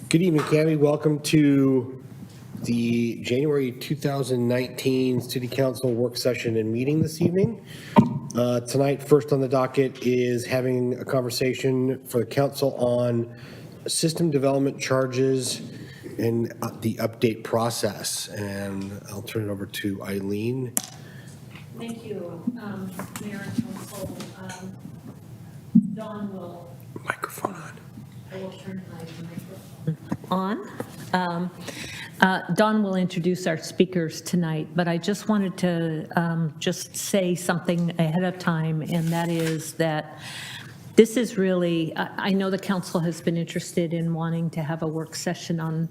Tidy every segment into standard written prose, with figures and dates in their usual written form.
Good evening, Canby. Welcome to the January 2019 City Council work session and meeting this evening. Tonight, first on the docket is having a conversation for the council on system development charges and the update process. And I'll turn it over to Eileen. Thank you, Mayor and Council. Dawn will. Microphone on. I will turn my microphone on. Dawn will introduce our speakers tonight, but I just wanted to just say something ahead of time, and that is that this is really, I know the council has been interested in wanting to have a work session on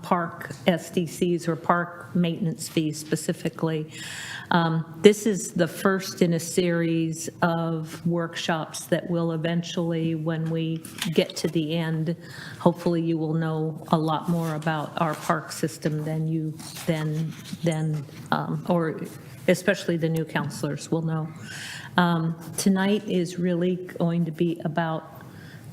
park SDCs or park maintenance fees specifically. This is the first in a series of workshops that will eventually, when we get to the end, hopefully you will know a lot more about our park system or especially the new counselors will know. Tonight is really going to be about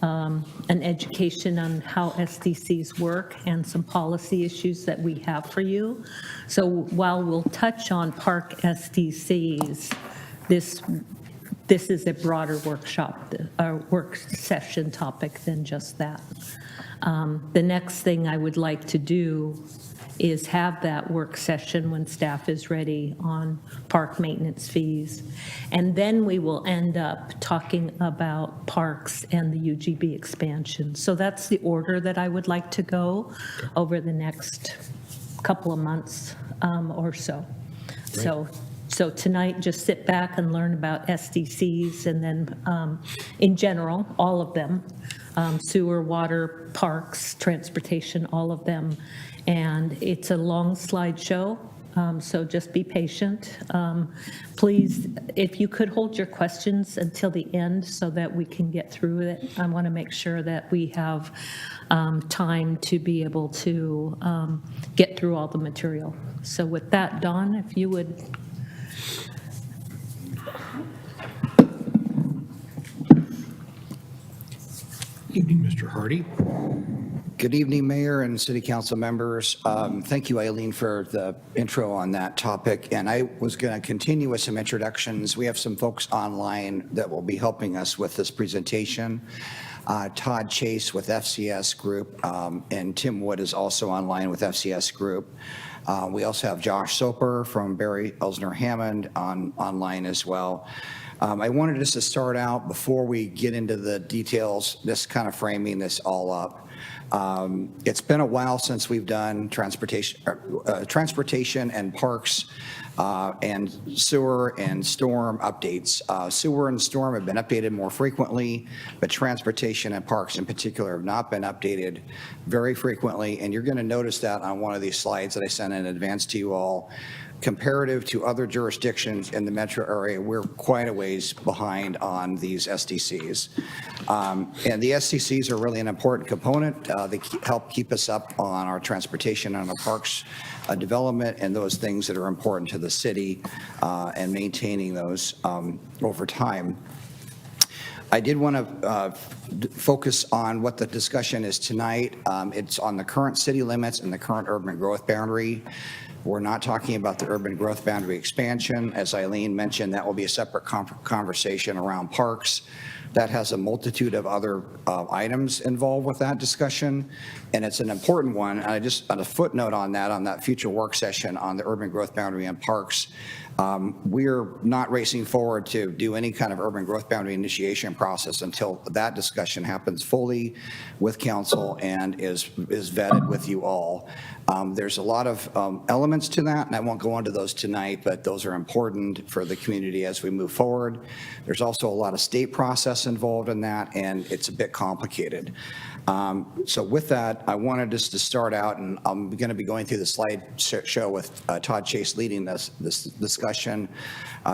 an education on how SDCs work and some policy issues that we have for you. So while we'll touch on park SDCs, this is a broader workshop, or work session topic than just that. The next thing I would like to do is have that work session when staff is ready on park maintenance fees. And then we will end up talking about parks and the UGB expansion. So that's the order that I would like to go over the next couple of months or so. So tonight, just sit back and learn about SDCs, and then in general, all of them, sewer, water, parks, transportation, all of them. And it's a long slideshow, so just be patient. Please, if you could hold your questions until the end so that we can get through it. I want to make sure that we have time to be able to get through all the material. So with that, Dawn, if you would. Evening, Mr. Hardy. Good evening, Mayor and City Council members. Thank you, Eileen, for the intro on that topic. And I was going to continue with some introductions. We have some folks online that will be helping us with this presentation. Todd Chase with FCS Group, and Tim Wood is also online with FCS Group. We also have Josh Soper from Barry Elsner Hammond online as well. I wanted us to start out, before we get into the details, just kind of framing this all up. It's been a while since we've done transportation and parks and sewer and storm updates. Sewer and storm have been updated more frequently, but transportation and parks in particular have not been updated very frequently. And you're going to notice that on one of these slides that I sent in advance to you all. Comparative to other jurisdictions in the metro area, we're quite a ways behind on these SDCs. And the SDCs are really an important component. They help keep us up on our transportation and our parks development and those things that are important to the city and maintaining those over time. I did want to focus on what the discussion is tonight. It's on the current city limits and the current urban growth boundary. We're not talking about the urban growth boundary expansion. As Eileen mentioned, that will be a separate conversation around parks. That has a multitude of other items involved with that discussion, and it's an important one. I just, on a footnote on that future work session on the urban growth boundary and parks, we're not racing forward to do any kind of urban growth boundary initiation process until that discussion happens fully with council and is vetted with you all. There's a lot of elements to that, and I won't go into those tonight, but those are important for the community as we move forward. There's also a lot of state process involved in that, and it's a bit complicated. So with that, I wanted us to start out, and I'm going to be going through the slide show with Todd Chase leading this discussion.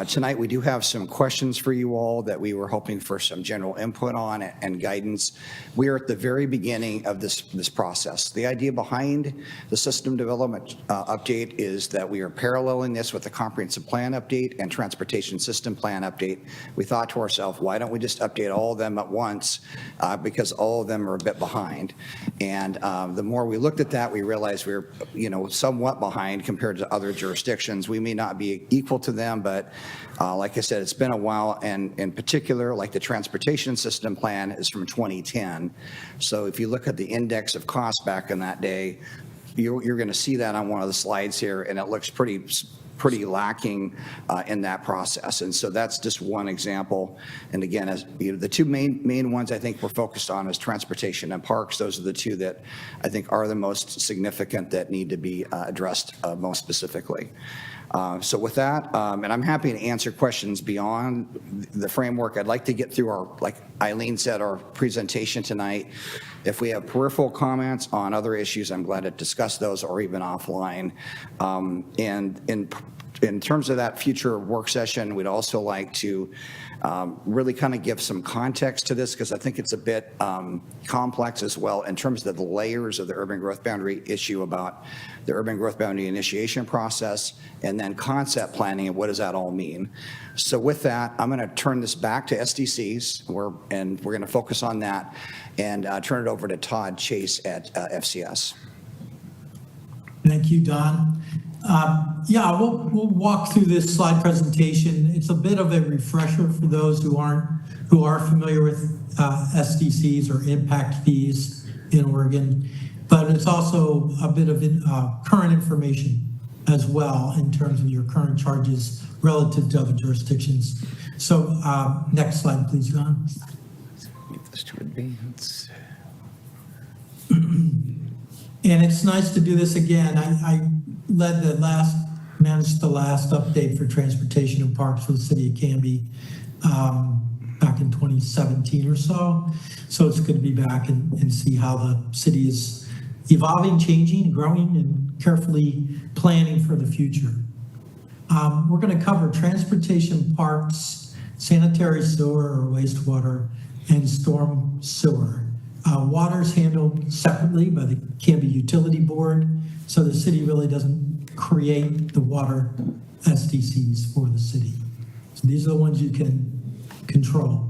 Tonight, we do have some questions for you all that we were hoping for some general input on and guidance. We are at the very beginning of this process. The idea behind the system development update is that we are paralleling this with the comprehensive plan update and transportation system plan update. We thought to ourselves, why don't we just update all of them at once because all of them are a bit behind. And the more we looked at that, we realized we were, somewhat behind compared to other jurisdictions. We may not be equal to them, but like I said, it's been a while. And in particular, like the transportation system plan is from 2010. So if you look at the index of costs back in that day, you're going to see that on one of the slides here, and it looks pretty lacking in that process. And so that's just one example. And again, as the two main ones I think we're focused on is transportation and parks. Those are the two that I think are the most significant that need to be addressed most specifically. So with that, and I'm happy to answer questions beyond the framework. I'd like to get through our, like Eileen said, our presentation tonight. If we have peripheral comments on other issues, I'm glad to discuss those or even offline. And in terms of that future work session, we'd also like to really kind of give some context to this because I think it's a bit complex as well in terms of the layers of the urban growth boundary issue about the urban growth boundary initiation process and then concept planning and what does that all mean. So with that, I'm going to turn this back to SDCs and we're going to focus on that and turn it over to Todd Chase at FCS. Thank you, Don. Yeah, we'll walk through this slide presentation. It's a bit of a refresher for those who are familiar with SDCs or impact fees in Oregon, but it's also a bit of current information as well in terms of your current charges relative to other jurisdictions. So next slide, please, John. This to advance. And it's nice to do this again. I managed the last update for transportation and parks for the city of Canby back in 2017 or so. So it's good to be back and see how the city is evolving, changing, growing, and carefully planning for the future. We're going to cover transportation, parks, sanitary sewer or wastewater, and storm sewer. Water is handled separately by the Canby Utility Board, so the city really doesn't create the water SDCs for the city. So these are the ones you can control.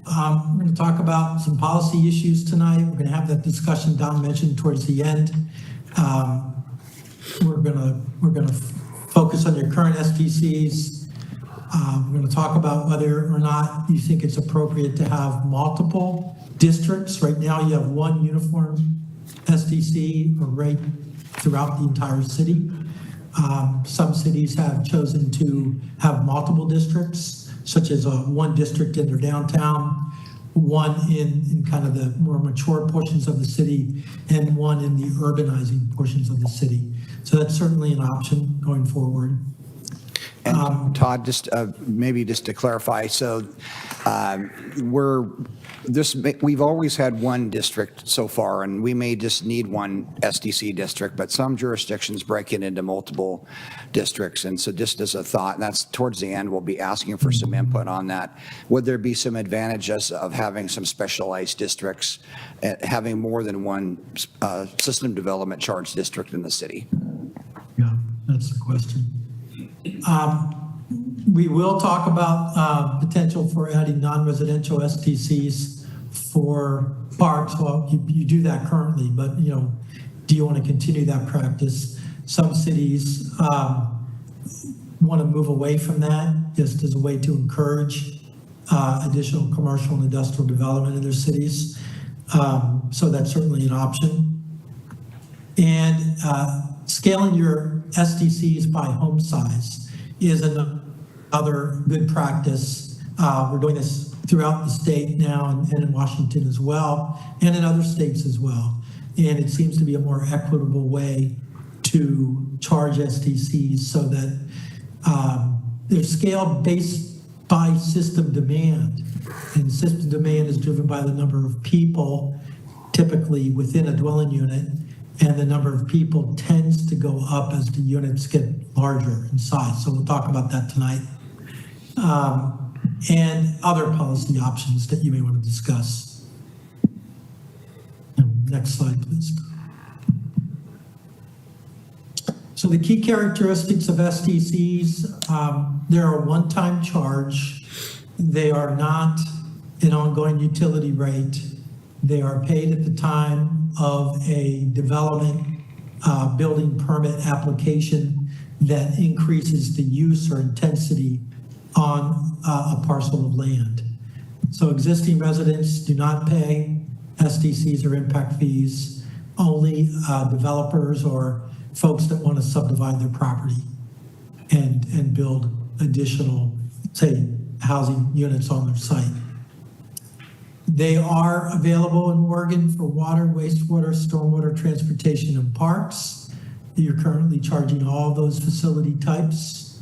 We're going to talk about some policy issues tonight. We're going to have that discussion Don mentioned towards the end. We're going to focus on your current SDCs. We're going to talk about whether or not you think it's appropriate to have multiple districts. Right now you have one uniform SDC or rate throughout the entire city. Some cities have chosen to have multiple districts, such as one district in their downtown, one in kind of the more mature portions of the city, and one in the urbanizing portions of the city. So that's certainly an option going forward. And Todd, just maybe just to clarify, so we've always had one district so far, and we may just need one SDC district, but some jurisdictions break it into multiple districts. And so just as a thought, and that's towards the end, we'll be asking for some input on that. Would there be some advantages of having some specialized districts, having more than one system development charge district in the city? Yeah, that's the question. We will talk about potential for adding non-residential STCs for parks. Well, you do that currently, but do you want to continue that practice? Some cities want to move away from that just as a way to encourage additional commercial and industrial development in their cities. So that's certainly an option. And scaling your SDCs by home size is another good practice. We're doing this throughout the state now and in Washington as well, and in other states as well. And it seems to be a more equitable way to charge SDCs so that they're scaled based by system demand. And system demand is driven by the number of people typically within a dwelling unit, and the number of people tends to go up as the units get larger in size. So we'll talk about that tonight. And other policy options that you may want to discuss. Next slide, please. So the key characteristics of SDCs, they're a one-time charge. They are not an ongoing utility rate. They are paid at the time of a development building permit application that increases the use or intensity on a parcel of land. So existing residents do not pay SDCs or impact fees. Only developers or folks that want to subdivide their property and build additional, say, housing units on their site. They are available in Oregon for water, wastewater, stormwater, transportation, and parks. You're currently charging all those facility types.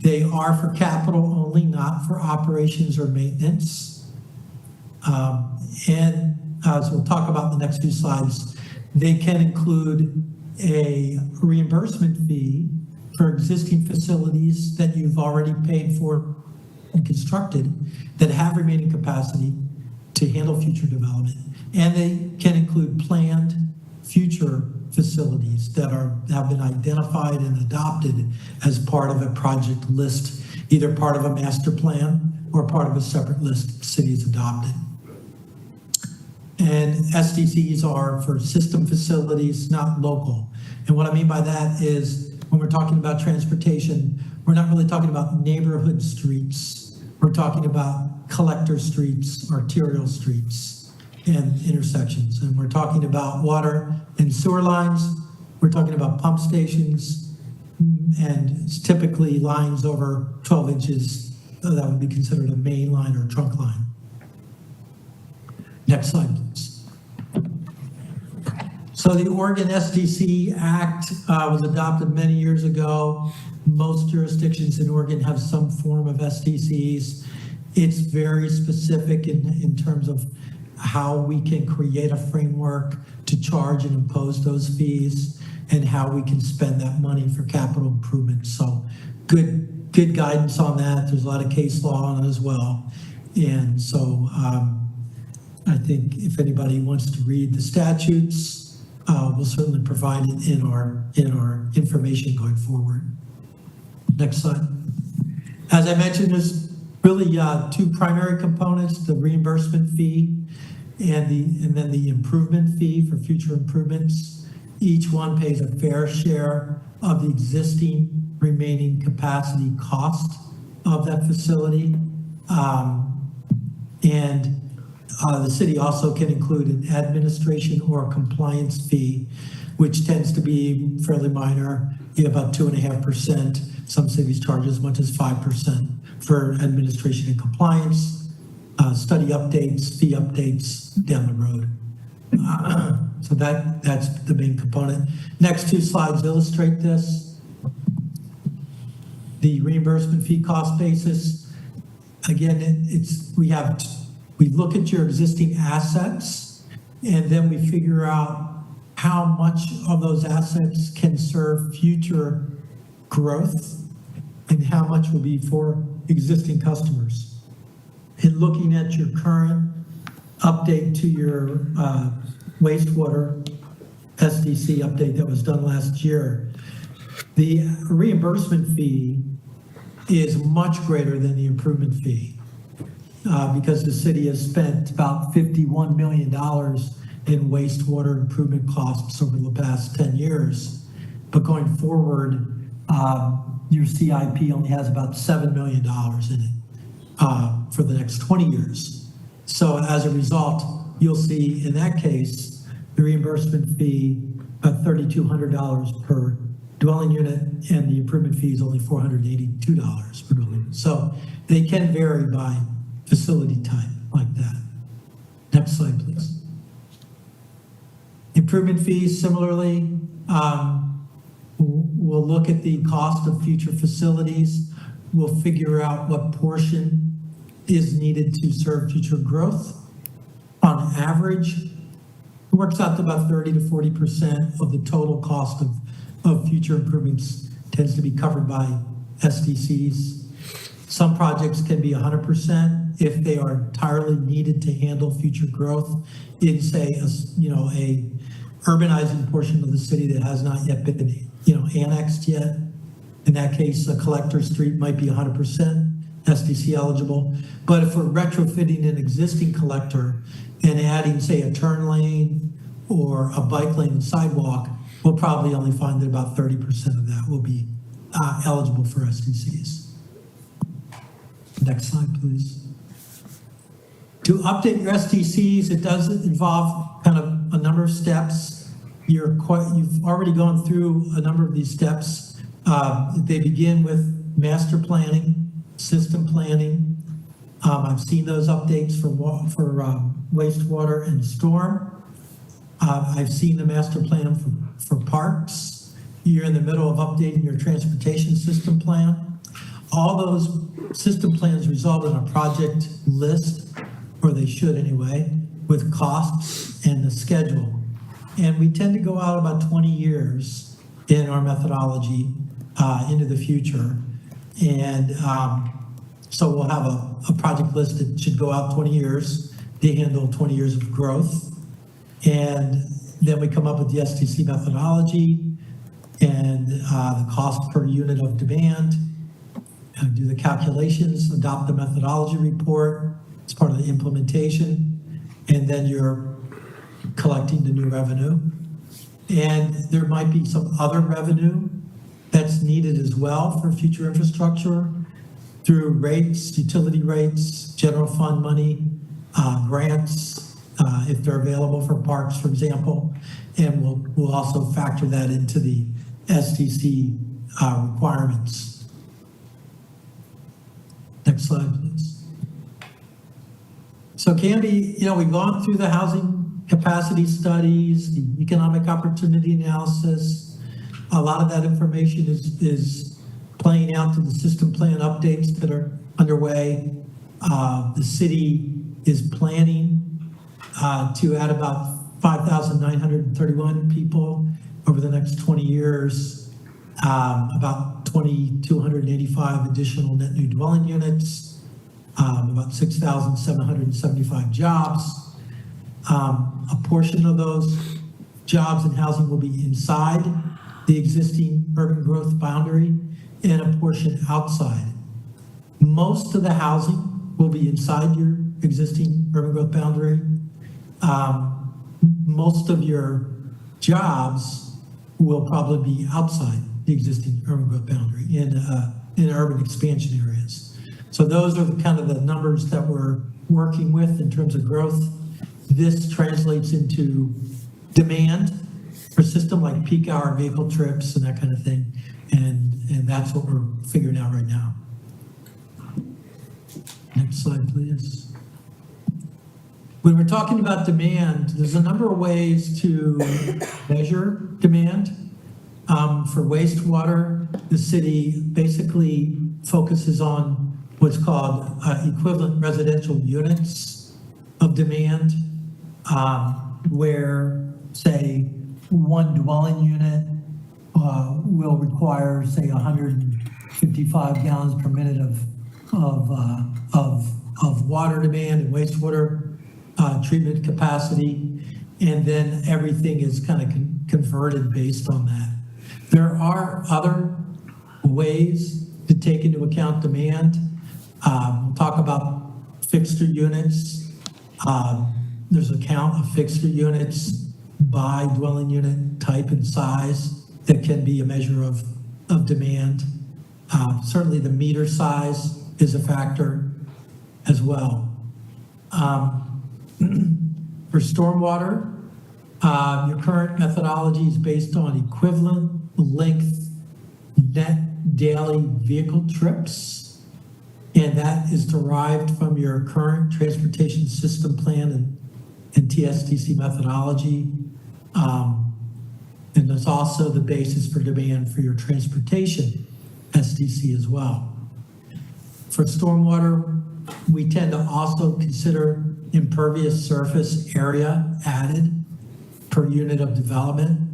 They are for capital only, not for operations or maintenance. And as we'll talk about in the next few slides, they can include a reimbursement fee for existing facilities that you've already paid for and constructed that have remaining capacity to handle future development. And they can include planned future facilities that have been identified and adopted as part of a project list, either part of a master plan or part of a separate list cities adopted. And SDCs are for system facilities, not local. And what I mean by that is when we're talking about transportation, we're not really talking about neighborhood streets. We're talking about collector streets, arterial streets, and intersections. And we're talking about water and sewer lines. We're talking about pump stations, and it's typically lines over 12 inches that would be considered a main line or trunk line. Next slide, please. So the Oregon SDC Act was adopted many years ago. Most jurisdictions in Oregon have some form of SDCs. It's very specific in terms of how we can create a framework to charge and impose those fees and how we can spend that money for capital improvements. So good guidance on that. There's a lot of case law on it as well. And so I think if anybody wants to read the statutes, we'll certainly provide it in our information going forward. Next slide. As I mentioned, there's really two primary components: the reimbursement fee and then the improvement fee for future improvements. Each one pays a fair share of the existing remaining capacity cost of that facility, the city also can include an administration or compliance fee, which tends to be fairly minor, about 2.5%. Some cities charge as much as 5% for administration and compliance, study updates, fee updates down the road. So that's the main component. Next two slides illustrate this. The reimbursement fee cost basis. Again, we look at your existing assets, and then we figure out how much of those assets can serve future growth and how much will be for existing customers. In looking at your current update to your wastewater SDC update that was done last year, the reimbursement fee is much greater than the improvement fee. Because the city has spent about $51 million in wastewater improvement costs over the past 10 years. But going forward, your CIP only has about $7 million in it for the next 20 years. So as a result, you'll see in that case, the reimbursement fee about $3,200 per dwelling unit, and the improvement fee is only $482 per dwelling unit. So they can vary by facility type like that. Next slide, please. Improvement fees, similarly, we'll look at the cost of future facilities. We'll figure out what portion is needed to serve future growth. On average, it works out to about 30 to 40% of the total cost of future improvements tends to be covered by SDCs. Some projects can be 100% if they are entirely needed to handle future growth in, say, a urbanizing portion of the city that has not yet been, annexed yet. In that case, a collector street might be 100%. SDC eligible. But if we're retrofitting an existing collector and adding, say, a turn lane or a bike lane and sidewalk, we'll probably only find that about 30% of that will be eligible for SDCs. Next slide, please. To update your SDCs, it does involve kind of a number of steps. You've already gone through a number of these steps. They begin with master planning, system planning. I've seen those updates for wastewater and storm. I've seen the master plan for parks. You're in the middle of updating your transportation system plan. All those system plans result in a project list, or they should anyway, with costs and the schedule. And we tend to go out about 20 years in our methodology into the future. And so we'll have a project list that should go out 20 years to handle 20 years of growth. And then we come up with the STC methodology and the cost per unit of demand, do the calculations, adopt the methodology report as part of the implementation, and then you're collecting the new revenue. And there might be some other revenue that's needed as well for future infrastructure through rates, utility rates, general fund money, grants, if they're available for parks, for example. And we'll also factor that into the STC requirements. Next slide, please. So Canby, we've gone through the housing capacity studies, the economic opportunity analysis. A lot of that information is playing out to the system plan updates that are underway. The city is planning to add about 5,931 people over the next 20 years, about 2,285 additional net new dwelling units, about 6,775 jobs. A portion of those jobs in housing will be inside the existing urban growth boundary and a portion outside. Most of the housing will be inside your existing urban growth boundary. Most of your jobs will probably be outside the existing urban growth boundary in urban expansion areas. So those are the kind of the numbers that we're working with in terms of growth. This translates into demand for system like peak hour vehicle trips and that kind of thing. And that's what we're figuring out right now. Next slide, please. When we're talking about demand, there's a number of ways to measure demand. For wastewater, the city basically focuses on what's called equivalent residential units of demand, where, say, one dwelling unit will require, say, 155 gallons per minute of water demand and wastewater treatment capacity, and then everything is kind of converted based on that. There are other ways to take into account demand. We'll talk about fixture units. There's a count of fixture units by dwelling unit type and size that can be a measure of demand. Certainly the meter size is a factor as well. For stormwater, your current methodology is based on equivalent length net daily vehicle trips, and that is derived from your current transportation system plan and TSTC methodology. And that's also the basis for demand for your transportation SDC as well. For stormwater, we tend to also consider impervious surface area added per unit of development.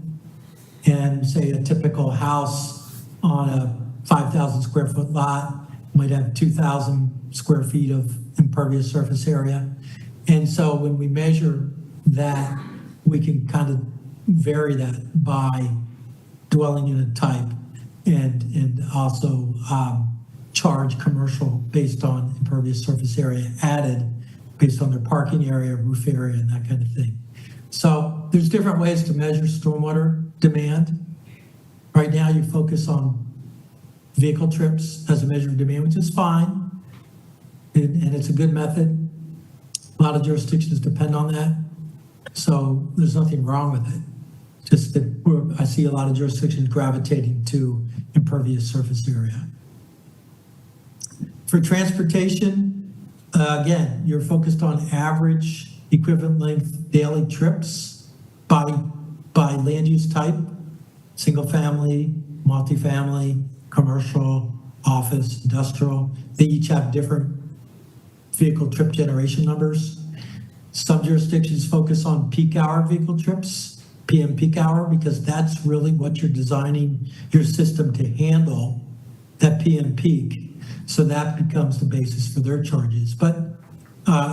And say a typical house on a 5,000 square foot lot might have 2,000 square feet of impervious surface area. And so when we measure that, we can kind of vary that by dwelling unit type and also charge commercial based on impervious surface area added based on their parking area, roof area, and that kind of thing. So there's different ways to measure stormwater demand. Right now, you focus on vehicle trips as a measure of demand, which is fine, and it's a good method. A lot of jurisdictions depend on that, so there's nothing wrong with it. Just that I see a lot of jurisdictions gravitating to impervious surface area. For transportation, again, you're focused on average equivalent length daily trips by land use type, single family, multifamily, commercial, office, industrial. They each have different vehicle trip generation numbers. Some jurisdictions focus on peak hour vehicle trips, PM peak hour, because that's really what you're designing your system to handle, that PM peak. So that becomes the basis for their charges. But,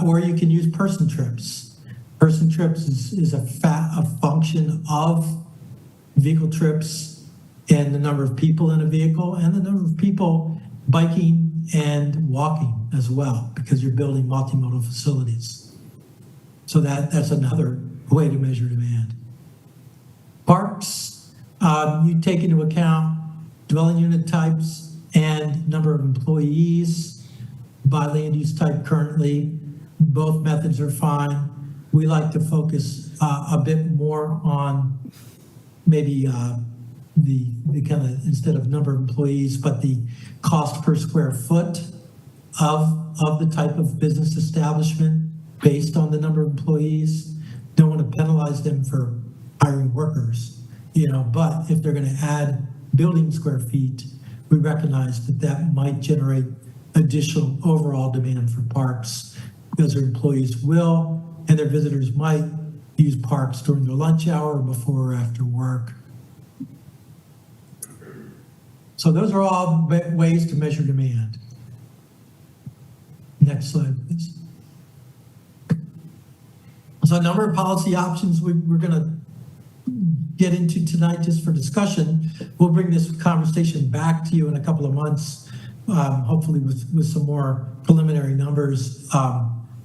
or you can use person trips. Person trips is a function of vehicle trips and the number of people in a vehicle and the number of people biking and walking as well, because you're building multimodal facilities. So that's another way to measure demand. Parks, you take into account dwelling unit types and number of employees by land use type currently. Both methods are fine. We like to focus a bit more on maybe the kind of, instead of number of employees, but the cost per square foot of the type of business establishment based on the number of employees. Don't want to penalize them for hiring workers, but if they're going to add building square feet, we recognize that might generate additional overall demand for parks, because their employees will, and their visitors might use parks during their lunch hour, before or after work. So those are all ways to measure demand. Next slide, please. So a number of policy options we're going to get into tonight just for discussion. We'll bring this conversation back to you in a couple of months, hopefully with some more preliminary numbers,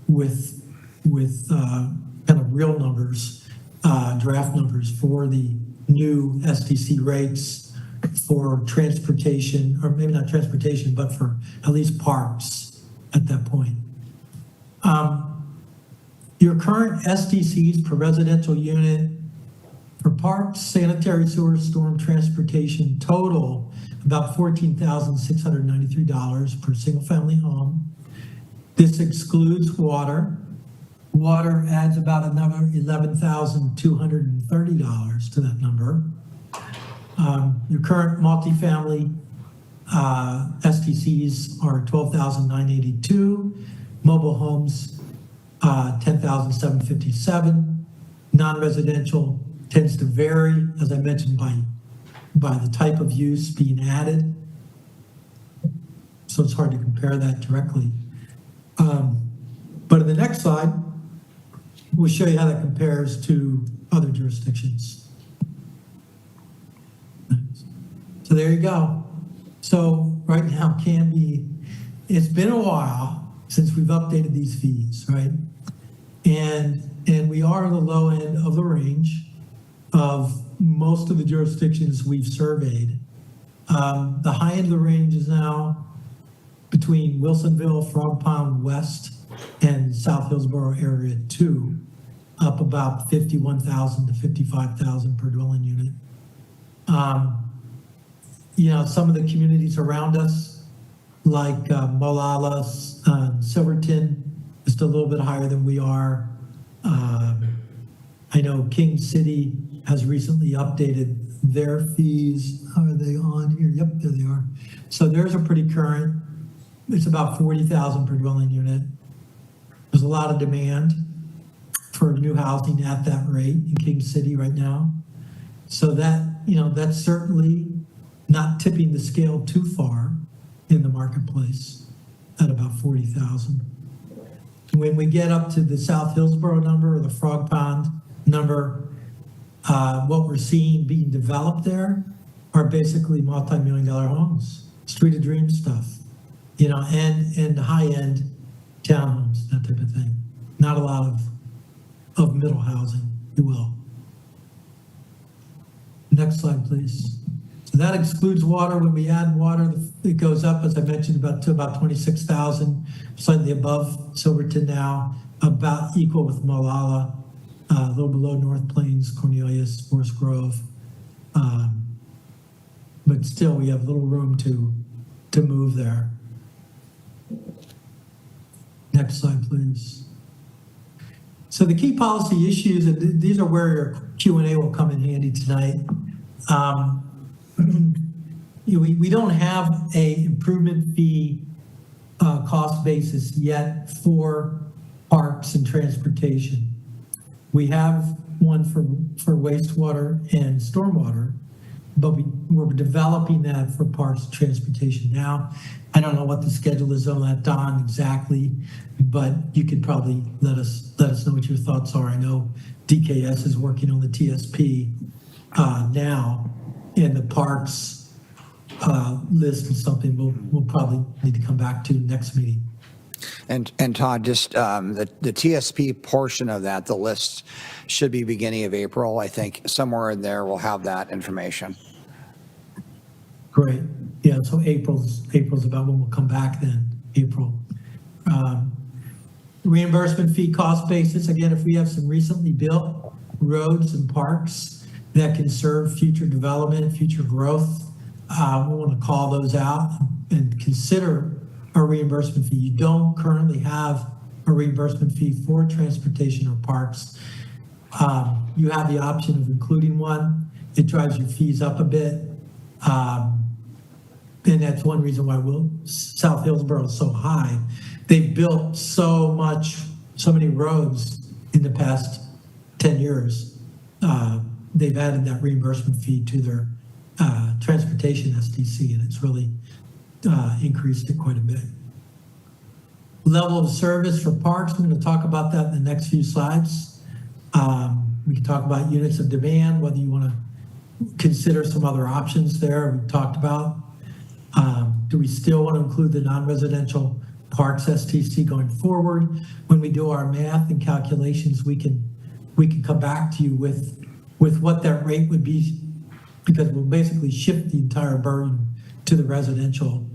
with kind of real numbers, draft numbers for the new SDC rates for transportation, or maybe not transportation, but for at least parks at that point. Your current SDCs per residential unit for parks, sanitary sewer, storm transportation total about $14,693 per single family home. This excludes water. Water adds about another $11,230 to that number. Your current multifamily STCs are $12,982. Mobile homes, $10,757. Non-residential tends to vary, as I mentioned, by the type of use being added. So it's hard to compare that directly. But in the next slide, we'll show you how that compares to other jurisdictions. So there you go. So right now, Canby, it's been a while since we've updated these fees, right? And we are on the low end of the range of most of the jurisdictions we've surveyed. The high end of the range is now between Wilsonville, Frog Pond West, and South Hillsborough Area 2, up about $51,000 to $55,000 per dwelling unit. Some of the communities around us, like Molalla, Silverton, just a little bit higher than we are. I know King City has recently updated their fees. Are they on here? Yep, there they are. So theirs are pretty current. It's about $40,000 per dwelling unit. There's a lot of demand for new housing at that rate in King City right now. So that, that's certainly not tipping the scale too far in the marketplace at about $40,000. When we get up to the South Hillsborough number or the Frog Pond number, what we're seeing being developed there are basically multi-million-dollar homes, Street of Dreams stuff. and high-end townhomes, that type of thing. Not a lot of middle housing, if you will. Next slide, please. So that excludes water. When we add water, it goes up, as I mentioned, to about 26,000, slightly above Silverton now, about equal with Malala, a little below North Plains, Cornelius, Forest Grove. But still, we have little room to move there. Next slide, please. So the key policy issues, and these are where your Q&A will come in handy tonight. We don't have a improvement fee cost basis yet for parks and transportation. We have one for wastewater and stormwater, but we're developing that for parks and transportation now. I don't know what the schedule is on that, Don, exactly, but you could probably let us know what your thoughts are. I know DKS is working on the TSP now, and the parks list is something we'll probably need to come back to next meeting. And Todd, just the TSP portion of that, the list should be beginning of April. I think somewhere in there we'll have that information. Great. Yeah, so April's about when we'll come back then, April. Reimbursement fee cost basis, again, if we have some recently built roads and parks that can serve future development, future growth, we want to call those out and consider a reimbursement fee. You don't currently have a reimbursement fee for transportation or parks. You have the option of including one. It drives your fees up a bit. And that's one reason why South Hillsborough is so high. They've built so many roads in the past 10 years. They've added that reimbursement fee to their transportation SDC, and it's really increased it quite a bit. Level of service for parks, I'm going to talk about that in the next few slides. We can talk about units of demand, whether you want to consider some other options there we talked about. Do we still want to include the non-residential parks STC going forward? When we do our math and calculations, we can come back to you with what that rate would be, because we'll basically shift the entire burden to the residential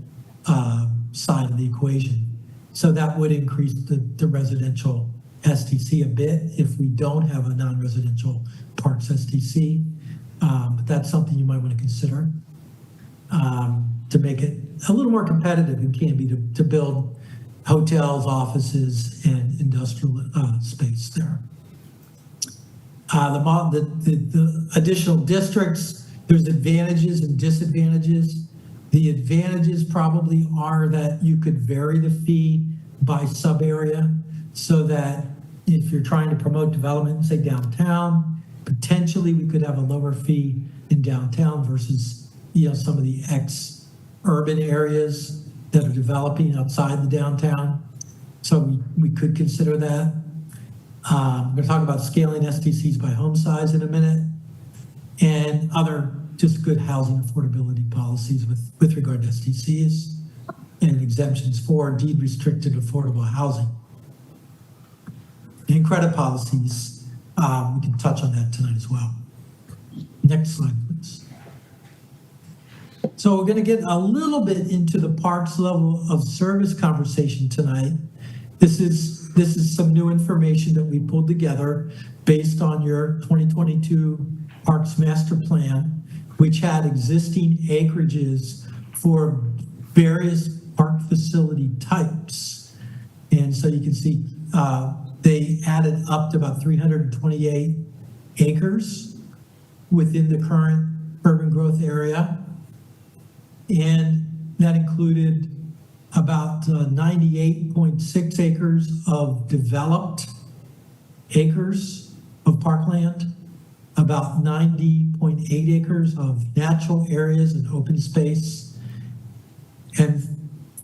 side of the equation. So that would increase the residential STC a bit if we don't have a non-residential parks STC. But that's something you might want to consider to make it a little more competitive in Canby to build hotels, offices, and industrial space there. The additional districts, there's advantages and disadvantages. The advantages probably are that you could vary the fee by sub-area, so that if you're trying to promote development, say downtown, potentially we could have a lower fee in downtown versus some of the ex-urban areas that are developing outside the downtown. So we could consider that. We're going to talk about scaling STCs by home size in a minute, and other just good housing affordability policies with regard to STCs and exemptions for deed restricted affordable housing. And credit policies, we can touch on that tonight as well. Next slide, please. So we're going to get a little bit into the parks level of service conversation tonight. This is some new information that we pulled together based on your 2022 Parks Master Plan, which had existing acreages for various park facility types. And so you can see they added up to about 328 acres within the current urban growth area. And that included about 98.6 acres of developed acres of parkland, about 90.8 acres of natural areas and open space, and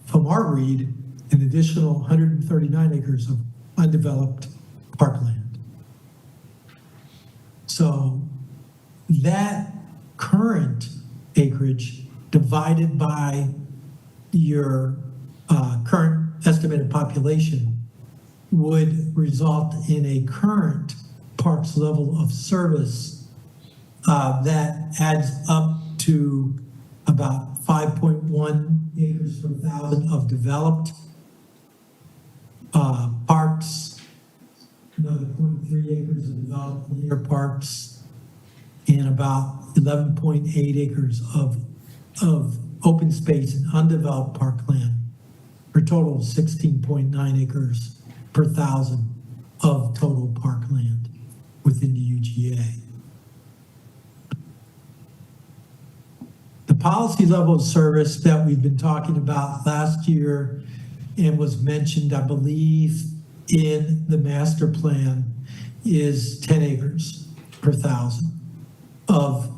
from our read, an additional 139 acres of undeveloped parkland. So that current acreage divided by your current estimated population would result in a current parks level of service that adds up to about 5.1 acres per thousand of developed parks, another 0.3 acres of developed linear parks, and about 11.8 acres of open space and undeveloped parkland, for a total of 16.9 acres per thousand of total parkland within the UGA. The policy level of service that we've been talking about last year and was mentioned, I believe, in the master plan is 10 acres per thousand of,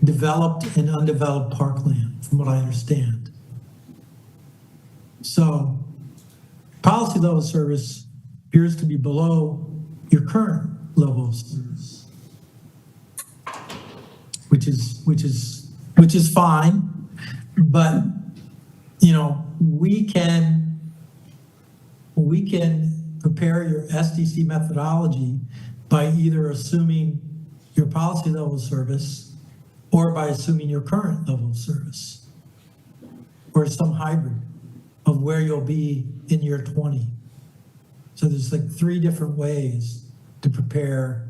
developed and undeveloped parkland, from what I understand. So policy level of service appears to be below your current level of service, which is fine, but we can prepare your SDC methodology by either assuming your policy level of service or by assuming your current level of service, or some hybrid of where you'll be in year 20. So there's like 3 different ways to prepare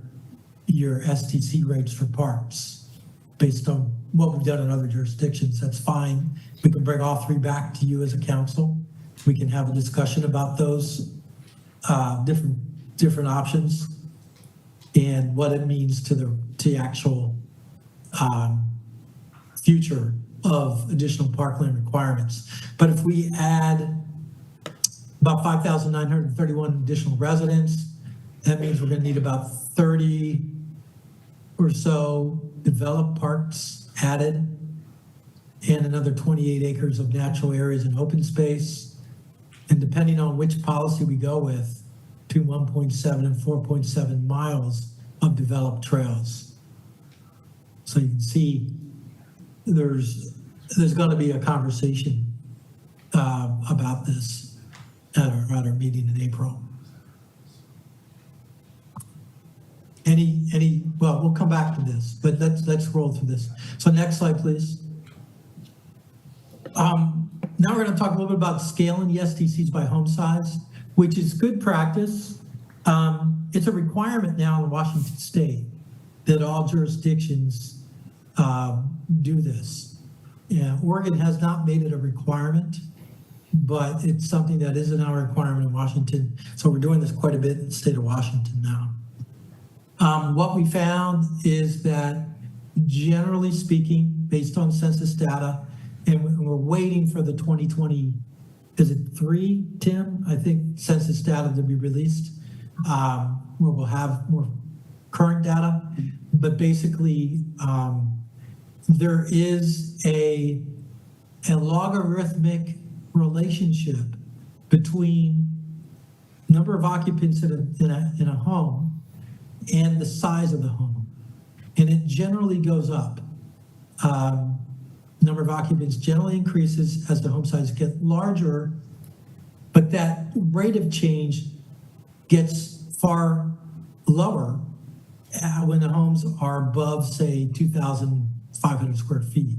your STC rates for parks based on what we've done in other jurisdictions. That's fine. We can bring all 3 back to you as a council. We can have a discussion about those different options and what it means to the actual future of additional parkland requirements. But if we add about 5,931 additional residents, that means we're going to need about 30 or so developed parks added and another 28 acres of natural areas and open space. And depending on which policy we go with, between 1.7 and 4.7 miles of developed trails. So you can see there's going to be a conversation about this at our meeting in April. Well, we'll come back to this, but let's roll through this. So next slide, please. Now we're going to talk a little bit about scaling the SDCs by home size, which is good practice. It's a requirement now in Washington State that all jurisdictions do this. Yeah, Oregon has not made it a requirement, but it's something that is now a requirement in Washington. So we're doing this quite a bit in the state of Washington now. What we found is that generally speaking, based on census data, and we're waiting for the 2020, is it 3, Tim? I think census data to be released, where we'll have more current data. But basically, there is a logarithmic relationship between number of occupants in a home and the size of the home. And it generally goes up. Number of occupants generally increases as the home size get larger, but that rate of change gets far lower when the homes are above, say, 2,500 square feet.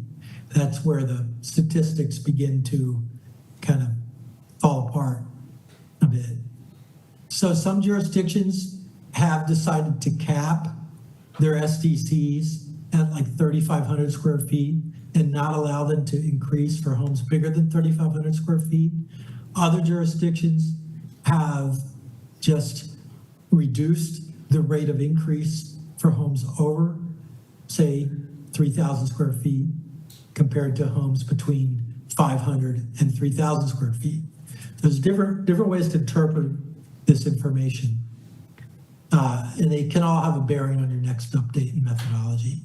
That's where the statistics begin to kind of fall apart a bit. So some jurisdictions have decided to cap their SDCs at like 3,500 square feet and not allow them to increase for homes bigger than 3,500 square feet. Other jurisdictions have just reduced the rate of increase for homes over, say, 3,000 square feet compared to homes between 500 and 3,000 square feet. There's different ways to interpret this information. And they can all have a bearing on your next update in methodology.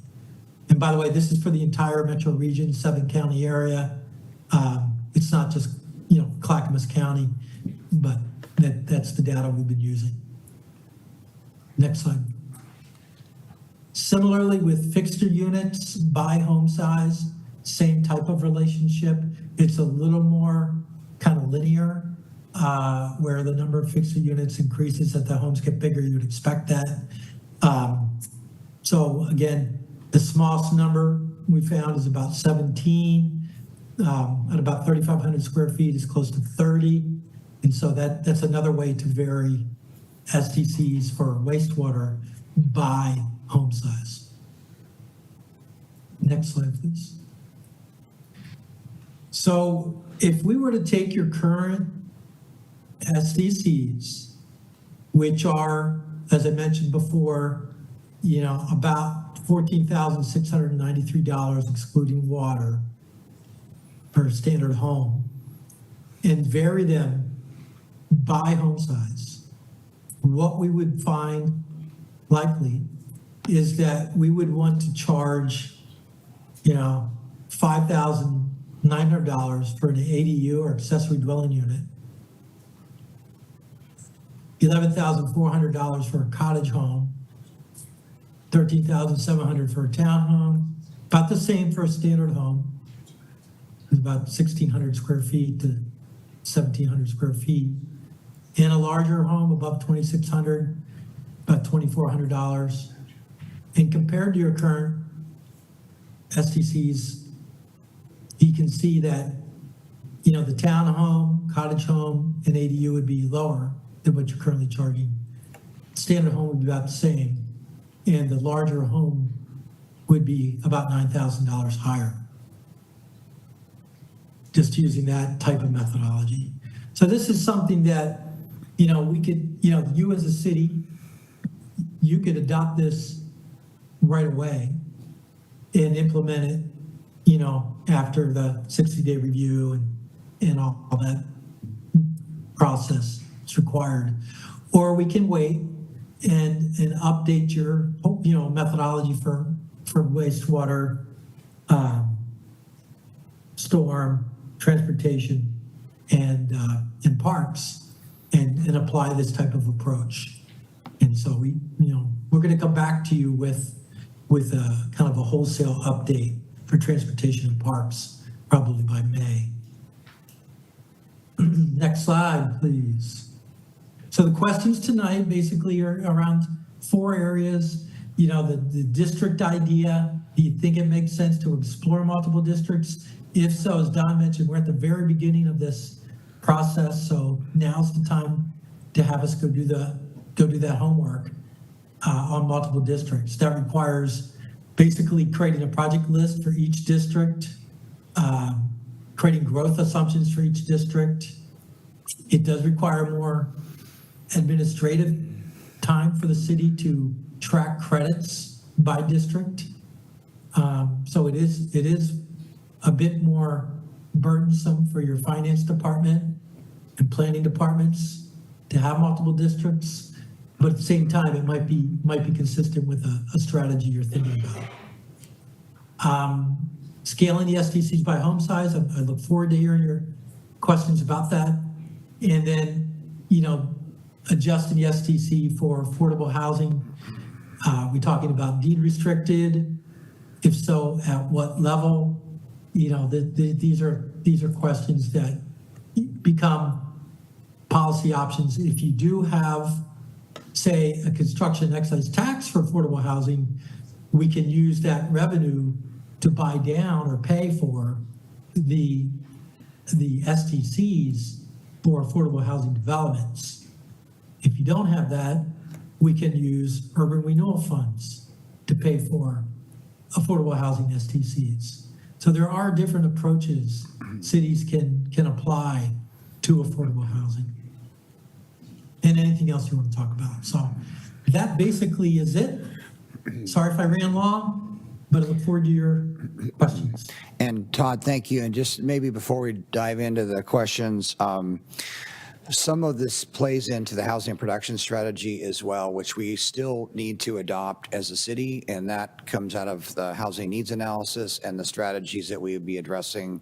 And by the way, this is for the entire metro region, 7-county area. It's not just, Clackamas County, but that's the data we've been using. Next slide. Similarly, with fixture units by home size, same type of relationship. It's a little more kind of linear, where the number of fixed units increases as the homes get bigger. You would expect that. So again, the smallest number we found is about 17. At about 3,500 square feet is close to 30. And so that's another way to vary SDCs for wastewater by home size. Next slide, please. So if we were to take your current SDCs, which are, as I mentioned before, about $14,693 excluding water per standard home, and vary them by home size, what we would find likely is that we would want to charge, $5,900 for an ADU or accessory dwelling unit, $11,400 for a cottage home, $13,700 for a townhome, about the same for a standard home. It's about 1,600 square feet to 1,700 square feet. In a larger home above 2,600, about $2,400. And compared to your current STCs, you can see that, the townhome, cottage home, and ADU would be lower than what you're currently charging. Standard home would be about the same, and the larger home would be about $9,000 higher. Just using that type of methodology. So this is something that, we could, you as a city, you could adopt this right away and implement it, after the 60-day review and all that process is required. Or we can wait and update your, methodology for wastewater, storm, transportation, and parks, and apply this type of approach. And so we're going to come back to you with a kind of a wholesale update for transportation and parks, probably by May. Next slide, please. So the questions tonight basically are around 4 areas. The district idea. Do you think it makes sense to explore multiple districts? If so, as Don mentioned, we're at the very beginning of this process, so now's the time to have us go do that homework on multiple districts. That requires basically creating a project list for each district, creating growth assumptions for each district. It does require more administrative time for the city to track credits by district. So it is a bit more burdensome for your finance department and planning departments to have multiple districts, but at the same time, it might be consistent with a strategy you're thinking about. Scaling the SDCs by home size, I look forward to hearing your questions about that. And then, adjusting the SDC for affordable housing. We're talking about deed restricted. If so, at what level? These are questions that become policy options. If you do have, say, a construction excise tax for affordable housing, we can use that revenue to buy down or pay for the STCs for affordable housing developments. If you don't have that, we can use urban renewal funds to pay for affordable housing STCs. So there are different approaches cities can apply to affordable housing. And anything else you want to talk about. So that basically is it. Sorry if I ran long, but I look forward to your questions. And Todd, thank you. And just maybe before we dive into the questions, some of this plays into the housing production strategy as well, which we still need to adopt as a city, and that comes out of the housing needs analysis and the strategies that we would be addressing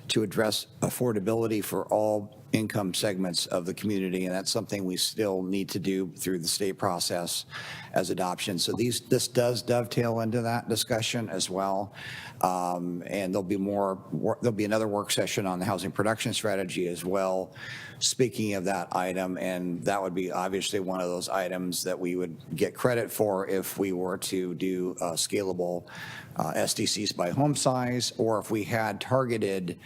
to address affordability for all income segments of the community, and that's something we still need to do through the state process as adoption. So this does dovetail into that discussion as well. And there'll be another work session on the housing production strategy as well, speaking of that item, and that would be obviously one of those items that we would get credit for if we were to do scalable SDCs by home size, or if we had targeted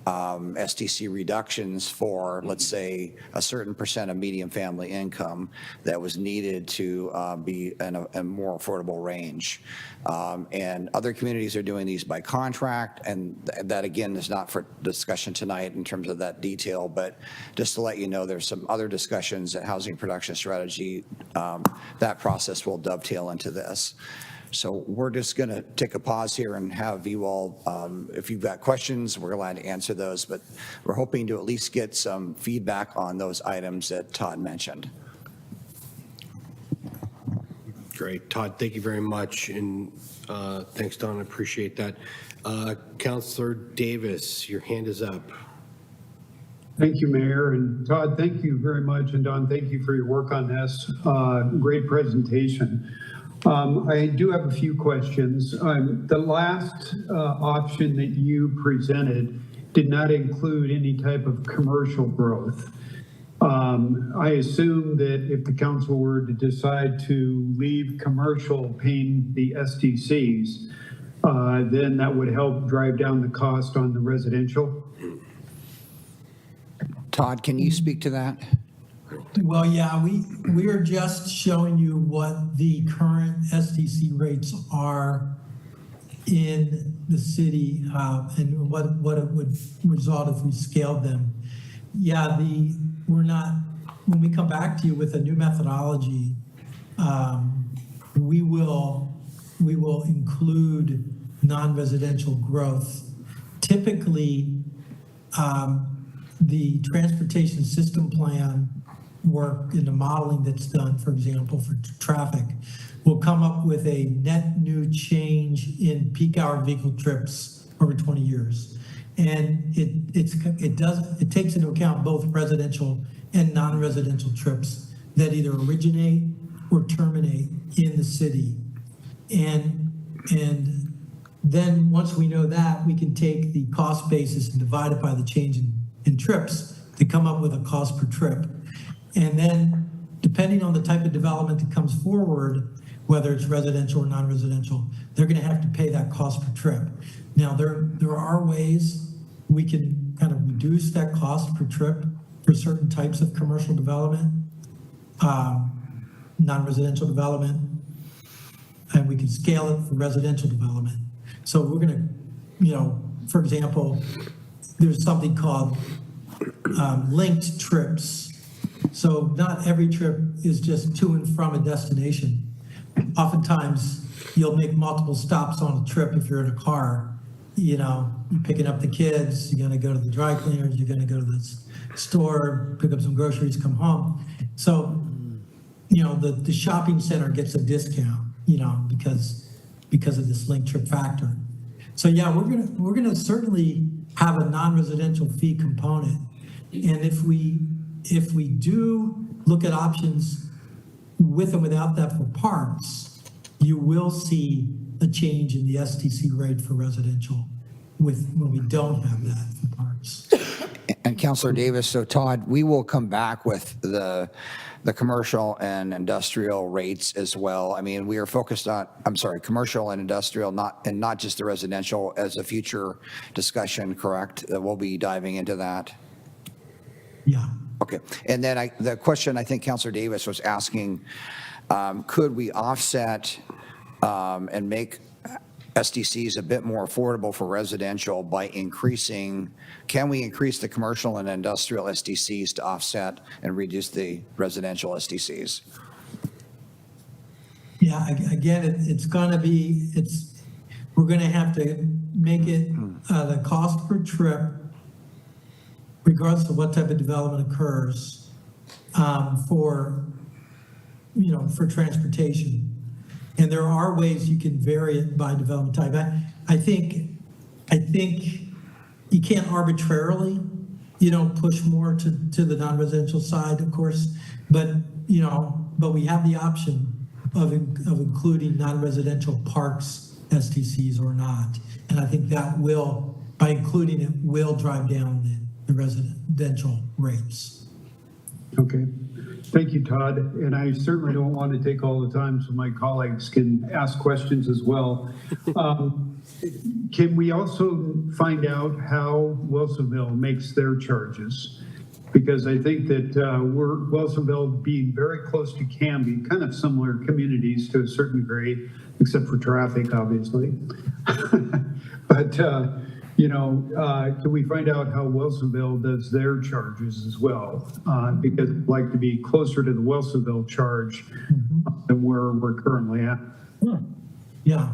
STC reductions for, let's say, a certain percent of median family income that was needed to be in a more affordable range. And other communities are doing these by contract, and that again is not for discussion tonight in terms of that detail, but just to let you know, there's some other discussions at Housing Production Strategy. That process will dovetail into this. So we're just going to take a pause here and have you all, if you've got questions, we're glad to answer those, but we're hoping to at least get some feedback on those items that Todd mentioned. Great. Todd, thank you very much. And thanks, Don. I appreciate that. Councillor Davis, your hand is up. Thank you, Mayor. And Todd, thank you very much. And Don, thank you for your work on this. Great presentation. I do have a few questions. The last option that you presented did not include any type of commercial growth. I assume that if the council were to decide to leave commercial paying the STCs, then that would help drive down the cost on the residential. Todd, can you speak to that? Well, yeah, we are just showing you what the current SDC rates are in the city and what it would result if we scaled them. Yeah, when we come back to you with a new methodology, we will include non-residential growth. Typically, the transportation system plan work in the modeling that's done, for example, for traffic, will come up with a net new change in peak hour vehicle trips over 20 years. And it takes into account both residential and non-residential trips that either originate or terminate in the city. And then once we know that, we can take the cost basis and divide it by the change in trips to come up with a cost per trip. And then, depending on the type of development that comes forward, whether it's residential or non-residential, they're going to have to pay that cost per trip. Now, there are ways we can kind of reduce that cost per trip for certain types of commercial development, non-residential development, and we can scale it for residential development. So we're going to, for example, there's something called linked trips. So not every trip is just to and from a destination. Oftentimes, you'll make multiple stops on a trip if you're in a car. You're picking up the kids, you're gonna go to the dry cleaners, you're gonna go to the store, pick up some groceries, come home. So, the shopping center gets a discount, because of this linked trip factor. So yeah, we're gonna certainly have a non-residential fee component. And if we do look at options with and without that for parks, you will see a change in the STC rate for residential when we don't have that for parks. And Councilor Davis, so Todd, we will come back with the commercial and industrial rates as well. I mean, we are focused on, commercial and industrial, not just the residential as a future discussion, correct? We'll be diving into that. Yeah. Okay. And then the question I think Councilor Davis was asking, could we offset and make SDCs a bit more affordable for residential by can we increase the commercial and industrial SDCs to offset and reduce the residential SDCs? Yeah, again, we're going to have to make it the cost per trip, regardless of what type of development occurs, for transportation. And there are ways you can vary it by development type. I think you can't arbitrarily push more to the non-residential side, of course, but we have the option of including non-residential parks, STCs or not. And I think that will, by including it, will drive down the residential rates. Okay. Thank you, Todd. And I certainly don't want to take all the time so my colleagues can ask questions as well. Can we also find out how Wilsonville makes their charges? Because I think that Wilsonville being very close to Canby, kind of similar communities to a certain degree, except for traffic, obviously. But, can we find out how Wilsonville does their charges as well? Because I'd like to be closer to the Wilsonville charge than where we're currently at. Yeah,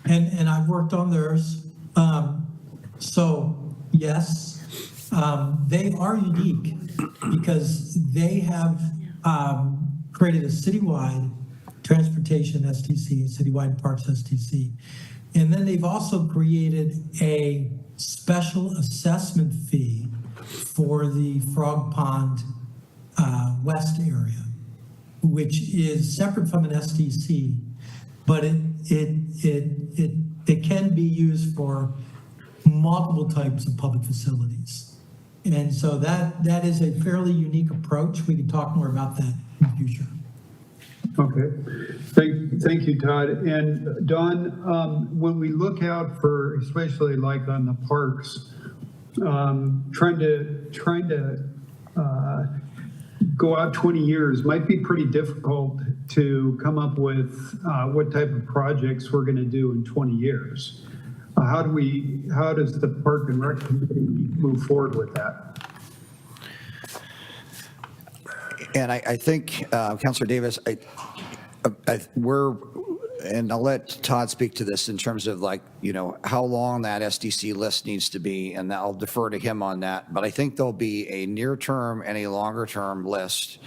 and I've worked on theirs. So yes, they are unique because they have created a citywide transportation STC, citywide parks STC. And then they've also created a special assessment fee for the Frog Pond West area, which is separate from an STC, but it can be used for multiple types of public facilities. And so that is a fairly unique approach. We can talk more about that in the future. Okay, thank you, Todd. And Don, when we look out for, especially like on the parks, trying to go out 20 years might be pretty difficult to come up with what type of projects we're going to do in 20 years. How does the Park and Rec Committee move forward with that? And I think, Councilor Davis, and I'll let Todd speak to this in terms of how long that SDC list needs to be, and I'll defer to him on that. But I think there'll be a near-term and a longer-term list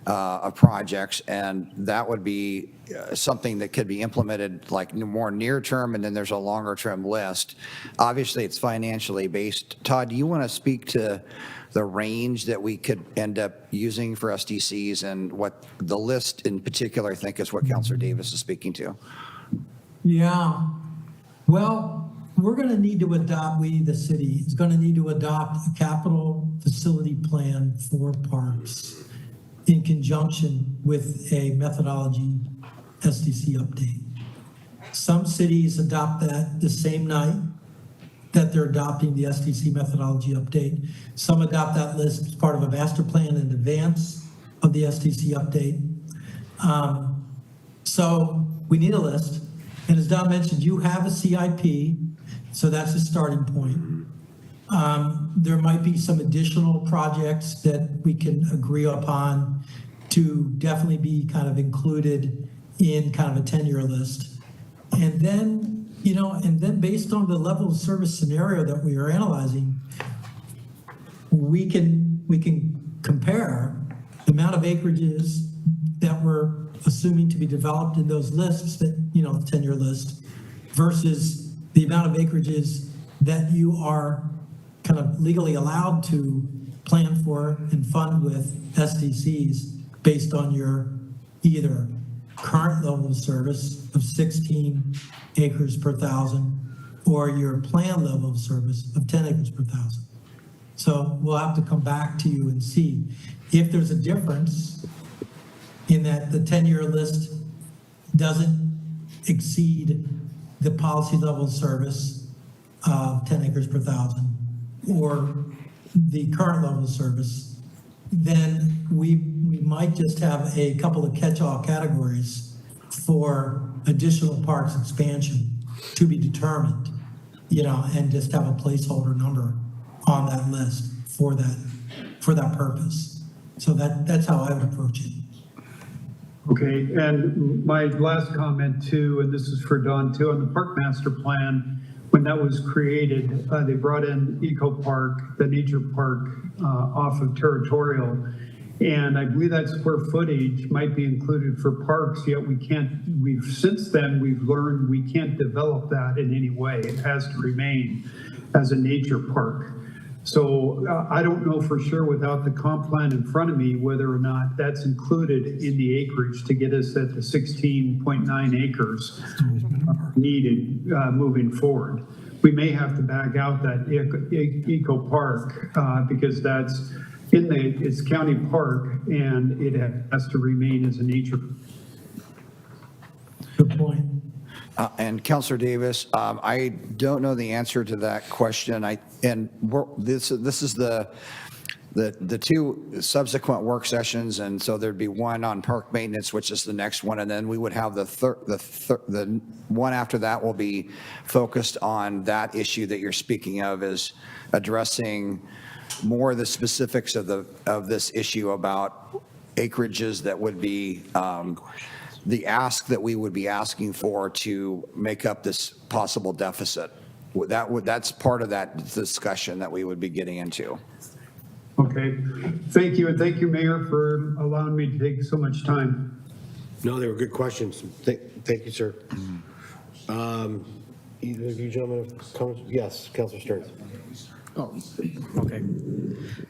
of projects, and that would be something that could be implemented more near-term, and then there's a longer-term list. Obviously, it's financially based. Todd, do you want to speak to the range that we could end up using for SDCs and what the list in particular, I think, is what Councilor Davis is speaking to? Yeah. Well, we're going to need to adopt, the city is going to need to adopt a capital facility plan for parks in conjunction with a methodology SDC update. Some cities adopt that the same night that they're adopting the SDC methodology update. Some adopt that list as part of a master plan in advance of the SDC update. So we need a list. And as Don mentioned, you have a CIP, so that's a starting point. There might be some additional projects that we can agree upon to definitely be kind of included in kind of a 10-year list. And then, based on the level of service scenario that we are analyzing, we can compare the amount of acreages that we're assuming to be developed in those lists, that, the 10-year list, versus the amount of acreages that you are kind of legally allowed to plan for and fund with SDCs based on your either current level of service of 16 acres per thousand or your planned level of service of 10 acres per thousand. So we'll have to come back to you and see if there's a difference in that the 10-year list doesn't exceed the policy level of service of 10 acres per thousand or the current level of service, then we might just have a couple of catch-all categories for additional parks expansion to be determined, and just have a placeholder number on that list for that purpose. So that's how I would approach it. Okay, and my last comment too, and this is for Don too, on the park master plan, when that was created, they brought in Eco Park, the nature park, off of Territorial. And I believe that square footage might be included for parks, yet since then we've learned we can't develop that in any way. It has to remain as a nature park. So I don't know for sure without the comp plan in front of me whether or not that's included in the acreage to get us at the 16.9 acres needed moving forward. We may have to back out that eco park because that's it's county park and it has to remain as a nature. Good point. And Councilor Davis, I don't know the answer to that question. This is the two subsequent work sessions, and so there'd be one on park maintenance, which is the next one, and then we would have the one after that will be focused on that issue that you're speaking of, is addressing more of the specifics of this issue about acreages that would be the ask that we would be asking for to make up this possible deficit. That's part of that discussion that we would be getting into. Okay, thank you, and thank you, Mayor, for allowing me to take so much time. No, they were good questions. Thank you, sir. Either of you gentlemen have comments? Yes, Councilor Stearns. Oh, okay.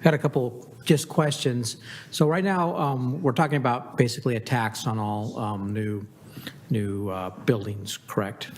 Had a couple just questions. So right now, we're talking about basically a tax on all new buildings, correct?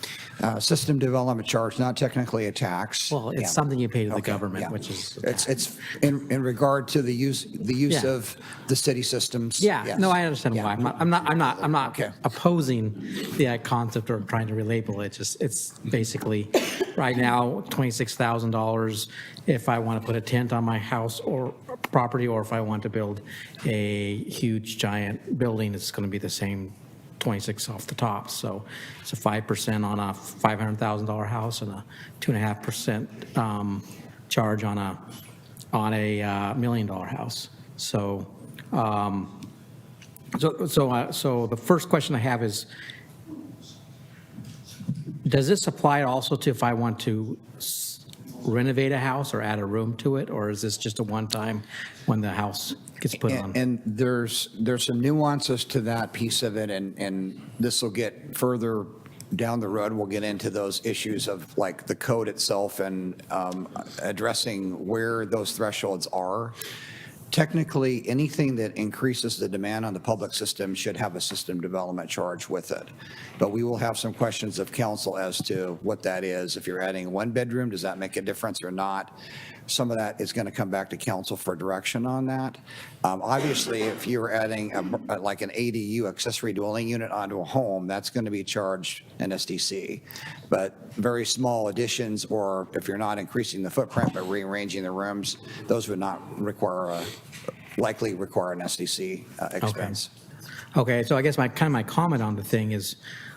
System development charge, not technically a tax. Well, it's Yeah. something you pay to the Okay, government, yeah. which is. It's in regard to the use Yeah. of the city systems. Yeah, Yes. no, I understand Yeah. why. I'm not Okay. opposing the concept or trying to relabel it. It's basically, right now, $26,000 if I want to put a tent on my house or property, or if I want to build a huge giant building, it's going to be the same 26 off the top. So it's a 5% on a $500,000 house and a 2.5% charge on a $1 million house. So so the first question I have is, does this apply also to if I want to renovate a house or add a room to it, or is this just a one-time when the house gets put on? And there's some nuances to that piece of it, and this will get further down the road. We'll get into those issues of like the code itself and addressing where those thresholds are. Technically, anything that increases the demand on the public system should have a system development charge with it. But we will have some questions of council as to what that is. If you're adding one bedroom, does that make a difference or not? Some of that is going to come back to council for direction on that. Obviously, if you're adding like an ADU, accessory dwelling unit, onto a home, that's going to be charged an SDC. But very small additions, or if you're not increasing the footprint but rearranging the rooms, those would not likely require an SDC expense. Okay, so I guess my comment on the thing is,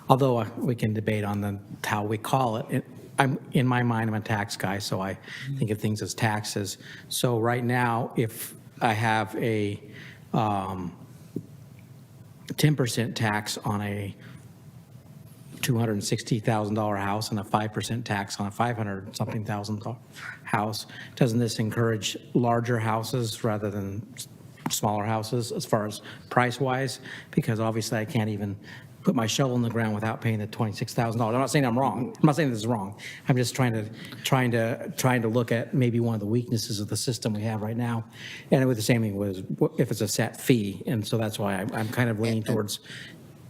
although we can debate on how we call it, in my mind, I'm a tax guy, so I think of things as taxes. So right now, if I have a 10% tax on a $260,000 house and a 5% tax on a $500-something thousand house, doesn't this encourage larger houses rather than smaller houses as far as price-wise? Because obviously I can't even put my shovel in the ground without paying the $26,000. I'm not saying I'm wrong. I'm not saying this is wrong. I'm just trying to look at maybe one of the weaknesses of the system we have right now. And with the same thing was if it's a set fee. And so that's why I'm kind of leaning towards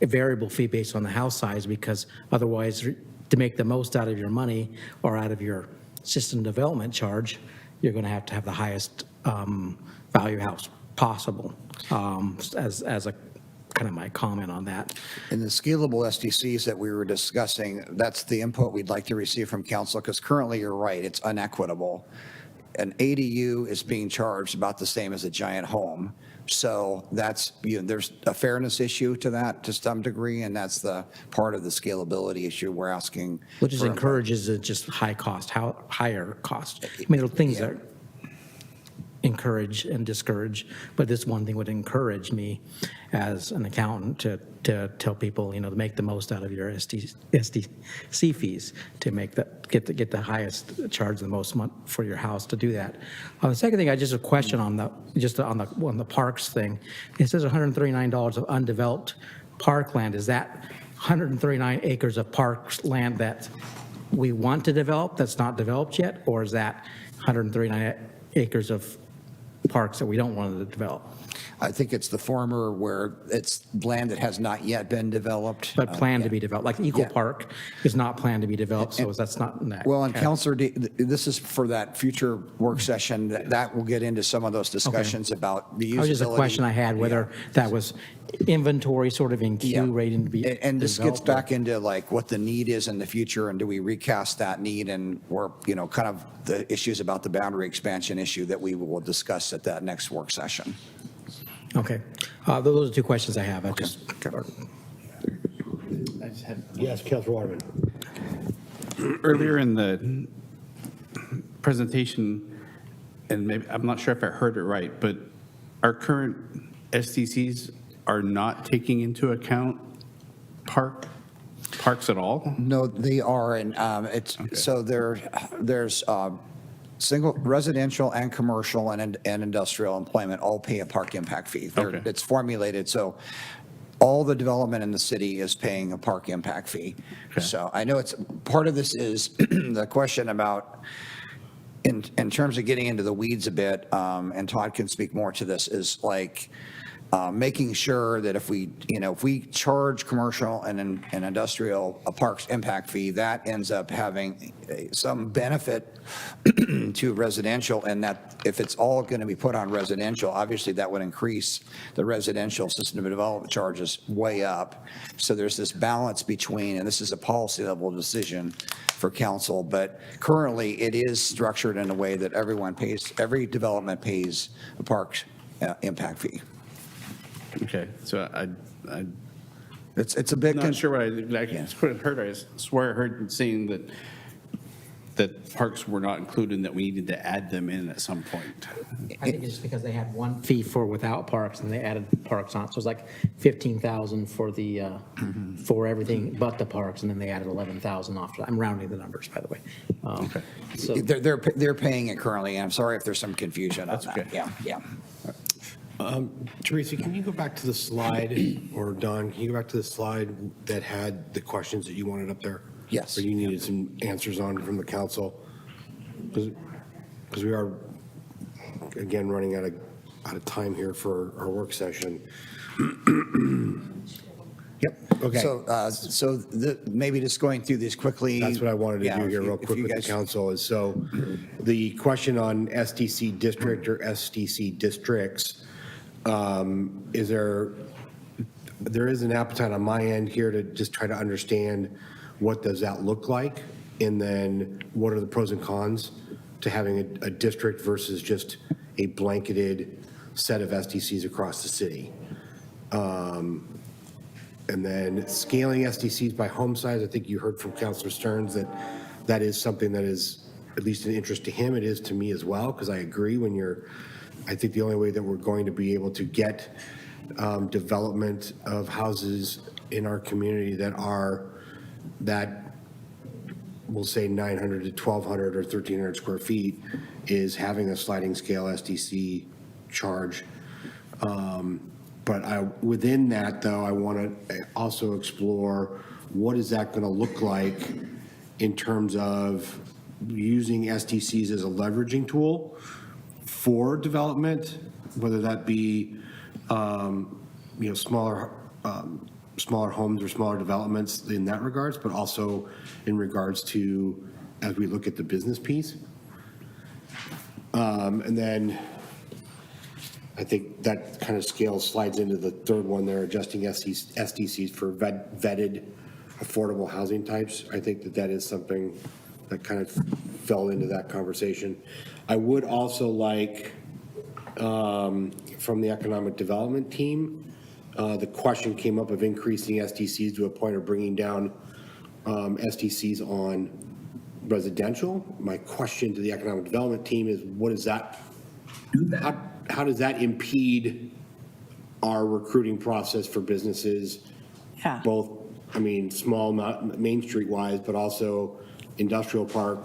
a variable fee based on the house size, because otherwise, to make the most out of your money or out of your system development charge, you're going to have the highest value house possible, as a kind of my comment on that. And the scalable SDCs that we were discussing, that's the input we'd like to receive from council, because currently you're right, it's unequitable. An ADU is being charged about the same as a giant home. So that's, there's a fairness issue to that to some degree, and that's the part of the scalability issue we're asking. Which is for. encourages just higher cost. I mean, there are things that encourage and discourage, but this one thing would encourage me as an accountant to tell people, to make the most out of your SDC fees, to get the highest charge, the most money for your house, to do that. The second thing, I just have a question on the parks thing. It says $139 of undeveloped parkland. Is that 139 acres of parks land that we want to develop that's not developed yet, or is that 139 acres of parks that we don't want to develop. I think it's the former where it's land that has not yet been developed. But planned to Yeah. be developed, like Eagle Yeah. Park is not planned to be developed, so that's not in that. Well, and category. Counselor, this is for that future work session, that will get into some of those discussions about the usability. That was just a question I had, whether that was inventory sort of in Yeah. queue, waiting to be And this gets developed, back into like what the need is in the future, and do we recast that need, and or, kind of the issues about the boundary expansion issue that we will discuss at that next work session. Okay. Those are two questions I have. I just. Yes, Councilor Waterman. Earlier in the presentation, and maybe, I'm not sure if I heard it right, but our current SDCs are not taking into account parks at all? No, they are, and so there's single residential and commercial and industrial employment all pay a park impact fee. Okay. It's formulated, so all the development in the city is paying a park impact fee. Okay. So I know it's, part of this is the question about, in terms of getting into the weeds a bit, and Todd can speak more to this, is like making sure that if we charge commercial and industrial a parks impact fee, that ends up having some benefit to residential, and that if it's all going to be put on residential, obviously that would increase the residential system development charges way up. So there's this balance between, and this is a policy level decision for council, but currently it is structured in a way that every development pays a parks impact fee. Okay, so It's a bit. not sure what I heard. I swear I heard saying that parks were not included and that we needed to add them in at some point. I think it's just because they had one fee for without parks and they added parks on. So it's like 15,000 for the, for everything but the parks, and then they added 11,000 after that. I'm rounding the numbers, by the way. Okay. So They're paying it currently, and I'm sorry if there's some confusion on That's that. okay. Yeah. Teresa, can you go back to the slide, or Don, can you go back to the slide that had the questions that you wanted up there? Yes. Or you needed some answers on from the council? Because we are, again, running out of time here for our work session. Yep, okay. So maybe just going through these quickly. That's what I wanted to Yeah, do if here you- real if quick you with the guys- council is, so the question on SDC district or SDC districts, there is an appetite on my end here to just try to understand what does that look like? And then what are the pros and cons to having a district versus just a blanketed set of SDCs across the city? And then scaling SDCs by home size, I think you heard from Councilor Stearns that is something that is at least an interest to him. It is to me as well, because I agree I think the only way that we're going to be able to get development of houses in our community that we'll say 900 to 1,200 or 1,300 square feet is having a sliding scale SDC charge. But within that, though, I want to also explore what is that going to look like in terms of using SDCs as a leveraging tool for development, whether that be smaller homes or smaller developments in that regards, but also in regards to as we look at the business piece. And then I think that kind of scale slides into the third one there, adjusting SDCs for vetted affordable housing types. I think that is something that kind of fell into that conversation. I would also like, from the economic development team, the question came up of increasing SDCs to a point of bringing down SDCs on residential. My question to the economic development team is, what does that do? How does that impede our recruiting process for businesses? Yeah. Both, small, not Main Street wise, but also industrial park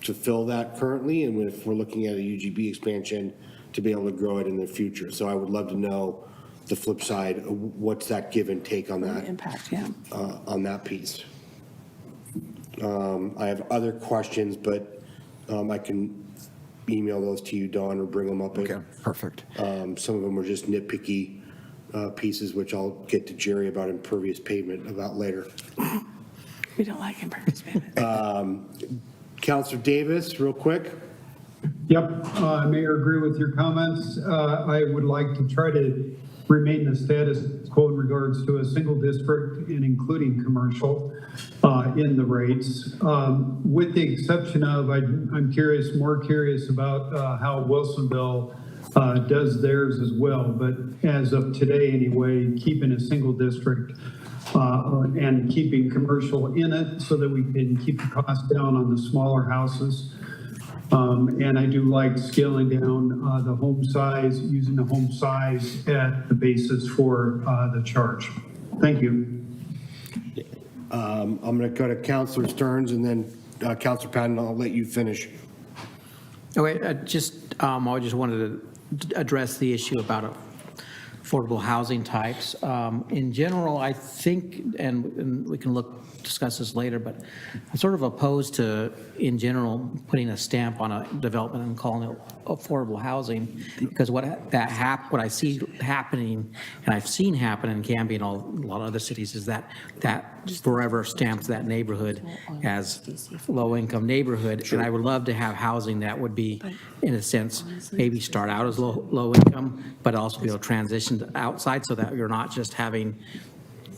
to fill that currently, and if we're looking at a UGB expansion to be able to grow it in the future. So I would love to know the flip side, what's that give and take on that? Impact, yeah. On that piece. I have other questions, but I can email those to you, Dawn, or bring them up. Okay, perfect. Some of them were just nitpicky pieces, which I'll get to Jerry about impervious pavement about later. We don't like impervious pavement. Counselor Davis, real quick. Yep, Mayor, agree with your comments. I would like to try to remain the status quo in regards to a single district and including commercial in the rates. With the exception of, I'm more curious about how Wilsonville does theirs as well. But as of today anyway, keeping a single district and keeping commercial in it so that we can keep the cost down on the smaller houses. And I do like scaling down the home size, using the home size at the basis for the charge. Thank you. I'm going to go to Counselor Stearns and then Counselor Patton, I'll let you finish. Okay, I just wanted to address the issue about affordable housing types. In general, I think, and we can discuss this later, but I'm sort of opposed to, in general, putting a stamp on a development and calling it affordable housing, because what I see happening, and I've seen happen in Canby and a lot of other cities, is that forever stamps that neighborhood as low-income neighborhood. And I would love to have housing that would be, in a sense, maybe start out as low income, but also be able to transition to outside, so that you're not just having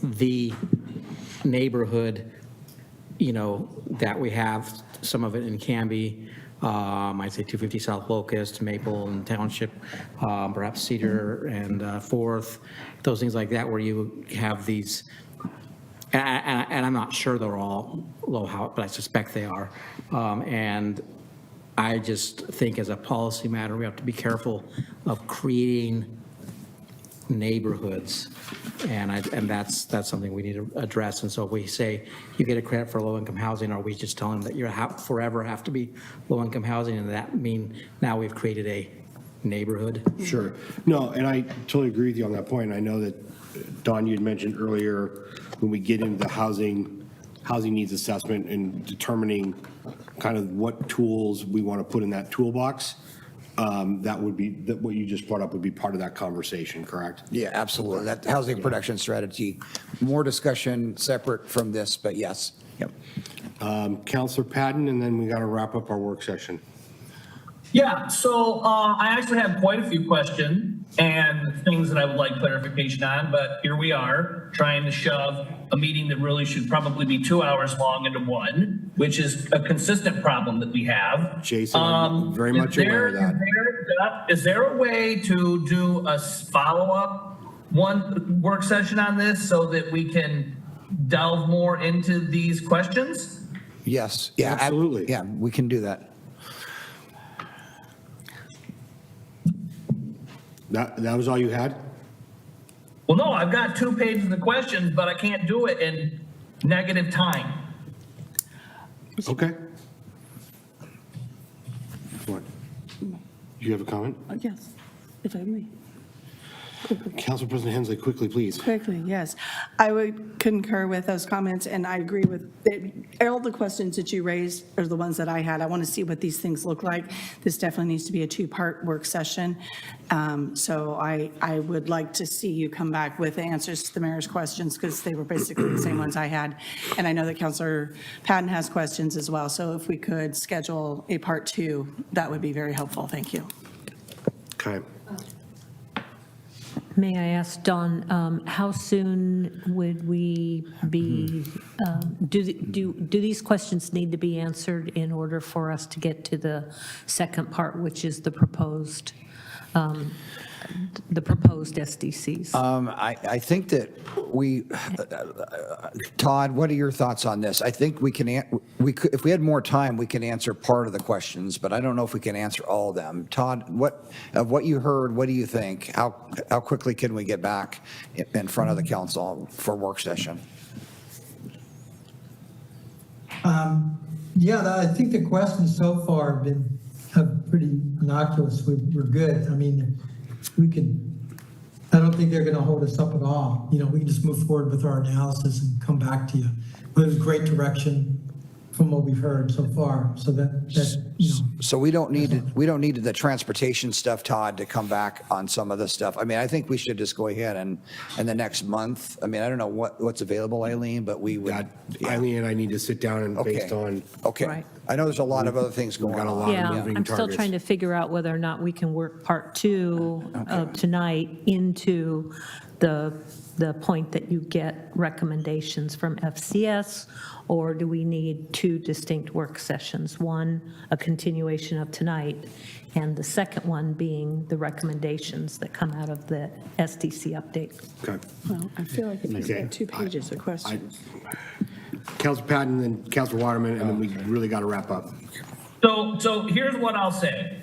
the neighborhood, that we have, some of it in Canby, I'd say 250 South Locust, Maple and Township, perhaps Cedar and Fourth, those things like that, where you have these, and I'm not sure they're all low house, but I suspect they are. And I just think as a policy matter, we have to be careful of creating neighborhoods, and that's something we need to address. And so if we say you get a credit for low-income housing, are we just telling them that you forever have to be low-income housing, and that mean now we've created a neighborhood? Sure. No, and I totally agree with you on that point. I know that, Dawn, you had mentioned earlier, when we get into the housing needs assessment and determining kind of what tools we want to put in that toolbox, that would be, that what you just brought up would be part of that conversation, correct? Yeah, absolutely. That housing production strategy, more discussion separate from this, but yes. Yep. Counselor Patton, and then we got to wrap up our work session. Yeah, so I actually have quite a few questions and things that I would like clarification on, but here we are trying to shove a meeting that really should probably be 2 hours long into one, which is a consistent problem that we have. Jason, I'm very much aware of that. Is there a way to do a follow-up one work session on this so that we can delve more into these questions? Yes. Yeah, absolutely. Yeah, we can do that. That was all you had? Well, no, I've got 2 pages of questions, but I can't do it in negative time. Okay. What? You have a comment? Yes, if I may. Council President Hensley, quickly, please. Quickly, yes. I would concur with those comments, and I agree with all the questions that you raised are the ones that I had. I want to see what these things look like. This definitely needs to be a 2-part work session. So I would like to see you come back with answers to the mayor's questions, because they were basically the same ones I had. And I know that Councilor Patton has questions as well. So if we could schedule a part 2, that would be very helpful. Thank you. Okay. May I ask, Dawn, how soon would we be, do these questions need to be answered in order for us to get to the second part, which is the proposed SDCs? I think that Todd, what are your thoughts on this? I think we could, if we had more time, we can answer part of the questions, but I don't know if we can answer all of them. Todd, of what you heard, what do you think? How quickly can we get back in front of the council for work session? Yeah, I think the questions so far have pretty innocuous. We're good. I mean, I don't think they're going to hold us up at all. We can just move forward with our analysis and come back to you. But it was great direction. from what we've heard so far. So that you know. So we don't need the transportation stuff, Todd, to come back on some of the stuff. I mean, I think we should just go ahead and in the next month, I mean, I don't know what's available, Eileen, but we would. Eileen and I need to sit down and based on, Okay. Right. I know there's a lot of other things going got a on. lot of Yeah, moving I'm still targets. trying to figure out whether or not we can work part two of tonight into the point that you get recommendations from FCS, or do we need two distinct work sessions? One, a continuation of tonight, and the second one being the recommendations that come out of the SDC update. okay. Well, I feel like it's Okay. got 2 pages of questions. Council Patton and Council Waterman, and then we really got to wrap up. So here's what I'll say.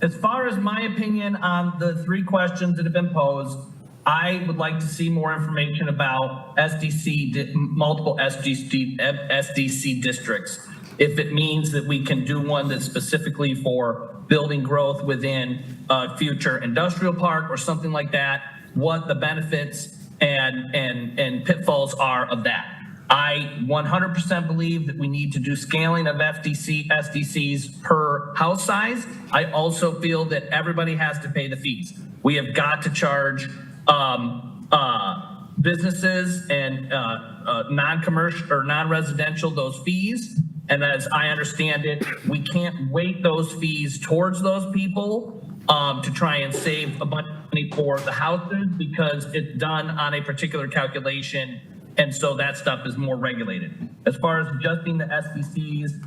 As far as my opinion on the 3 questions that have been posed, I would like to see more information about multiple SDC districts. If it means that we can do one that's specifically for building growth within a future industrial park or something like that, what the benefits and pitfalls are of that. I 100% believe that we need to do scaling of SDCs per house size. I also feel that everybody has to pay the fees. We have got to charge businesses and non-commercial or non-residential those fees. And as I understand it, we can't weight those fees towards those people to try and save a bunch of money for the houses because it's done on a particular calculation. And so that stuff is more regulated. As far as adjusting the SDCs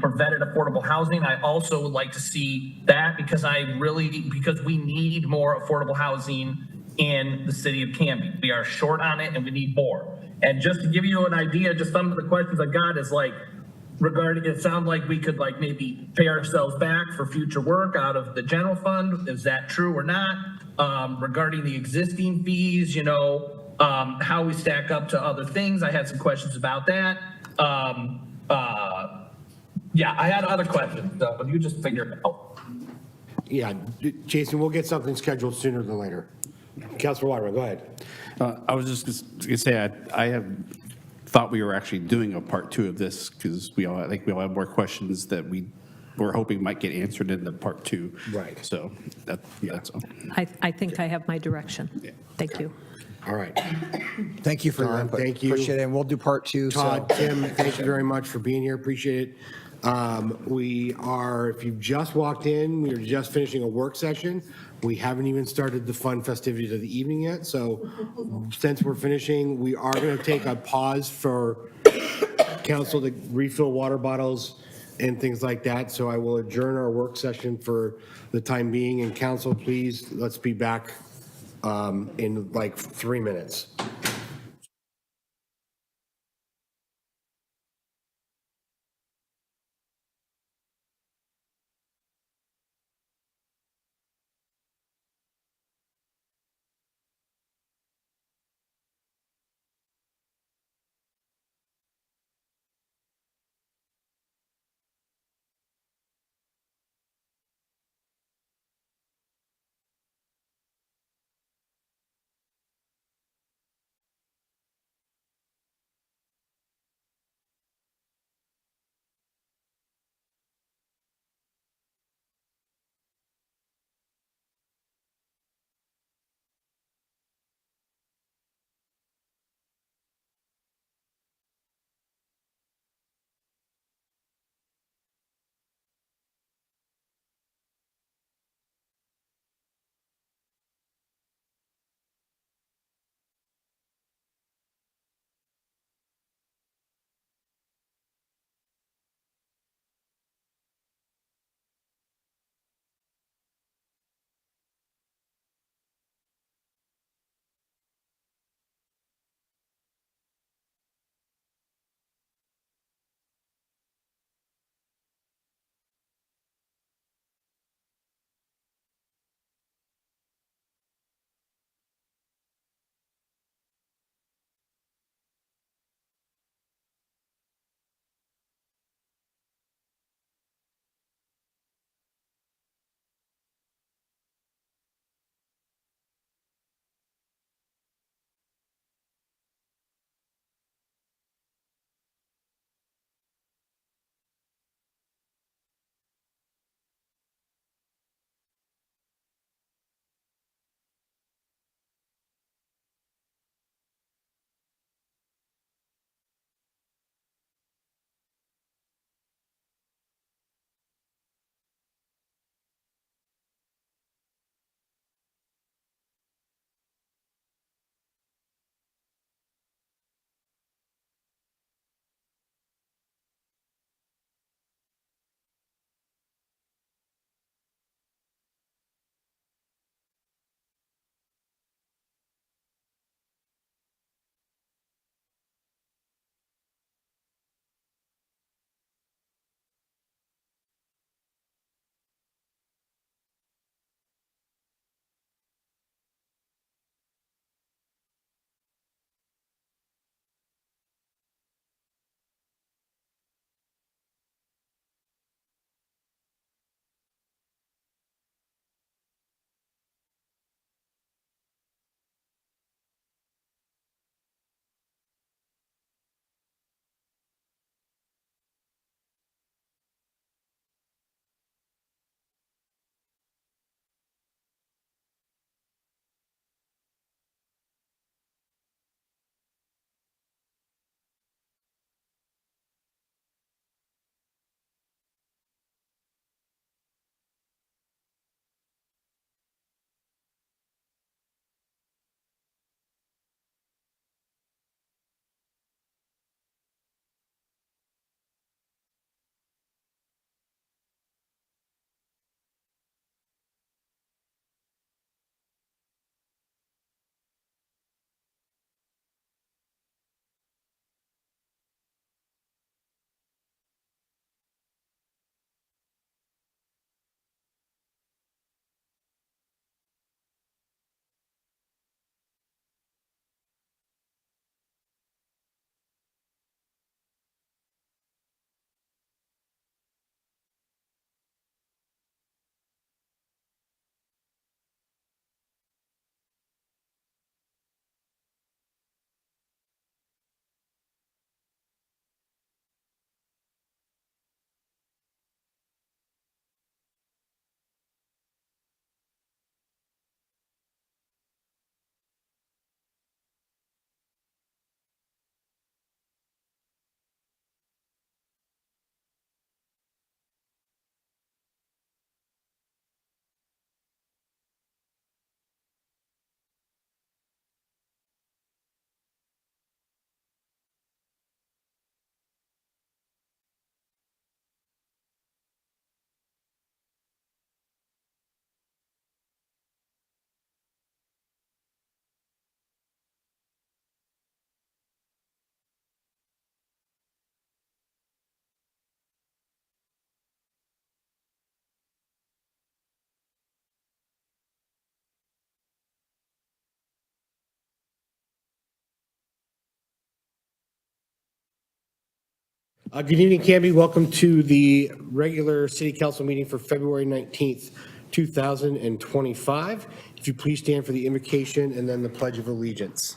for vetted affordable housing, I also would like to see that because we need more affordable housing in the city of Canby. We are short on it and we need more. And just to give you an idea, just some of the questions I got is like, regarding, it sounds like we could like maybe pay ourselves back for future work out of the general fund. Is that true or not? Regarding the existing fees, how we stack up to other things. I had some questions about that. Yeah, I had other questions, but you just figure it out. Yeah, Jason, we'll get something scheduled sooner than later. Councilor Waterman, go ahead. I was just going to say, I have thought we were actually doing a part 2 of this because I think we all have more questions that we're hoping might get answered in the part 2. Right. So that's all. I think I have my direction. Thank you. All right. Thank you for your Don, input. thank you. Appreciate it, and we'll do part 2. Todd, Tim, thank you very much for being here. Appreciate it. If you've just walked in, we are just finishing a work session. We haven't even started the fun festivities of the evening yet. So since we're finishing, we are going to take a pause for council to refill water bottles and things like that. So I will adjourn our work session for the time being. And council, please, let's be back in like 3 minutes. Good evening, Canby. Welcome to the regular city council meeting for February 19th, 2025. If you please stand for the invocation and then the Pledge of Allegiance.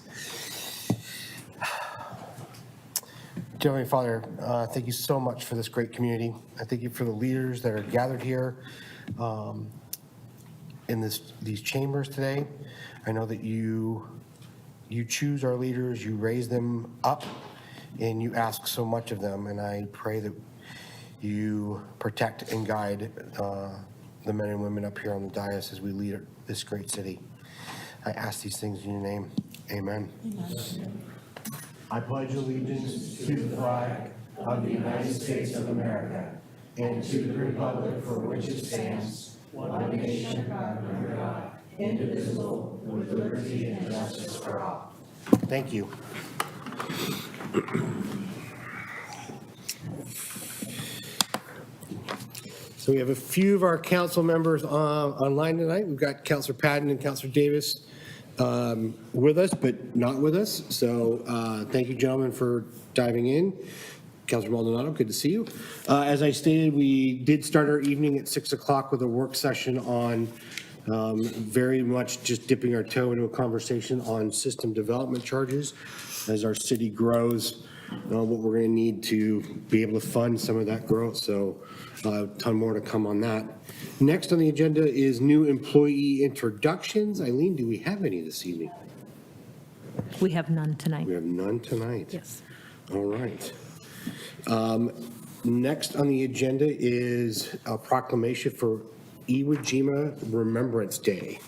Dear Heavenly Father, thank you so much for this great community. I thank you for the leaders that are gathered here in these chambers today. I know that you choose our leaders, you raise them up, and you ask so much of them, and I pray that you protect and guide the men and women up here on the dais as we lead this great city. I ask these things in your name. Amen. I pledge allegiance to the flag of the United States of America and to the republic for which it stands, one nation under God, indivisible, with liberty and justice for all. Thank you. So we have a few of our council members online tonight. We've got Councilor Patton and Councilor Davis with us, but not with us. So thank you, gentlemen, for diving in. Councilor Maldonado, good to see you. As I stated, we did start our evening at 6 o'clock with a work session on very much just dipping our toe into a conversation on system development charges as our city grows, what we're going to need to be able to fund some of that growth. So a ton more to come on that. Next on the agenda is new employee introductions. Eileen, do we have any this evening? We have none tonight. We have none tonight. Yes. All right. Next on the agenda is a proclamation for JIMA Remembrance Day.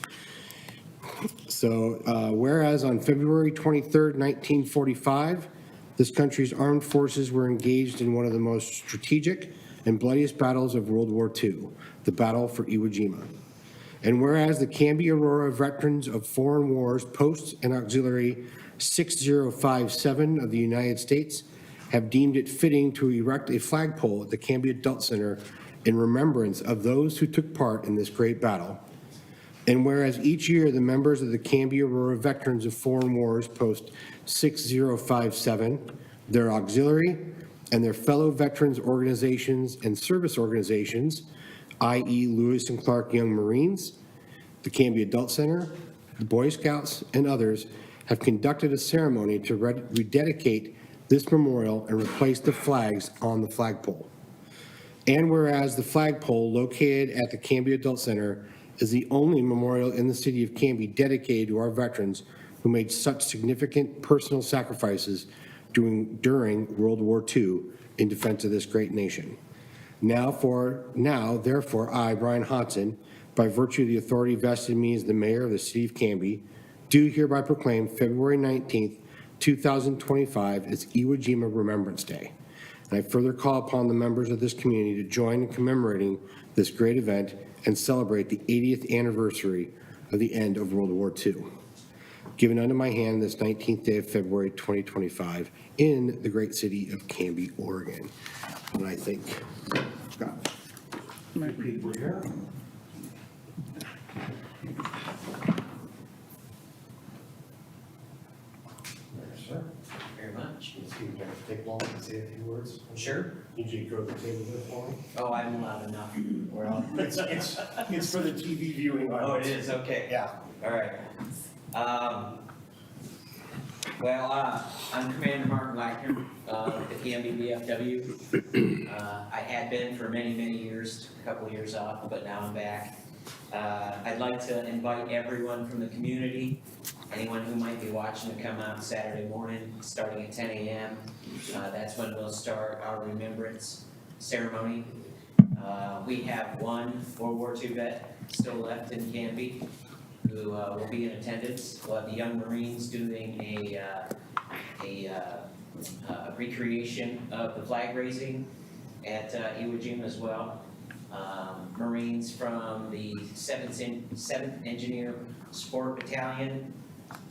So whereas on February 23rd, 1945, this country's armed forces were engaged in one of the most strategic and bloodiest battles of World War II, the Battle for Iwo Jima. And whereas the Canby Aurora Veterans of Foreign Wars Post and Auxiliary 6057 of the United States have deemed it fitting to erect a flagpole at the Canby Adult Center in remembrance of those who took part in this great battle. And whereas each year the members of the Canby Aurora Veterans of Foreign Wars Post 6057, their auxiliary, and their fellow veterans organizations and service organizations, i.e. Lewis and Clark Young Marines, the Canby Adult Center, the Boy Scouts, and others, have conducted a ceremony to rededicate this memorial and replace the flags on the flagpole. And whereas the flagpole located at the Canby Adult Center is the only memorial in the city of Canby dedicated to our veterans who made such significant personal sacrifices during World War II in defense of this great nation. Now, therefore, I, Brian Hodson, by virtue of the authority vested in me as the mayor of the city of Canby, do hereby proclaim February 19th, 2025 as Iwo Jima Remembrance Day. And I further call upon the members of this community to join in commemorating this great event and celebrate the 80th anniversary of the end of World War II. Given unto my hand this 19th day of February 2025 in the great city of Canby, Oregon. And I think, Scott, people here. Sir. Very much. Take long to say a few words. Sure. Need you to go to the table there for me? Oh, I'm loud enough. We're all. It's for the TV viewing audience. Oh, it is, okay. Yeah. All right. I'm Commander Mark Lackner, with the Canby VFW. I had been for many, many years, a couple years off, but now I'm back. I'd like to invite everyone from the community, anyone who might be watching, to come out Saturday morning, starting at 10 a.m. That's when we'll start our remembrance ceremony. We have one World War II vet still left in Canby who will be in attendance. We'll have the Young Marines doing a recreation of the flag raising at Iwo Jima as well. Marines from the 7th Engineer Sport Battalion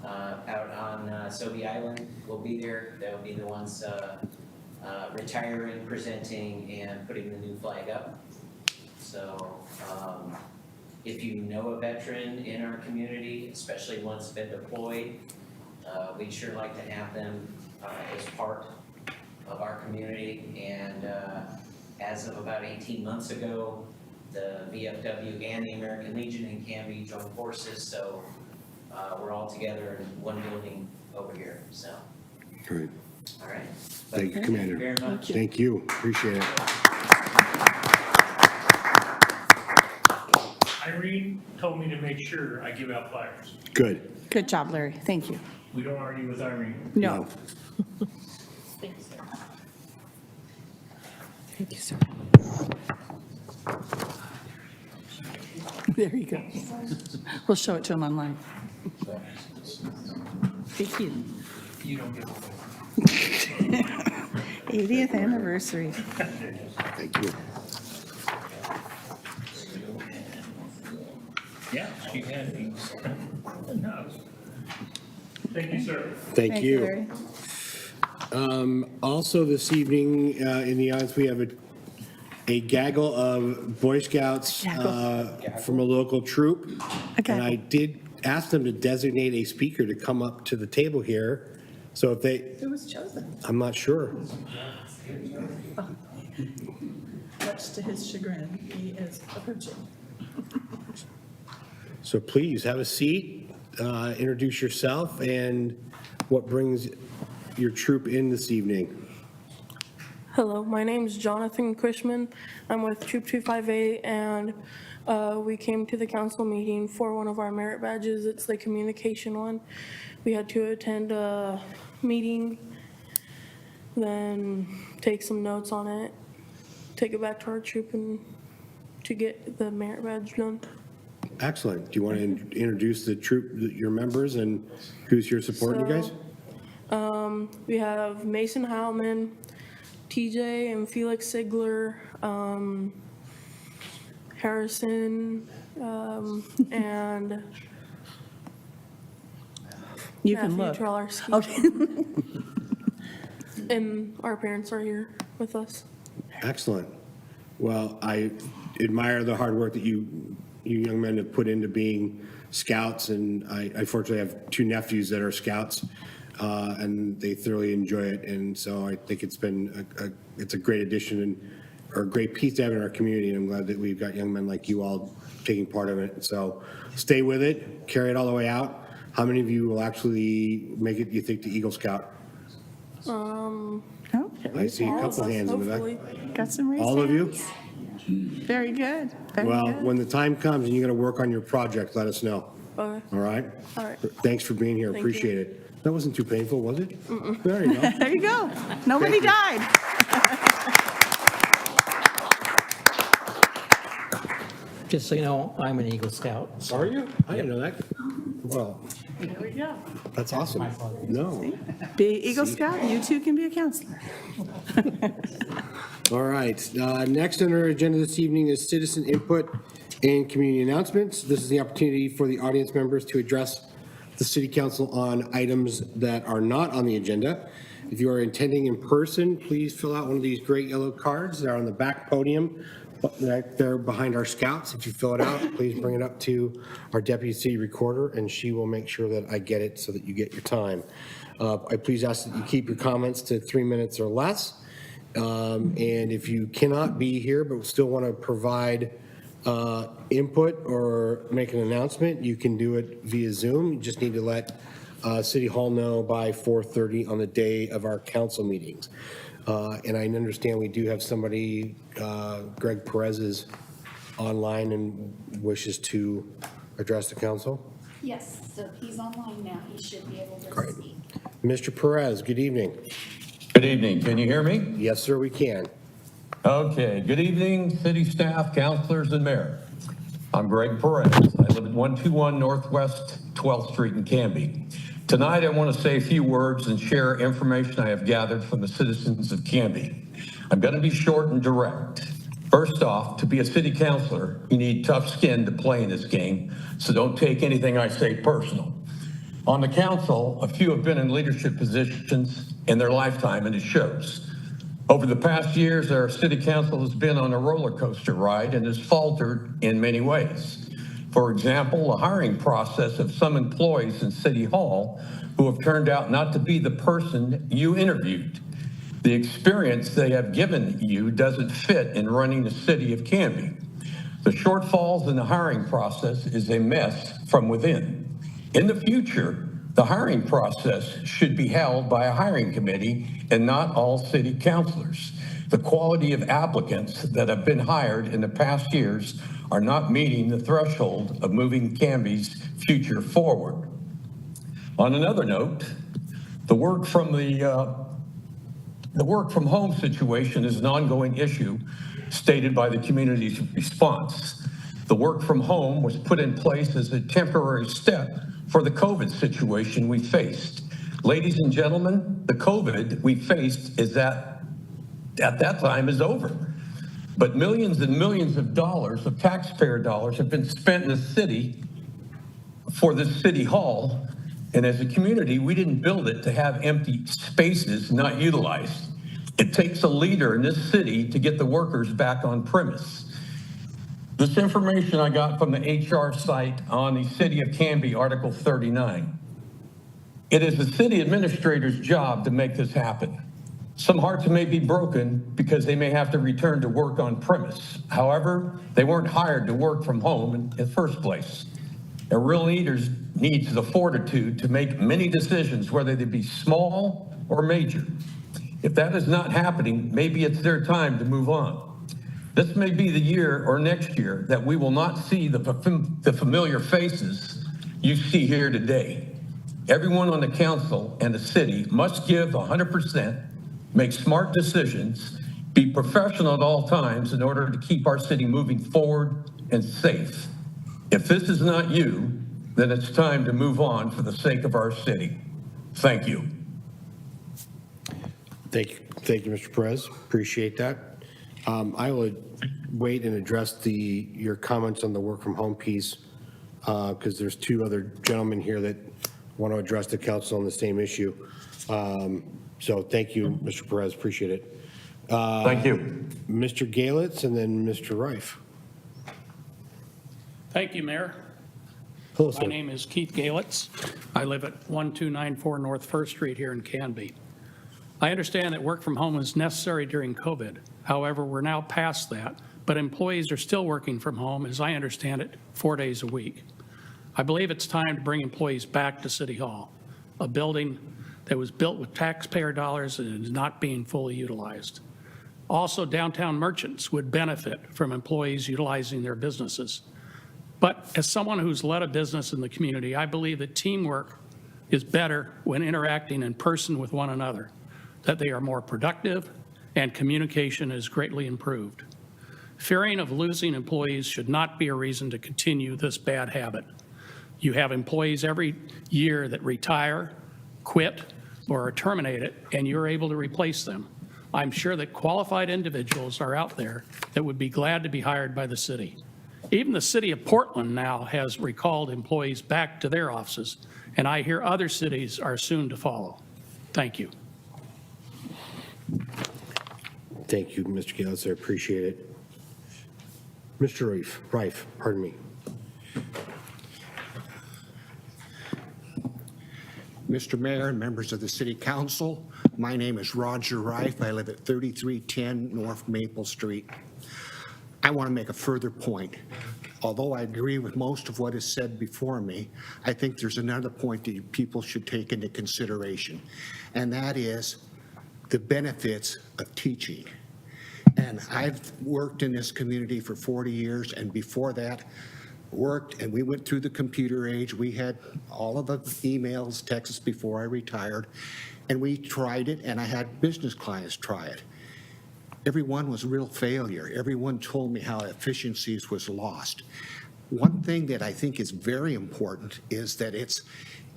out on Sobe Island will be there. They'll be the ones retiring, presenting, and putting the new flag up. So if you know a veteran in our community, especially ones that's been deployed, we'd sure like to have them as part of our community. And as of about 18 months ago, the VFW and the American Legion in Canby joined forces, so we're all together in one building over here, so, Great. all right. Thank you, Commander. Very much. Thank you. Appreciate it. Irene told me to make sure I give out flyers. Good. Good job, Larry. Thank you. We don't argue with Irene. No. Thank you, sir. There you go. We'll show it to him online. Thank you. You don't give a 80th anniversary. Thank you. Yeah, she had me. No. Thank you, sir. Thank you. Larry. Also this evening, in the audience, we have a gaggle of Boy Scouts from a local troop. And I did ask them to designate a speaker to come up to the table here. So if they, Who was chosen? I'm not sure. Much to his chagrin, he is approaching. So please have a seat, introduce yourself and what brings your troop in this evening. Hello, my name is Jonathan Cushman. I'm with Troop 258, and we came to the council meeting for one of our merit badges. It's the communication one. We had to attend a meeting, then take some notes on it, take it back to our troop, and to get the merit badge done. Excellent. Do you want to introduce the troop, your members, and who's here supporting you guys? We have Mason Heilman, TJ and Felix Sigler, Harrison, and You can Matthew look. Tralarski. Okay. And our parents are here with us. Excellent. Well, I admire the hard work that you young men have put into being scouts, and I fortunately have two nephews that are scouts, and they thoroughly enjoy it. And so I think it's been it's a great addition and or a great piece to have in our community. And I'm glad that we've got young men like you all taking part of it. So stay with it, carry it all the way out. How many of you will actually make it, you think, to Eagle Scout? I see a All of couple us, hands in the hopefully. back. Got some raised All of you? hands. Very good. Very Well, good. when the time comes and you're going to work on your project, let us know. Okay. All right? All right. Thanks for being here. Thank Appreciate it. That wasn't too painful, was it? There you go. There you go. Nobody Thank you. died. Just so you know, I'm an Eagle Scout. Are you? I didn't know that. Well, There we go. that's awesome. No. Be Eagle Scout, you too can be a counselor. All right. Next on our agenda this evening is citizen input and community announcements. This is the opportunity for the audience members to address the city council on items that are not on the agenda. If you are attending in person, please fill out one of these great yellow cards. They're on the back podium, right there behind our scouts. If you fill it out, please bring it up to our deputy city recorder, and she will make sure that I get it so that you get your time. I please ask that you keep your comments to 3 minutes or less. And if you cannot be here but still want to provide input or make an announcement, you can do it via Zoom. You just need to let City Hall know by 4:30 on the day of our council meetings. And I understand we do have somebody, Greg Perez is online and wishes to address the council. Yes, so he's online now. He should be able to Great. speak. Mr. Perez, good evening. Good evening. Can you hear me? Yes, sir, we can. Okay. Good evening, city staff, councilors, and mayor. I'm Greg Perez. I live at 121 Northwest 12th Street in Canby. Tonight, I want to say a few words and share information I have gathered from the citizens of Canby. I'm going to be short and direct. First off, to be a city councilor, you need tough skin to play in this game, so don't take anything I say personal. On the council, a few have been in leadership positions in their lifetime, and it shows. Over the past years, our city council has been on a roller coaster ride and has faltered in many ways. For example, the hiring process of some employees in City Hall who have turned out not to be the person you interviewed. The experience they have given you doesn't fit in running the city of Canby. The shortfalls in the hiring process is a mess from within. In the future, the hiring process should be held by a hiring committee and not all city councilors. The quality of applicants that have been hired in the past years are not meeting the threshold of moving Canby's future forward. On another note, the work from home situation is an ongoing issue stated by the community's response. The work from home was put in place as a temporary step for the COVID situation we faced. Ladies and gentlemen, the COVID we faced is at that time is over. But millions and millions of dollars of taxpayer dollars have been spent in the city for the city hall. And as a community, we didn't build it to have empty spaces not utilized. It takes a leader in this city to get the workers back on premise. This information I got from the HR site on the City of Canby, Article 39. It is the city administrator's job to make this happen. Some hearts may be broken because they may have to return to work on premise. However, they weren't hired to work from home in the first place. A real leader needs the fortitude to make many decisions, whether they be small or major. If that is not happening, maybe it's their time to move on. This may be the year or next year that we will not see the familiar faces you see here today. Everyone on the council and the city must give 100%, make smart decisions, be professional at all times in order to keep our city moving forward and safe. If this is not you, then it's time to move on for the sake of our city. Thank you. Thank you, Mr. Perez. Appreciate that. I would wait and address your comments on the work from home piece because there's two other gentlemen here that want to address the council on the same issue. So thank you, Mr. Perez. Appreciate it. Thank you. Mr. Galitz and then Mr. Reif. Thank you, Mayor. Hello, sir. My name is Keith Galitz. I live at 1294 North First Street here in Canby. I understand that work from home is necessary during COVID. However, we're now past that, but employees are still working from home, as I understand it, 4 days a week. I believe it's time to bring employees back to City Hall, a building that was built with taxpayer dollars and is not being fully utilized. Also, downtown merchants would benefit from employees utilizing their businesses. But as someone who's led a business in the community, I believe that teamwork is better when interacting in person with one another, that they are more productive, and communication is greatly improved. Fearing of losing employees should not be a reason to continue this bad habit. You have employees every year that retire, quit, or are terminated, and you're able to replace them. I'm sure that qualified individuals are out there that would be glad to be hired by the city. Even the city of Portland now has recalled employees back to their offices, and I hear other cities are soon to follow. Thank you. Thank you, Mr. Galitz. I appreciate it. Mr. Reif, pardon me. Mr. Mayor and members of the City Council, my name is Roger Reif. I live at 3310 North Maple Street. I want to make a further point. Although I agree with most of what is said before me, I think there's another point that people should take into consideration, and that is the benefits of teaching. And I've worked in this community for 40 years, and before that, worked, and we went through the computer age. We had all of the emails, texts before I retired, and we tried it, and I had business clients try it. Everyone was a real failure. Everyone told me how efficiencies was lost. One thing that I think is very important is that it's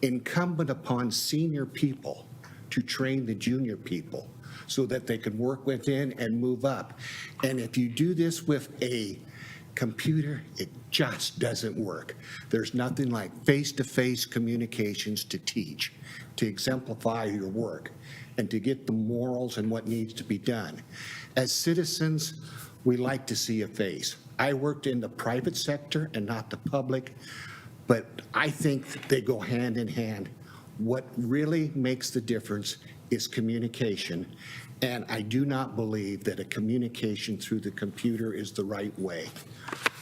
incumbent upon senior people to train the junior people so that they can work within and move up. And if you do this with a computer, it just doesn't work. There's nothing like face-to-face communications to teach, to exemplify your work, and to get the morals and what needs to be done. As citizens, we like to see a face. I worked in the private sector and not the public, but I think they go hand in hand. What really makes the difference is communication. And I do not believe that a communication through the computer is the right way.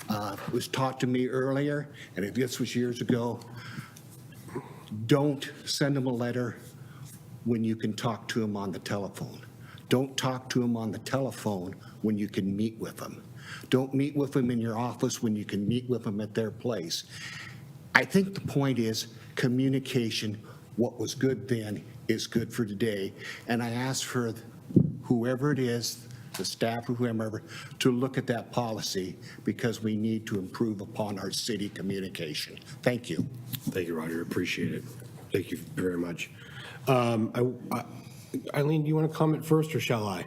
It was taught to me earlier, and this was years ago, don't send them a letter when you can talk to them on the telephone. Don't talk to them on the telephone when you can meet with them. Don't meet with them in your office when you can meet with them at their place. I think the point is communication. What was good then is good for today. And I ask for whoever it is, the staff or whoever, to look at that policy because we need to improve upon our city communication. Thank you. Thank you, Roger. Appreciate it. Thank you very much. Eileen, do you want to comment first, or shall I?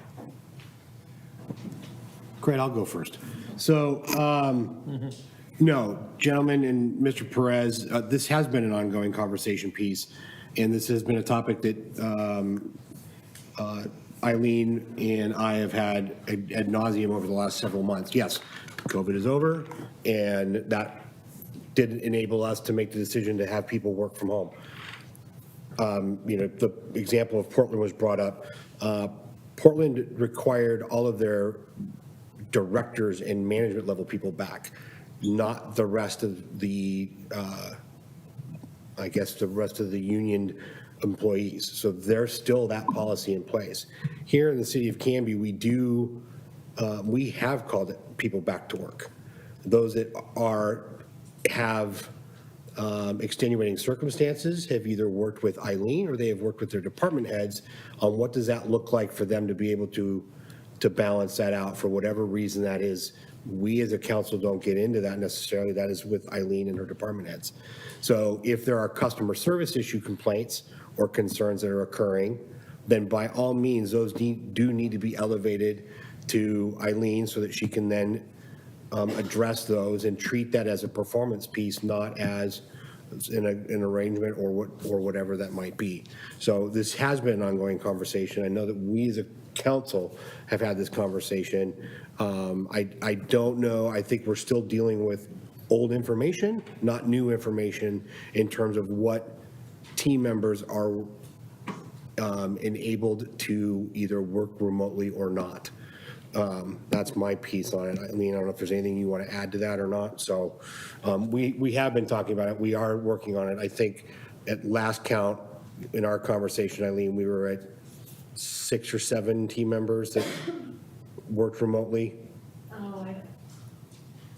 Great, I'll go first. So, no, gentlemen and Mr. Perez, this has been an ongoing conversation piece, and this has been a topic that Eileen and I have had ad nauseum over the last several months. Yes, COVID is over, and that did enable us to make the decision to have people work from home. The example of Portland was brought up. Portland required all of their directors and management level people back, not the rest of the, the rest of the union employees. So there's still that policy in place. Here in the city of Canby, we have called people back to work. Those that have extenuating circumstances have either worked with Eileen or they have worked with their department heads on what does that look like for them to be able to balance that out for whatever reason that is. We as a council don't get into that necessarily. That is with Eileen and her department heads. So if there are customer service issue complaints or concerns that are occurring, then by all means, those do need to be elevated to Eileen so that she can then address those and treat that as a performance piece, not as an arrangement or whatever that might be. So this has been an ongoing conversation. I know that we as a council have had this conversation. I don't know. I think we're still dealing with old information, not new information in terms of what team members are enabled to either work remotely or not. That's my piece on it. I mean, I don't know if there's anything you want to add to that or not. So we have been talking about it. We are working on it. I think at last count in our conversation, Eileen, we were at 6 or 7 team members that worked remotely.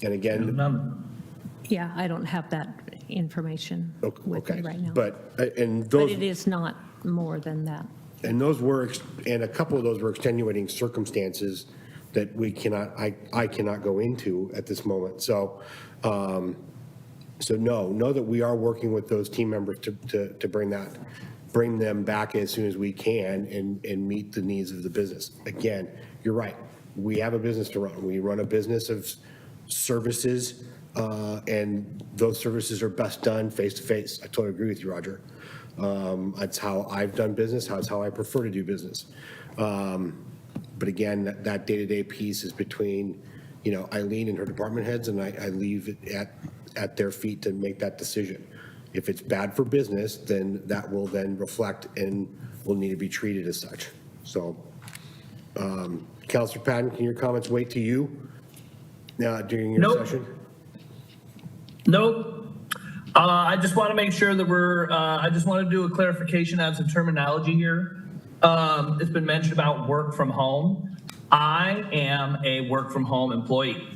And again, Yeah, I don't have that information with me okay, right now. but But it is not more than that. And those were, and a couple of those were extenuating circumstances that we cannot, I cannot go into at this moment. So, know that we are working with those team members to bring them back as soon as we can and meet the needs of the business. Again, you're right. We have a business to run. We run a business of services, and those services are best done face to face. I totally agree with you, Roger. That's how I've done business. That's how I prefer to do business. But again, that day-to-day piece is between, Eileen and her department heads, and I leave it at their feet to make that decision. If it's bad for business, then that will then reflect and will need to be treated as such. So, Councilor Patton, can your comments wait to you during your session? Nope. I just want to make sure that I just want to do a clarification on some terminology here. It's been mentioned about work from home. I am a work from home employee.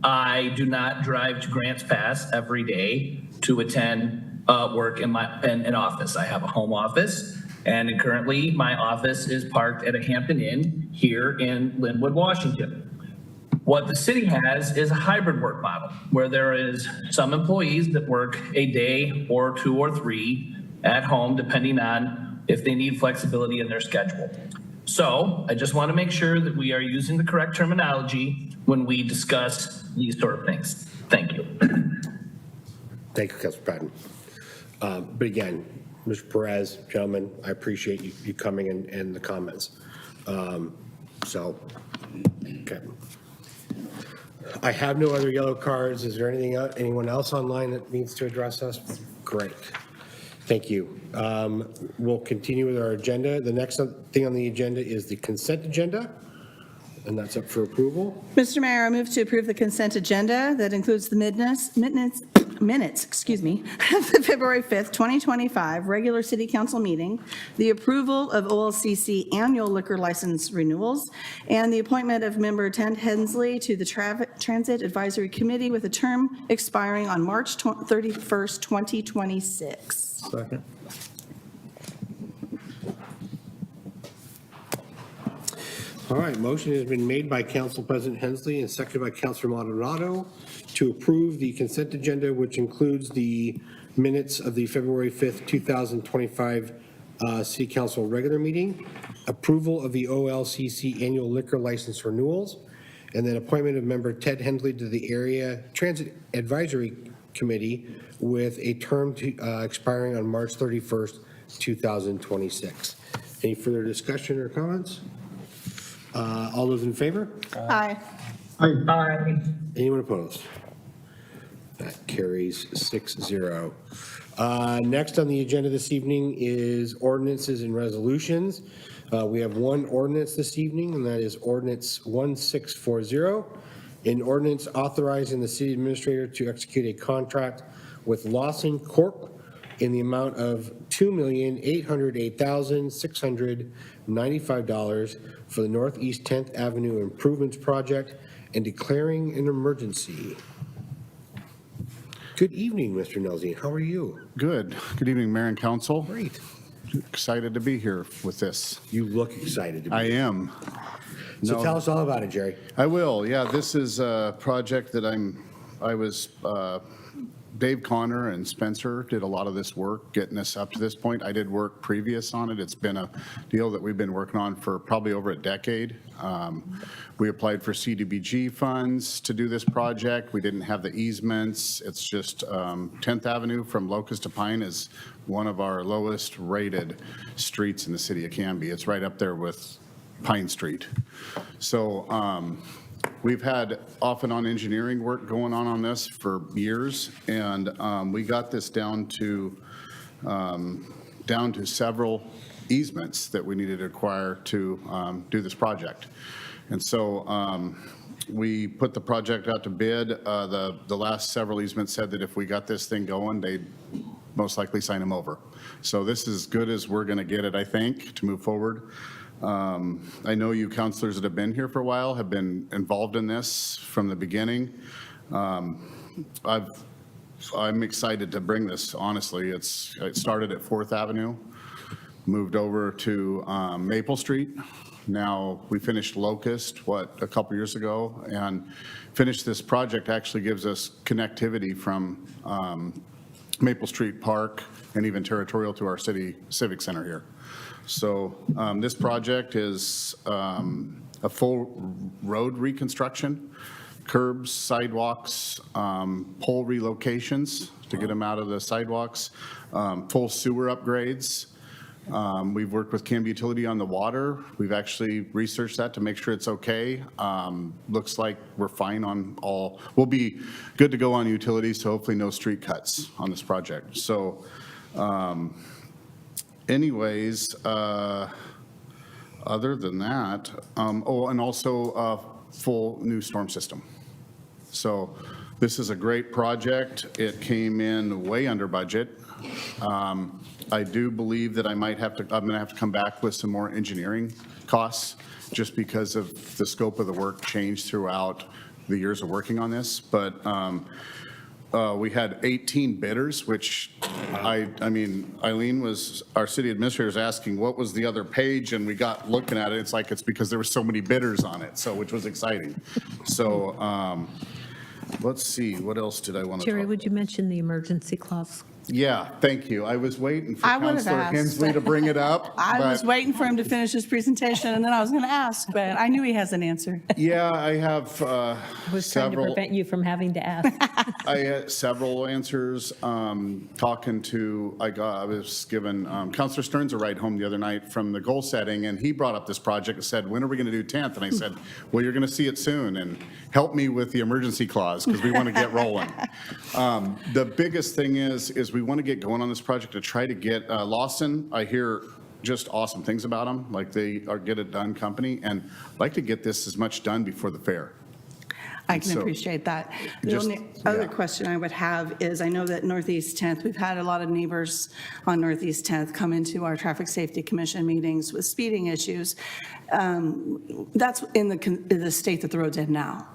I do not drive to Grants Pass every day to attend work in an office. I have a home office, and currently my office is parked at a Hampton Inn here in Linwood, Washington. What the city has is a hybrid work model where there is some employees that work a day or 2 or 3 at home, depending on if they need flexibility in their schedule. So I just want to make sure that we are using the correct terminology when we discuss these sort of things. Thank you. Thank you, Councilor Patton. But again, Mr. Perez, gentlemen, I appreciate you coming and the comments. Okay. I have no other yellow cards. Is there anyone else online that needs to address us? Great. Thank you. We'll continue with our agenda. The next thing on the agenda is the consent agenda, and that's up for approval. Mr. Mayor, I move to approve the consent agenda that includes the minutes, excuse me, of the February 5th, 2025 regular city council meeting, the approval of OLCC annual liquor license renewals, and the appointment of Member Ted Hensley to the Transit Advisory Committee with a term expiring on March 31st, 2026. Second. All right, motion has been made by Council President Hensley and seconded by Councilor Moderato to approve the consent agenda, which includes the minutes of the February 5th, 2025 City Council regular meeting, approval of the OLCC annual liquor license renewals, and then appointment of Member Ted Hensley to the Area Transit Advisory Committee with a term expiring on March 31st, 2026. Any further discussion or comments? All those in favor? Aye. Aye. Anyone opposed? That carries 6-0. Next on the agenda this evening is ordinances and resolutions. We have one ordinance this evening, and that is Ordinance 1640, an ordinance authorizing the city administrator to execute a contract with Lawson Corp in the amount of $2,808,695 for the Northeast 10th Avenue Improvements Project and declaring an emergency. Good evening, Mr. Nelson. How are you? Good. Good evening, Mayor and Council. Great. Excited to be here with this. You look excited to be I here. am. So No, tell us all about it, Jerry. I will. Yeah, this is a project that Dave Connor and Spencer did a lot of this work getting us up to this point. I did work previous on it. It's been a deal that we've been working on for probably over a decade. We applied for CDBG funds to do this project. We didn't have the easements. It's just 10th Avenue from Locust to Pine is one of our lowest rated streets in the city of Canby. It's right up there with Pine Street. So we've had off and on engineering work going on this for years, and we got this down to several easements that we needed to acquire to do this project. And so we put the project out to bid. The last several easements said that if we got this thing going, they'd most likely sign them over. So this is as good as we're going to get it, I think, to move forward. I know you counselors that have been here for a while have been involved in this from the beginning. I'm excited to bring this, honestly. It started at 4th Avenue, moved over to Maple Street. Now, we finished Locust, a couple years ago, and finished this project actually gives us connectivity from Maple Street Park and even territorial to our city civic center here. So this project is a full road reconstruction, curbs, sidewalks, pole relocations to get them out of the sidewalks, full sewer upgrades. We've worked with Canby Utility on the water. We've actually researched that to make sure it's okay. Looks like we're fine on all. We'll be good to go on utilities, so hopefully no street cuts on this project. So anyways, other than that, and also a full new storm system. So this is a great project. It came in way under budget. I do believe that I'm going to have to come back with some more engineering costs just because of the scope of the work changed throughout the years of working on this. But we had 18 bidders, which I mean, Eileen was, our city administrator was asking what was the other page, and we got looking at it. It's because there were so many bidders on it, so which was exciting. So let's see, what else did I want to talk Jerry, about? would you mention the emergency clause? Yeah, thank you. I was waiting for I would have Councilor asked. Hensley to bring it up. I was but- waiting for him to finish his presentation, and then I was going to ask, but I knew he has an answer. Yeah, I have I was trying to several. prevent you from having to ask. I had several answers. Talking to, I was given Councilor Stearns a ride home the other night from the goal setting, and he brought up this project and said, when are we going to do 10th? And I said, well, you're going to see it soon, and help me with the emergency clause because we want to get rolling. The biggest thing is we want to get going on this project to try to get, Lawson, I hear just awesome things about them, like they are get it done company, and I'd like to get this as much done before the fair. I can So, appreciate that. The just- only other yeah. question I would have is, I know that Northeast 10th, we've had a lot of neighbors on Northeast 10th come into our Traffic Safety Commission meetings with speeding issues. That's in the state that the road's in now.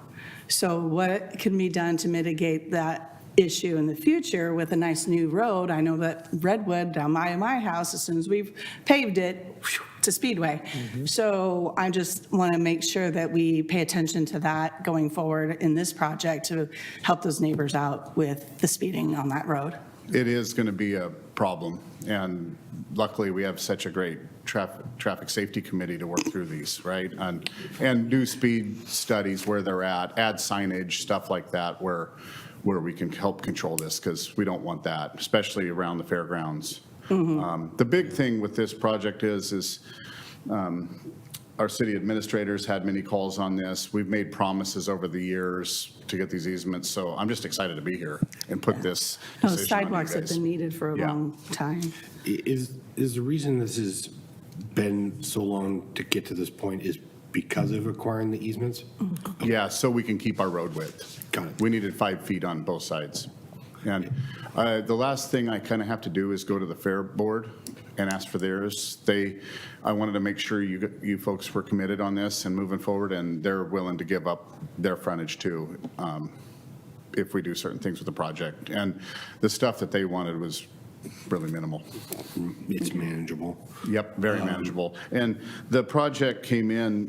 So what can be done to mitigate that issue in the future with a nice new road? I know that Redwood down by my house, as soon as we've paved it, it's a speedway. So I just want to make sure that we pay attention to that going forward in this project to help those neighbors out with the speeding on that road. It is going to be a problem, and luckily, we have such a great traffic safety committee to work through these, right? And do speed studies where they're at, add signage, stuff like that, where we can help control this, because we don't want that, especially around the fairgrounds. The big thing with this project is our city administrators had many calls on this. We've made promises over the years to get these easements, so I'm just excited to be here and put this No, decision on you sidewalks have guys. been needed for a Yeah. long time. Is the reason this has been so long to get to this point is because of acquiring the easements? Yeah, so we can keep our road width. Got it. We needed 5 feet on both sides. And the last thing I kind of have to do is go to the fair board and ask for theirs. I wanted to make sure you folks were committed on this and moving forward, and they're willing to give up their frontage too, if we do certain things with the project. And the stuff that they wanted was really minimal. It's manageable. Yep, very manageable. And the project came in,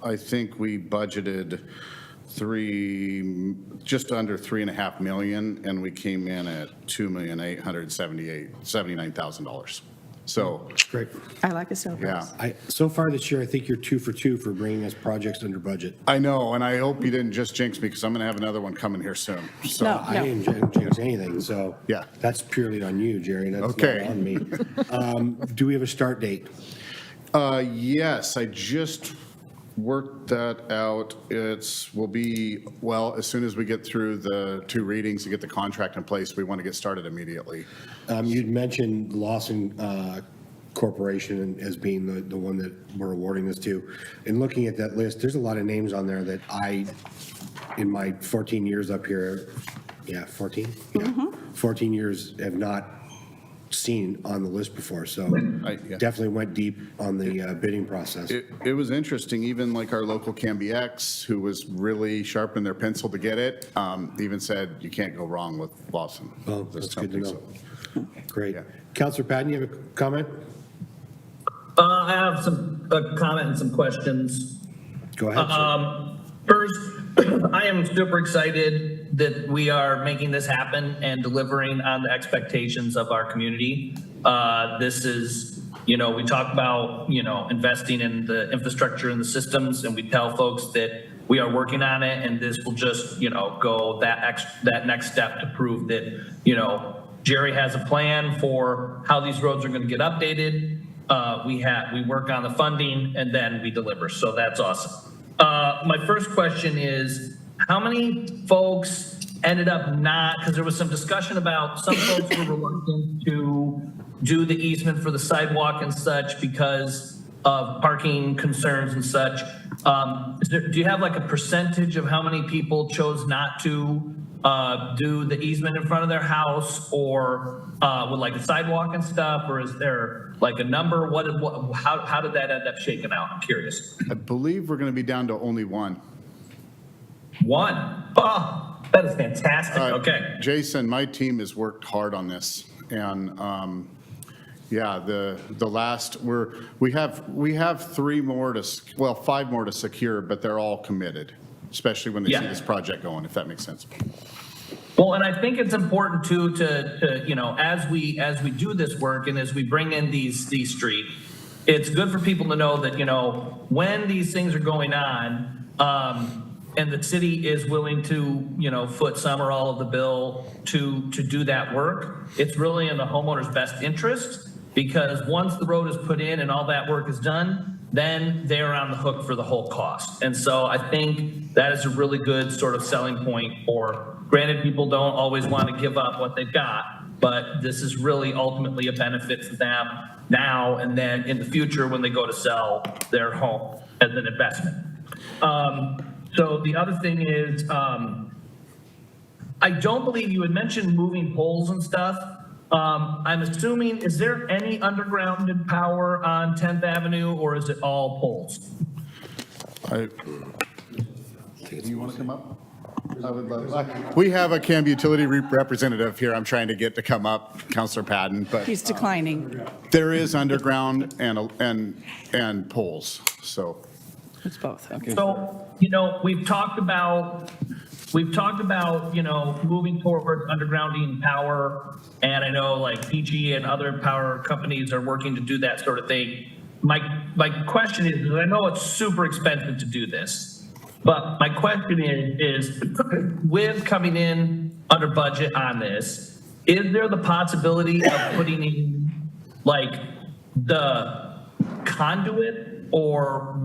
I think we budgeted just under 3.5 million, and we came in at $2,879,000. So, Great. I like a sale yeah, price. So far this year, I think you're 2 for 2 for bringing us projects under budget. I know, and I hope you didn't just jinx me, because I'm going to have another one coming here soon. So, No. I didn't jinx anything, so. Yeah. That's purely on you, Jerry. That's Okay. not on me. Do we have a start date? yes, I just worked that out. Will be, well, as soon as we get through the 2 readings and get the contract in place, we want to get started immediately. You'd mentioned Lawson Corporation as being the one that we're awarding this to. And looking at that list, there's a lot of names on there that in my 14 years up here, 14? Yeah, 14 years have not seen on the list before, so yeah. definitely went deep on the bidding process. It was interesting, even like our local Canby X, who was really sharpening their pencil to get it, even said, you can't go wrong with Lawson. Well, that's good to company, know. so. Great. Yeah. Counselor Patton, you have a comment? I have a comment and some questions. Go ahead, sir. First, I am super excited that we are making this happen and delivering on the expectations of our community. This is, we talk about, investing in the infrastructure and the systems, and we tell folks that we are working on it, and this will just, go that next step to prove that, Jerry has a plan for how these roads are going to get updated. We work on the funding, and then we deliver. So that's awesome. My first question is, how many folks ended up not, because there was some discussion about some folks were reluctant to do the easement for the sidewalk and such because of parking concerns and such. Do you have like a percentage of how many people chose not to do the easement in front of their house or with like a sidewalk and stuff? Or is there like a number? How did that end up shaking out? I'm curious. I believe we're going to be down to only one. One. Oh, that is fantastic. Okay. Jason, my team has worked hard on this, and the last we have 3 more to 5 more to secure, but they're all committed, especially when they see this project going, if that makes sense. Well, and I think it's important too to as we do this work and as we bring in these streets, it's good for people to know that when these things are going on, and the city is willing to foot some or all of the bill to do that work. It's really in the homeowner's best interest, because once the road is put in and all that work is done, then they're on the hook for the whole cost. And so I think that is a really good sort of selling point for, granted, people don't always want to give up what they've got, but this is really ultimately a benefit for them now and then in the future when they go to sell their home as an investment. So the other thing is, I don't believe you had mentioned moving poles and stuff. I'm assuming, is there any undergrounded power on 10th Avenue or is it all poles? Do you want to come up? I would love. We have a Canby utility representative here. I'm trying to get to come up, Councilor Patton, but He's declining. there is underground and poles, so. It's both, okay. So, we've talked about, moving towards undergrounding power. And I know like PG and other power companies are working to do that sort of thing. My question is, I know it's super expensive to do this, but my question is with coming in under budget on this, is there the possibility of putting in like the conduit or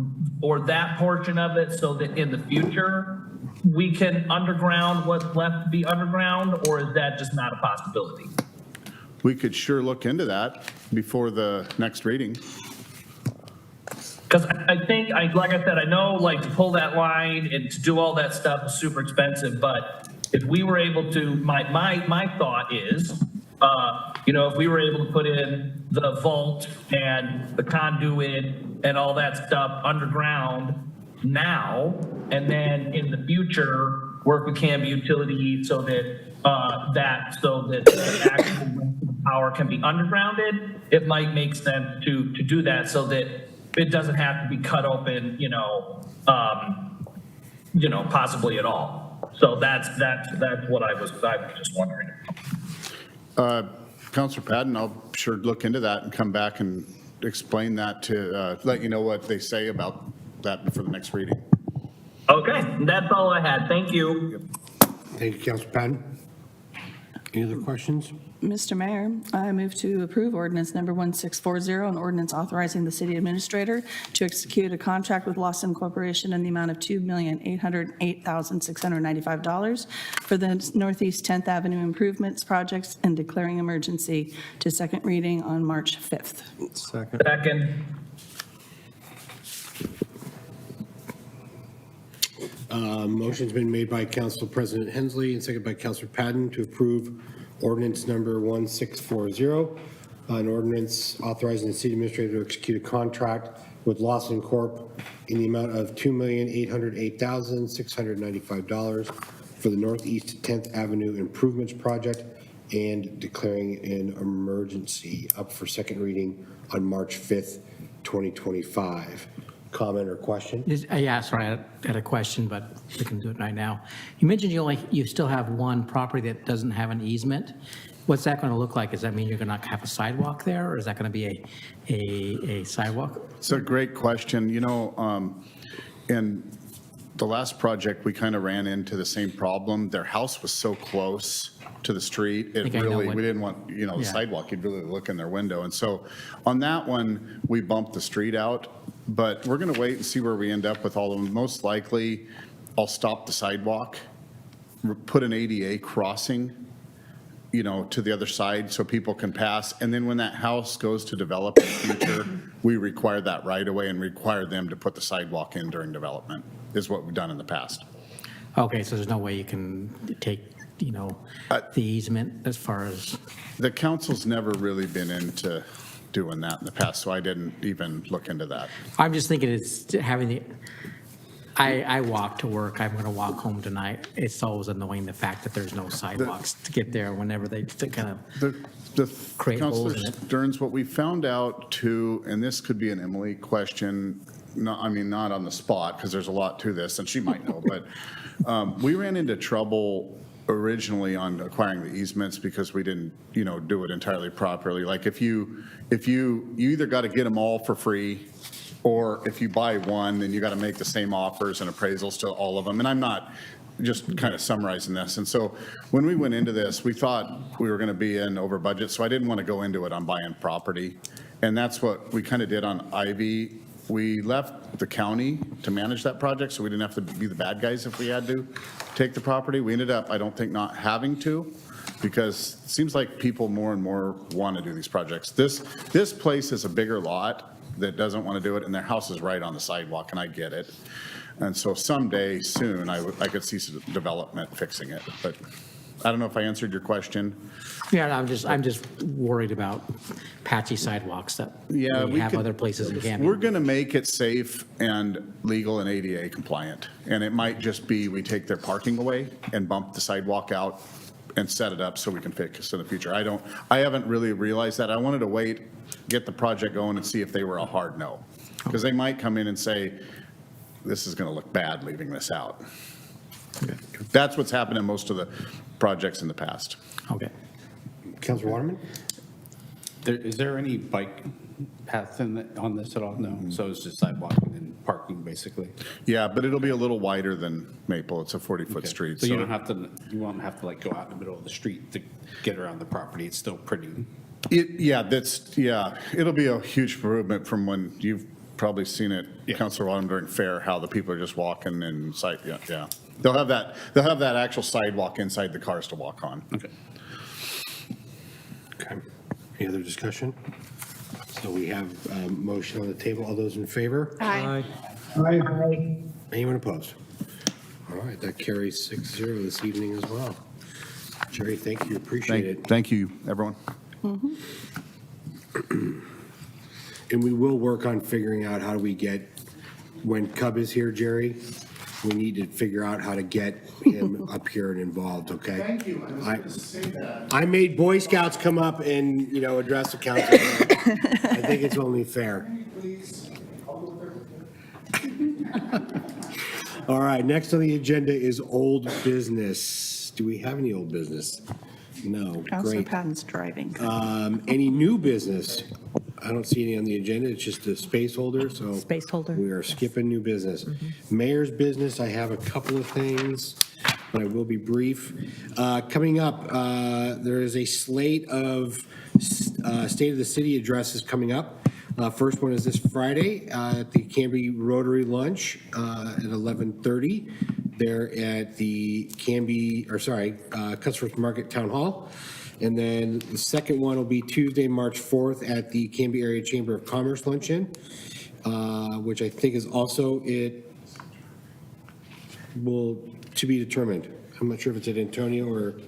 that portion of it so that in the future we can underground what's left to be underground, or is that just not a possibility? We could sure look into that before the next reading. Because I think, like I said, I know like to pull that line and to do all that stuff is super expensive, but if we were able to, my thought is, if we were able to put in the vault and the conduit and all that stuff underground now, and then in the future, work with Canby Utility so that the actual power can be undergrounded, it might make sense to do that so that it doesn't have to be cut open, possibly at all. So that's what I was just wondering. Councilor Patton, I'll sure look into that and come back and explain that to let you know what they say about that for the next reading. Okay, that's all I had. Thank you. Thank you, Councilor Patton. Any other questions? Mr. Mayor, I move to approve ordinance number 1640, an ordinance authorizing the city administrator to execute a contract with Lawson Corporation in the amount of $2,808,695 for the Northeast 10th Avenue improvements projects and declaring emergency, to second reading on March 5th. Second. Motion's been made by Council President Hensley and seconded by Councilor Patton to approve ordinance number 1640, an ordinance authorizing the city administrator to execute a contract with Lawson Corp in the amount of $2,808,695 for the Northeast 10th Avenue improvements project and declaring an emergency, up for second reading on March 5th, 2025. Comment or question? Yeah, sorry, I had a question, but we can do it right now. You mentioned you still have one property that doesn't have an easement. What's that going to look like? Does that mean you're going to have a sidewalk there, or is that going to be a sidewalk? It's a great question. In the last project, we kind of ran into the same problem. Their house was so close to the street, we didn't want, the sidewalk, you'd really look in their window. And so on that one, we bumped the street out, but we're going to wait and see where we end up with all of them. Most likely, I'll stop the sidewalk, put an ADA crossing, to the other side so people can pass. And then when that house goes to develop in the future, we require that right away and require them to put the sidewalk in during development, is what we've done in the past. Okay, so there's no way you can take, the easement as far as? The council's never really been into doing that in the past, so I didn't even look into that. I'm just thinking it's having the, I walk to work, I'm going to walk home tonight. It's always annoying the fact that there's no sidewalks to get there whenever they kind of create holes in it. Councilor Stearns, what we found out too, and this could be an Emily question, not on the spot, because there's a lot to this, and she might know, but we ran into trouble originally on acquiring the easements because we didn't, do it entirely properly. Like if you either got to get them all for free, or if you buy one, then you got to make the same offers and appraisals to all of them. And I'm not just kind of summarizing this. And so when we went into this, we thought we were going to be in over budget, so I didn't want to go into it on buying property. And that's what we kind of did on Ivy. We left the county to manage that project, so we didn't have to be the bad guys if we had to take the property. We ended up, I don't think, not having to. because it seems like people more and more want to do these projects. This place is a bigger lot that doesn't want to do it, and their house is right on the sidewalk, and I get it. And so someday soon, I could see some development fixing it, but I don't know if I answered your question. Yeah, I'm just worried about patchy sidewalks that Yeah, we have other places in Canby. We're going to make it safe and legal and ADA compliant. And it might just be we take their parking away and bump the sidewalk out and set it up so we can fix it in the future. I haven't really realized that. I wanted to wait, get the project going and see if they were a hard no. Because they might come in and say, this is going to look bad leaving this out. That's what's happened in most of the projects in the past. Okay. Councilor Waterman? Is there any bike path on this at all? No. So it's just sidewalk and parking, basically? Yeah, but it'll be a little wider than Maple. It's a 40-foot Okay. street. So you won't have to like go out in the middle of the street to get around the property. It's still pretty. It'll be a huge improvement from when you've probably seen it, Yeah. Councilor Waterman, during fair, how the people are just walking and yeah. They'll have that actual sidewalk inside the cars to walk on. Okay. Okay. Any other discussion? So we have a motion on the table. All those in favor? Aye. Anyone opposed? All right, that carries 6-0 this evening as well. Jerry, thank you, appreciate it. Thank you, everyone. And we will work on figuring out how do we get, when Cub is here, Jerry, we need to figure out how to get him up here and involved, okay? Thank you. I was going to say that. I made Boy Scouts come up and, address the council. I think it's only fair. All right, next on the agenda is old business. Do we have any old business? No, Counselor great. Patton's driving. Any new business? I don't see any on the agenda. It's just a space holder, so. Space holder. We are skipping new business. Mayor's business, I have a couple of things, but I will be brief. Coming up, there is a slate of State of the City addresses coming up. First one is this Friday at the Canby Rotary Lunch at 11:30. There at the Customers Market Town Hall. And then the second one will be Tuesday, March 4th at the Canby Area Chamber of Commerce Luncheon, which I think is also to be determined. I'm not sure if it's at Antonio or,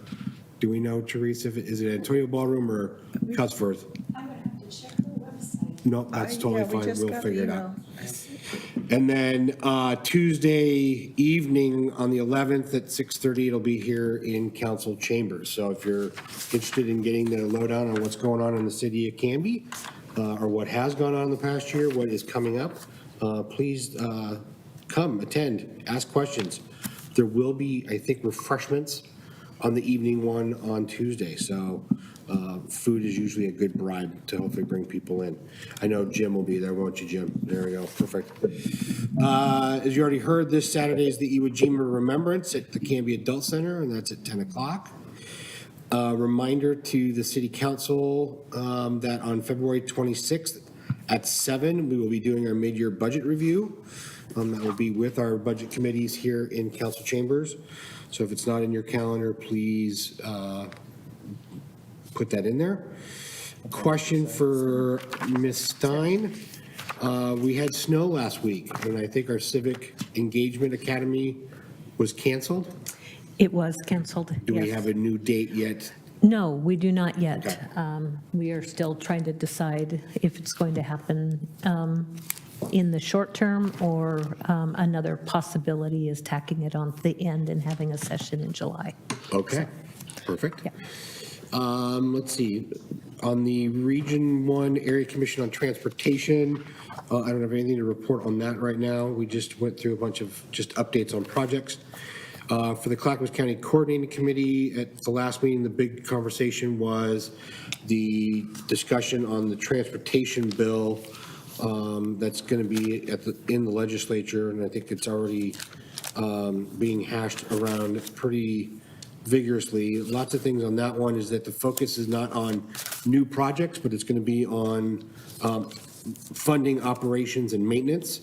do we know, Teresa, is it Antonio Ballroom or Cusworth? I would have to check the website. No, that's totally fine. We'll figure it out. And then Tuesday evening on the 11th at 6:30, it'll be here in council chambers. So if you're interested in getting the lowdown on what's going on in the city of Canby, or what has gone on in the past year, what is coming up, please come, attend, ask questions. There will be, I think, refreshments on the evening one on Tuesday. So food is usually a good bribe to hopefully bring people in. I know Jim will be there, won't you, Jim? There we go, perfect. As you already heard, this Saturday is the JIMA Remembrance at the Canby Adult Center, and that's at 10 o'clock. Reminder to the City Council that on February 26th at 7, we will be doing our mid-year budget review. That will be with our budget committees here in council chambers. So if it's not in your calendar, please put that in there. Question for Ms. Stein. We had snow last week, and I think our Civic Engagement Academy was canceled. It was canceled, Do we yes. have a new date yet? No, we do not yet. Okay. We are still trying to decide if it's going to happen in the short term, or another possibility is tacking it on the end and having a session in July. Okay, perfect. Yeah. Let's see, on the Region 1 Area Commission on Transportation, I don't have anything to report on that right now. We just went through a bunch of just updates on projects. For the Clackamas County Coordinating Committee, at the last meeting, the big conversation was the discussion on the transportation bill that's going to be in the legislature, and I think it's already being hashed around pretty vigorously. Lots of things on that one is that the focus is not on new projects, but it's going to be on funding operations and maintenance.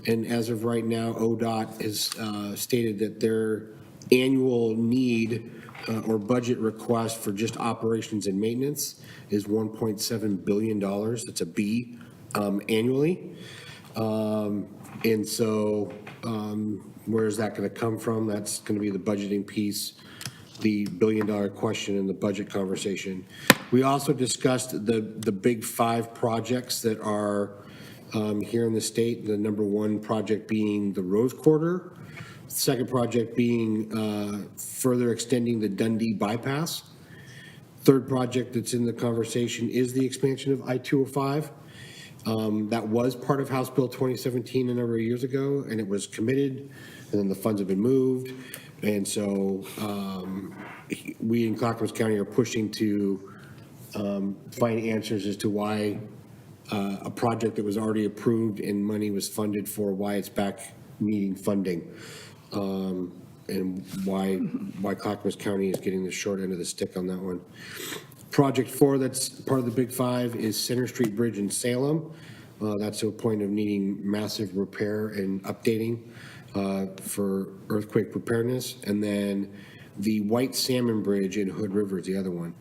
And as of right now, ODOT has stated that they're annual need or budget request for just operations and maintenance is $1.7 billion. It's a B annually. And so where is that going to come from? That's going to be the budgeting piece, the billion-dollar question in the budget conversation. We also discussed the big 5 projects that are here in the state. The number 1 project being the Rose Quarter, second project being further extending the Dundee bypass. Third project that's in the conversation is the expansion of I-205. That was part of House Bill 2017 a number of years ago, and it was committed, and then the funds have been moved. And so we in Clackamas County are pushing to find answers as to why a project that was already approved and money was funded for, why it's back needing funding, and why Clackamas County is getting the short end of the stick on that one. Project 4 that's part of the Big 5 is Center Street Bridge in Salem. That's to a point of needing massive repair and updating for earthquake preparedness. And then the White Salmon Bridge in Hood River is the other one.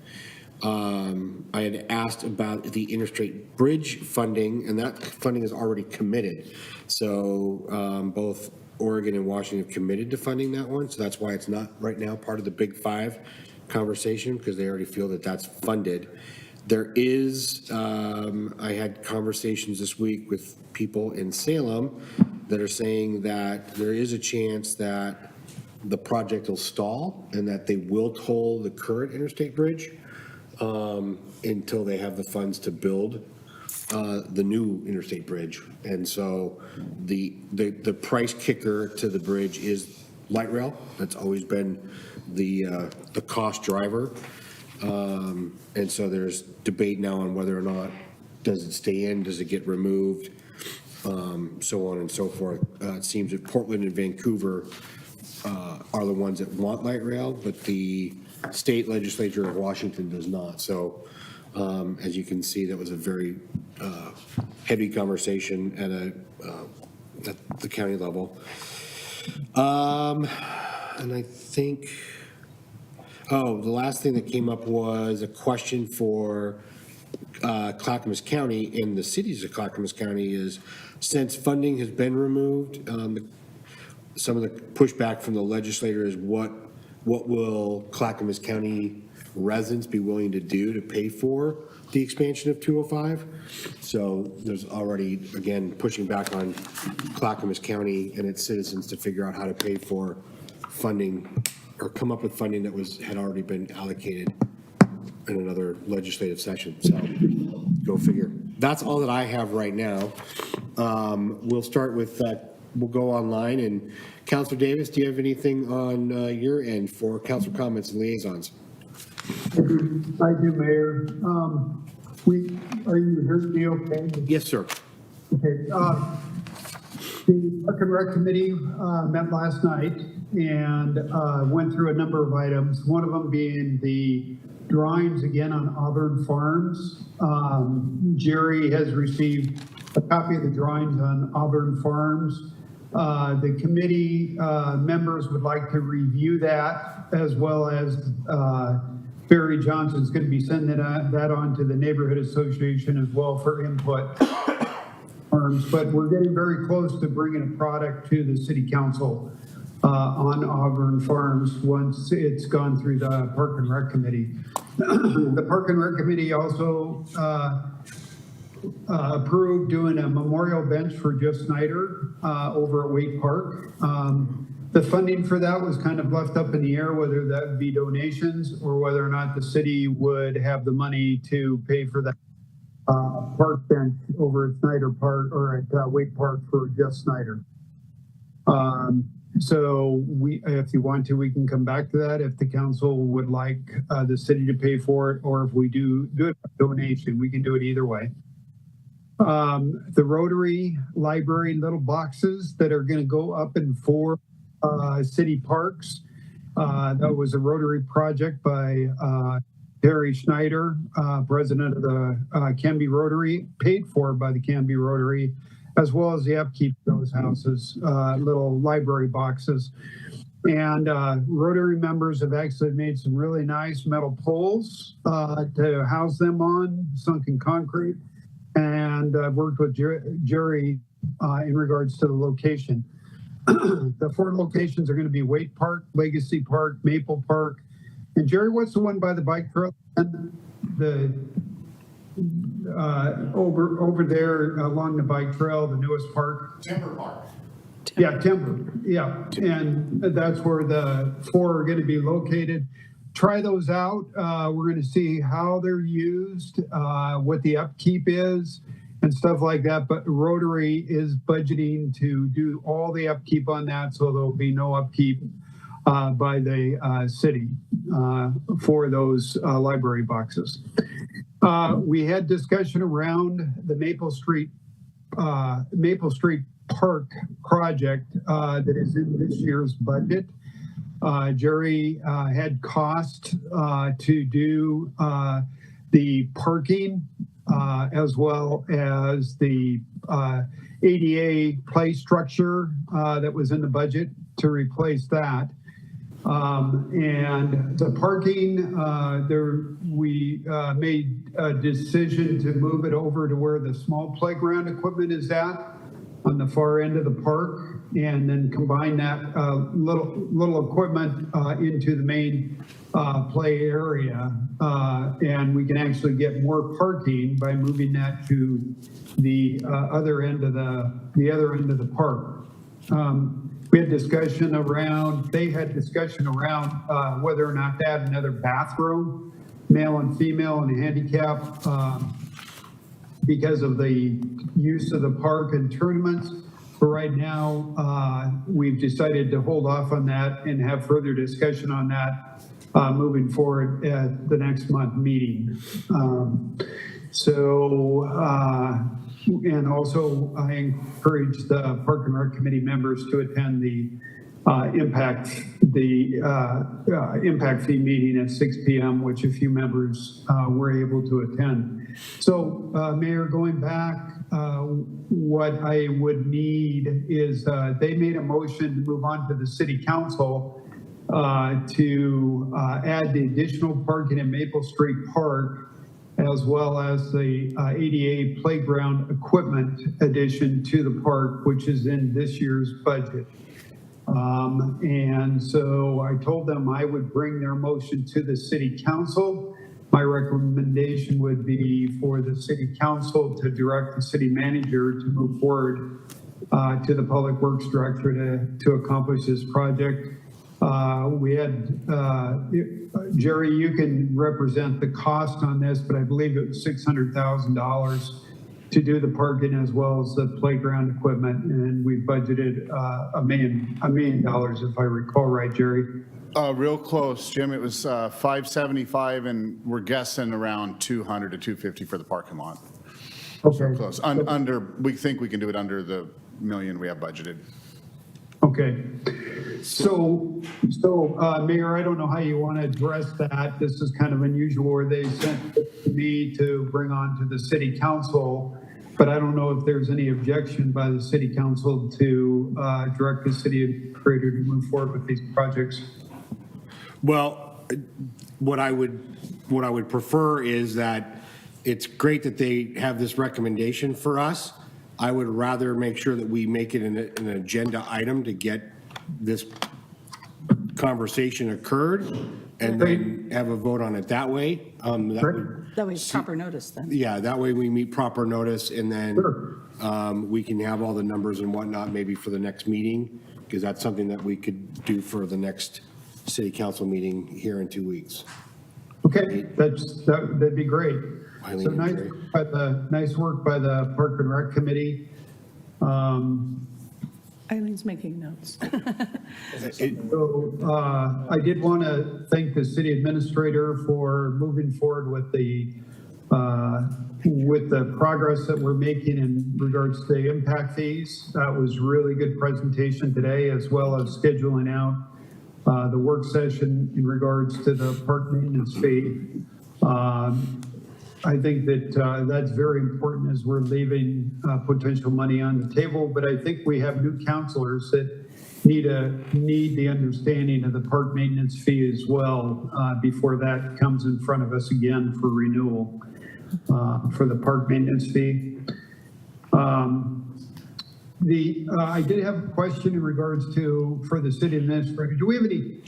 I had asked about the interstate bridge funding, and that funding is already committed. So both Oregon and Washington have committed to funding that one. So that's why it's not right now part of the Big 5 conversation, because they already feel that that's funded. There is, I had conversations this week with people in Salem that are saying that there is a chance that the project will stall and that they will toll the current interstate bridge until they have the funds to build the new interstate bridge. And so the price kicker to the bridge is light rail. That's always been the cost driver. And so there's debate now on whether or not, does it stay in, does it get removed, so on and so forth. It seems that Portland and Vancouver are the ones that want light rail, but the state legislature of Washington does not. So as you can see, that was a very heavy conversation at the county level. And I think, the last thing that came up was a question for Clackamas County and the cities of Clackamas County is, since funding has been removed, some of the pushback from the legislator is what will Clackamas County residents be willing to do to pay for the expansion of 205? So there's already, again, pushing back on Clackamas County and its citizens to figure out how to pay for funding or come up with funding that had already been allocated in another legislative session. So go figure. That's all that I have right now. We'll start with that. We'll go online. And Councilor Davis, do you have anything on your end for council comments and liaisons? I do, Mayor. Are you hearing me okay? Yes, sir. Okay. The Park and Rec Committee met last night and went through a number of items, one of them being the drawings again on Auburn Farms. Jerry has received a copy of the drawings on Auburn Farms. The committee members would like to review that, as well as Barry Johnson's going to be sending that on to the Neighborhood Association as well for input. But we're getting very close to bringing a product to the city council on Auburn Farms once it's gone through the Park and Rec Committee. The Park and Rec Committee also approved doing a memorial bench for Jeff Snyder over at Wake Park. The funding for that was kind of left up in the air, whether that would be donations or whether or not the city would have the money to pay for that park bench over at Snyder Park or at Wake Park for Jeff Snyder. So if you want to, we can come back to that if the council would like the city to pay for it, or if we do it by donation, we can do it either way. The Rotary Library little boxes that are going to go up in 4 city parks. That was a Rotary project by Terry Schneider, president of the Canby Rotary, paid for by the Canby Rotary, as well as the upkeep of those houses, little library boxes. And Rotary members have actually made some really nice metal poles to house them on, sunken concrete. And I've worked with Jerry in regards to the location. The 4 locations are going to be Waite Park, Legacy Park, Maple Park. And Jerry, what's the one by the bike trail? The over there along the bike trail, the newest park? Timber Park. Yeah, Timber, yeah. And that's where the 4 are going to be located. Try those out. We're going to see how they're used, what the upkeep is and stuff like that. But Rotary is budgeting to do all the upkeep on that, so there'll be no upkeep by the city for those library boxes. We had discussion around the Maple Street Park project that is in this year's budget. Jerry had cost to do the parking as well as the ADA play structure that was in the budget to replace that. And the parking, we made a decision to move it over to where the small playground equipment is at on the far end of the park, and then combine that little equipment into the main play area. And we can actually get more parking by moving that to the other end of the park. We had discussion around, they had discussion around whether or not to add another bathroom, male and female and handicap, because of the use of the park and tournaments. For right now, we've decided to hold off on that and have further discussion on that moving forward at the next month meeting. And also I encourage the Park and Rec Committee members to attend the impact fee meeting at 6 p.m., which a few members were able to attend. So Mayor, going back, what I would need is they made a motion to move on to the City Council to add the additional parking in Maple Street Park, as well as the ADA playground equipment addition to the park, which is in this year's budget. And so I told them I would bring their motion to the City Council. My recommendation would be for the City Council to direct the city manager to move forward to the Public Works Director to accomplish this project. We had, Jerry, you can represent the cost on this, but I believe it was $600,000 to do the parking as well as the playground equipment. And we budgeted $1 million, if I recall right, Jerry. Real close, Jim. It was 575, and we're guessing around 200 to 250 for the parking lot. Okay. Close. We think we can do it under the $1 million we have budgeted. Okay. So Mayor, I don't know how you want to address that. This is kind of unusual where they sent me to bring on to the City Council, but I don't know if there's any objection by the City Council to direct the city administrator to move forward with these projects. Well, what I would prefer is that it's great that they have this recommendation for us. I would rather make sure that we make it an agenda item to get this conversation occurred and then have a vote on it that way. That way it's proper notice then. Yeah, that way we meet proper notice, and then we can have all the numbers and whatnot maybe for the next meeting, because that's something that we could do for the next city council meeting here in 2 weeks. Okay, that'd be great. So nice work by the Park and Rec Committee. Eileen's making notes. So I did want to thank the city administrator for moving forward with the progress that we're making in regards to impact fees. That was really good presentation today, as well as scheduling out the work session in regards to the park maintenance fee. I think that that's very important as we're leaving potential money on the table, but I think we have new counselors that need the understanding of the park maintenance fee as well before that comes in front of us again for renewal for the park maintenance fee. I did have a question in regards to, for the city administrator, do we have any,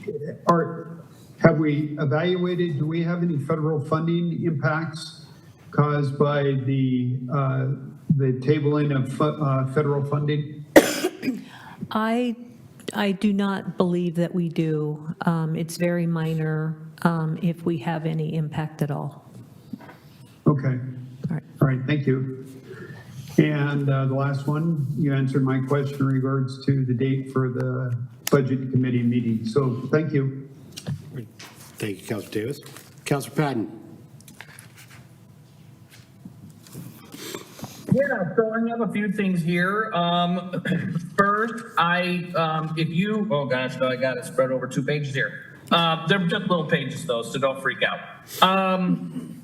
have we evaluated, do we have any federal funding impacts caused by the tabling of federal funding? I do not believe that we do. It's very minor if we have any impact at all. Okay. All right. All right, thank you. And the last one, you answered my question in regards to the date for the budget committee meeting. So thank you. Thank you, Councilor Davis. Councilor Patton. Yeah, so I have a few things here. First, if you, oh gosh, no, I got it spread over 2 pages here. They're just little pages though, so don't freak out.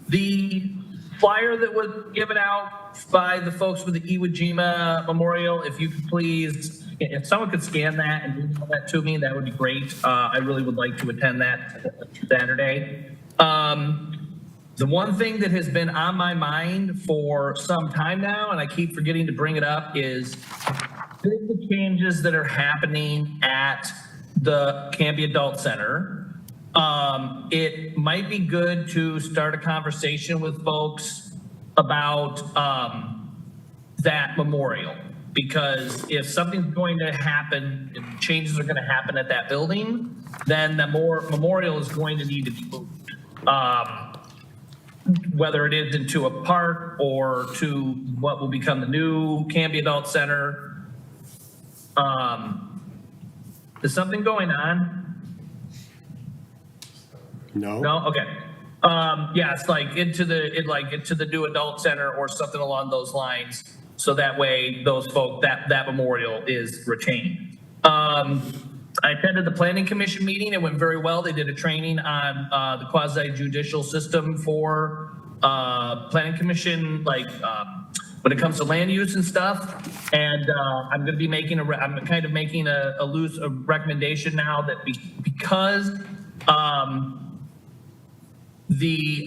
The flyer that was given out by the folks with the JIMA Memorial, if you could please, if someone could scan that and email that to me, that would be great. I really would like to attend that Saturday. The one thing that has been on my mind for some time now, and I keep forgetting to bring it up, is the changes that are happening at the Canby Adult Center. It might be good to start a conversation with folks about that memorial, because if something's going to happen, if changes are going to happen at that building, then the memorial is going to need to be moved. Whether it is into a park or to what will become the new Canby Adult Center. Is something going on? No. No? Okay. Yes, like into the new adult center or something along those lines. So that way those folk, that memorial is retained. I attended the planning commission meeting. It went very well. They did a training on the quasi judicial system for planning commission, like when it comes to land use and stuff. And I'm going to be making I'm kind of making a recommendation now that because the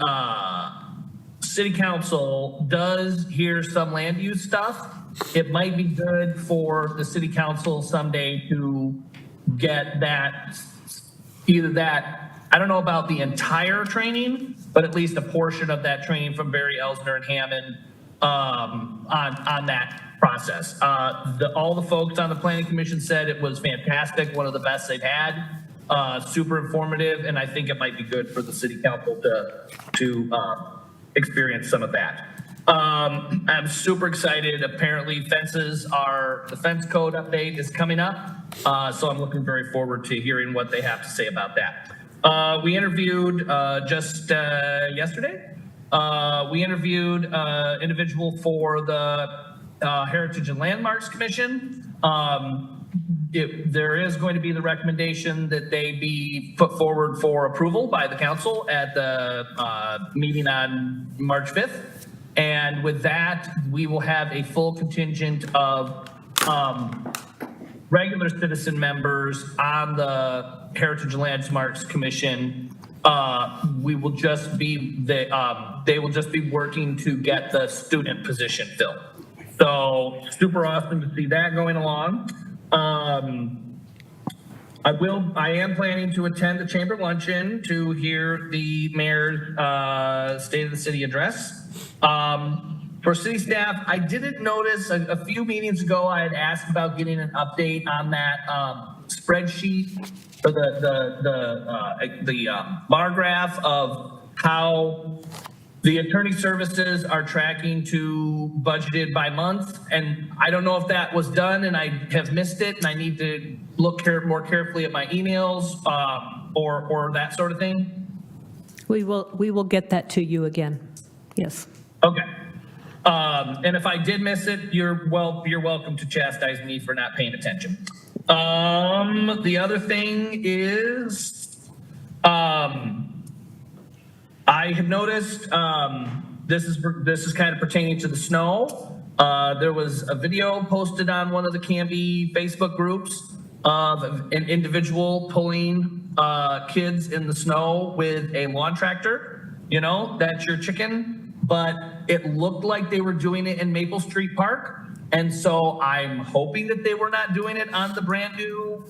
city council does hear some land use stuff, it might be good for the city council someday to get that, either that, I don't know about the entire training, but at least a portion of that training from Barry Elsner and Hammond on that process. All the folks on the planning commission said it was fantastic, one of the best they've had, super informative, and I think it might be good for the city council to experience some of that. I'm super excited. Apparently the fence code update is coming up. So I'm looking very forward to hearing what they have to say about that. We interviewed just yesterday. We interviewed individual for the Heritage and Landmarks Commission. There is going to be the recommendation that they be put forward for approval by the council at the meeting on March 5th. And with that, we will have a full contingent of regular citizen members on the Heritage and Landmarks Commission. We will just be, they will just be working to get the student position filled. So super awesome to see that going along. I am planning to attend the chamber luncheon to hear the mayor's State of the City address. For city staff, I didn't notice a few meetings ago, I had asked about getting an update on that spreadsheet for the bar graph of how the attorney services are tracking to budgeted by month. And I don't know if that was done and I have missed it and I need to look more carefully at my emails or that sort of thing. We will get that to you again. Yes. Okay. And if I did miss it, you're welcome to chastise me for not paying attention. The other thing is, I have noticed, this is kind of pertaining to the snow. There was a video posted on one of the Canby Facebook groups of an individual pulling kids in the snow with a lawn tractor. You know, that's your chicken, but it looked like they were doing it in Maple Street Park. And so I'm hoping that they were not doing it on the brand new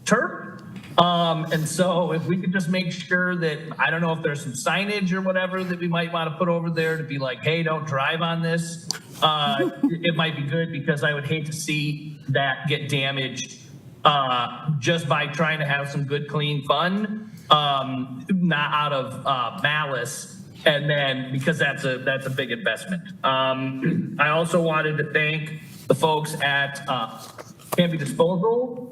turf. And so if we could just make sure that, I don't know if there's some signage or whatever that we might want to put over there to be like, hey, don't drive on this. It might be good, because I would hate to see that get damaged just by trying to have some good, clean fun, not out of malice. And then, because that's a big investment. I also wanted to thank the folks at Canby Disposal.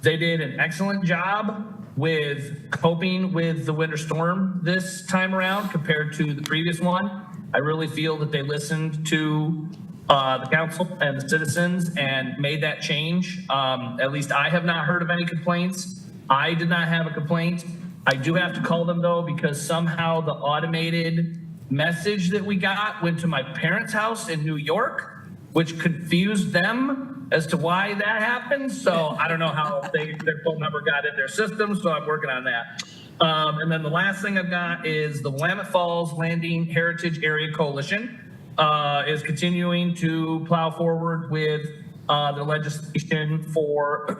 They did an excellent job with coping with the winter storm this time around compared to the previous one. I really feel that they listened to the council and the citizens and made that change. At least I have not heard of any complaints. I did not have a complaint. I do have to call them though, because somehow the automated message that we got went to my parents' house in New York, which confused them as to why that happened. So I don't know how their phone number got in their system, so I'm working on that. And then the last thing I've got is the Willamette Falls Landing Heritage Area Coalition is continuing to plow forward with the legislation for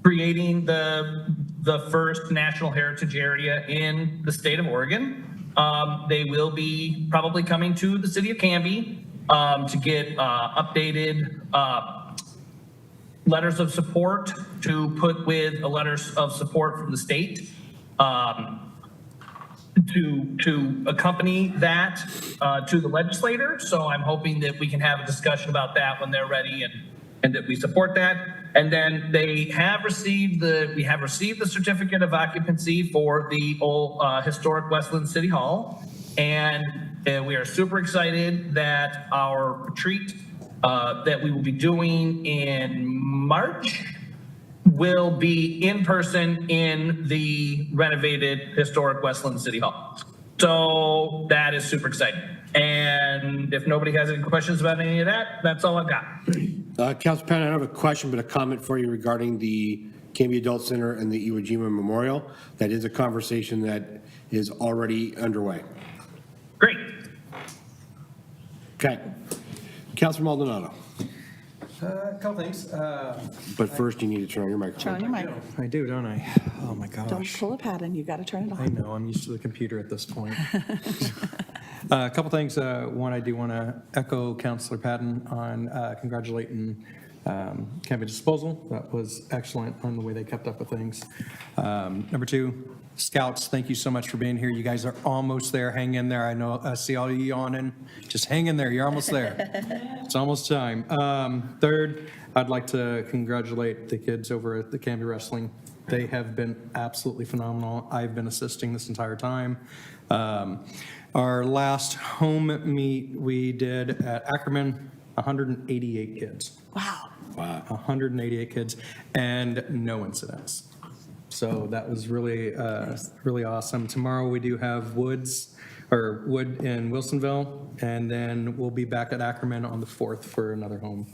creating the first national heritage area in the state of Oregon. They will be probably coming to the city of Canby to get updated letters of support to put with letters of support from the state to accompany that to the legislator. So I'm hoping that we can have a discussion about that when they're ready, and that we support that. And then we have received the certificate of occupancy for the old historic Westland City Hall. And we are super excited that our retreat that we will be doing in March will be in person in the renovated historic Westland City Hall. So that is super exciting. And if nobody has any questions about any of that, that's all I've got. Councilor Patton, I don't have a question, but a comment for you regarding the Canby Adult Center and the Iwo Jima Memorial. That is a conversation that is already underway. Great. Okay. Councilor Maldonado. A couple things. But first, you need to turn on your microphone. Turn on your mic. I do, don't I? Oh, my gosh. Don't pull a pattern, you gotta turn it I on. know, I'm used to the computer at this point. A couple things. One, I do want to echo Councilor Patton on congratulating Canby Disposal. That was excellent on the way they kept up with things. Number two, Scouts, thank you so much for being here. You guys are almost there. Hang in there. I know, I see all of you yawning. Just hang in there. You're almost there. It's almost time. Third, I'd like to congratulate the kids over at the Canby Wrestling. They have been absolutely phenomenal. I've been assisting this entire time. Our last home meet we did at Ackerman, 188 kids. Wow. Wow. 188 kids and no incidents. So that was really, really awesome. Tomorrow we do have Wood in Wilsonville, and then we'll be back at Ackerman on the 4th for another home.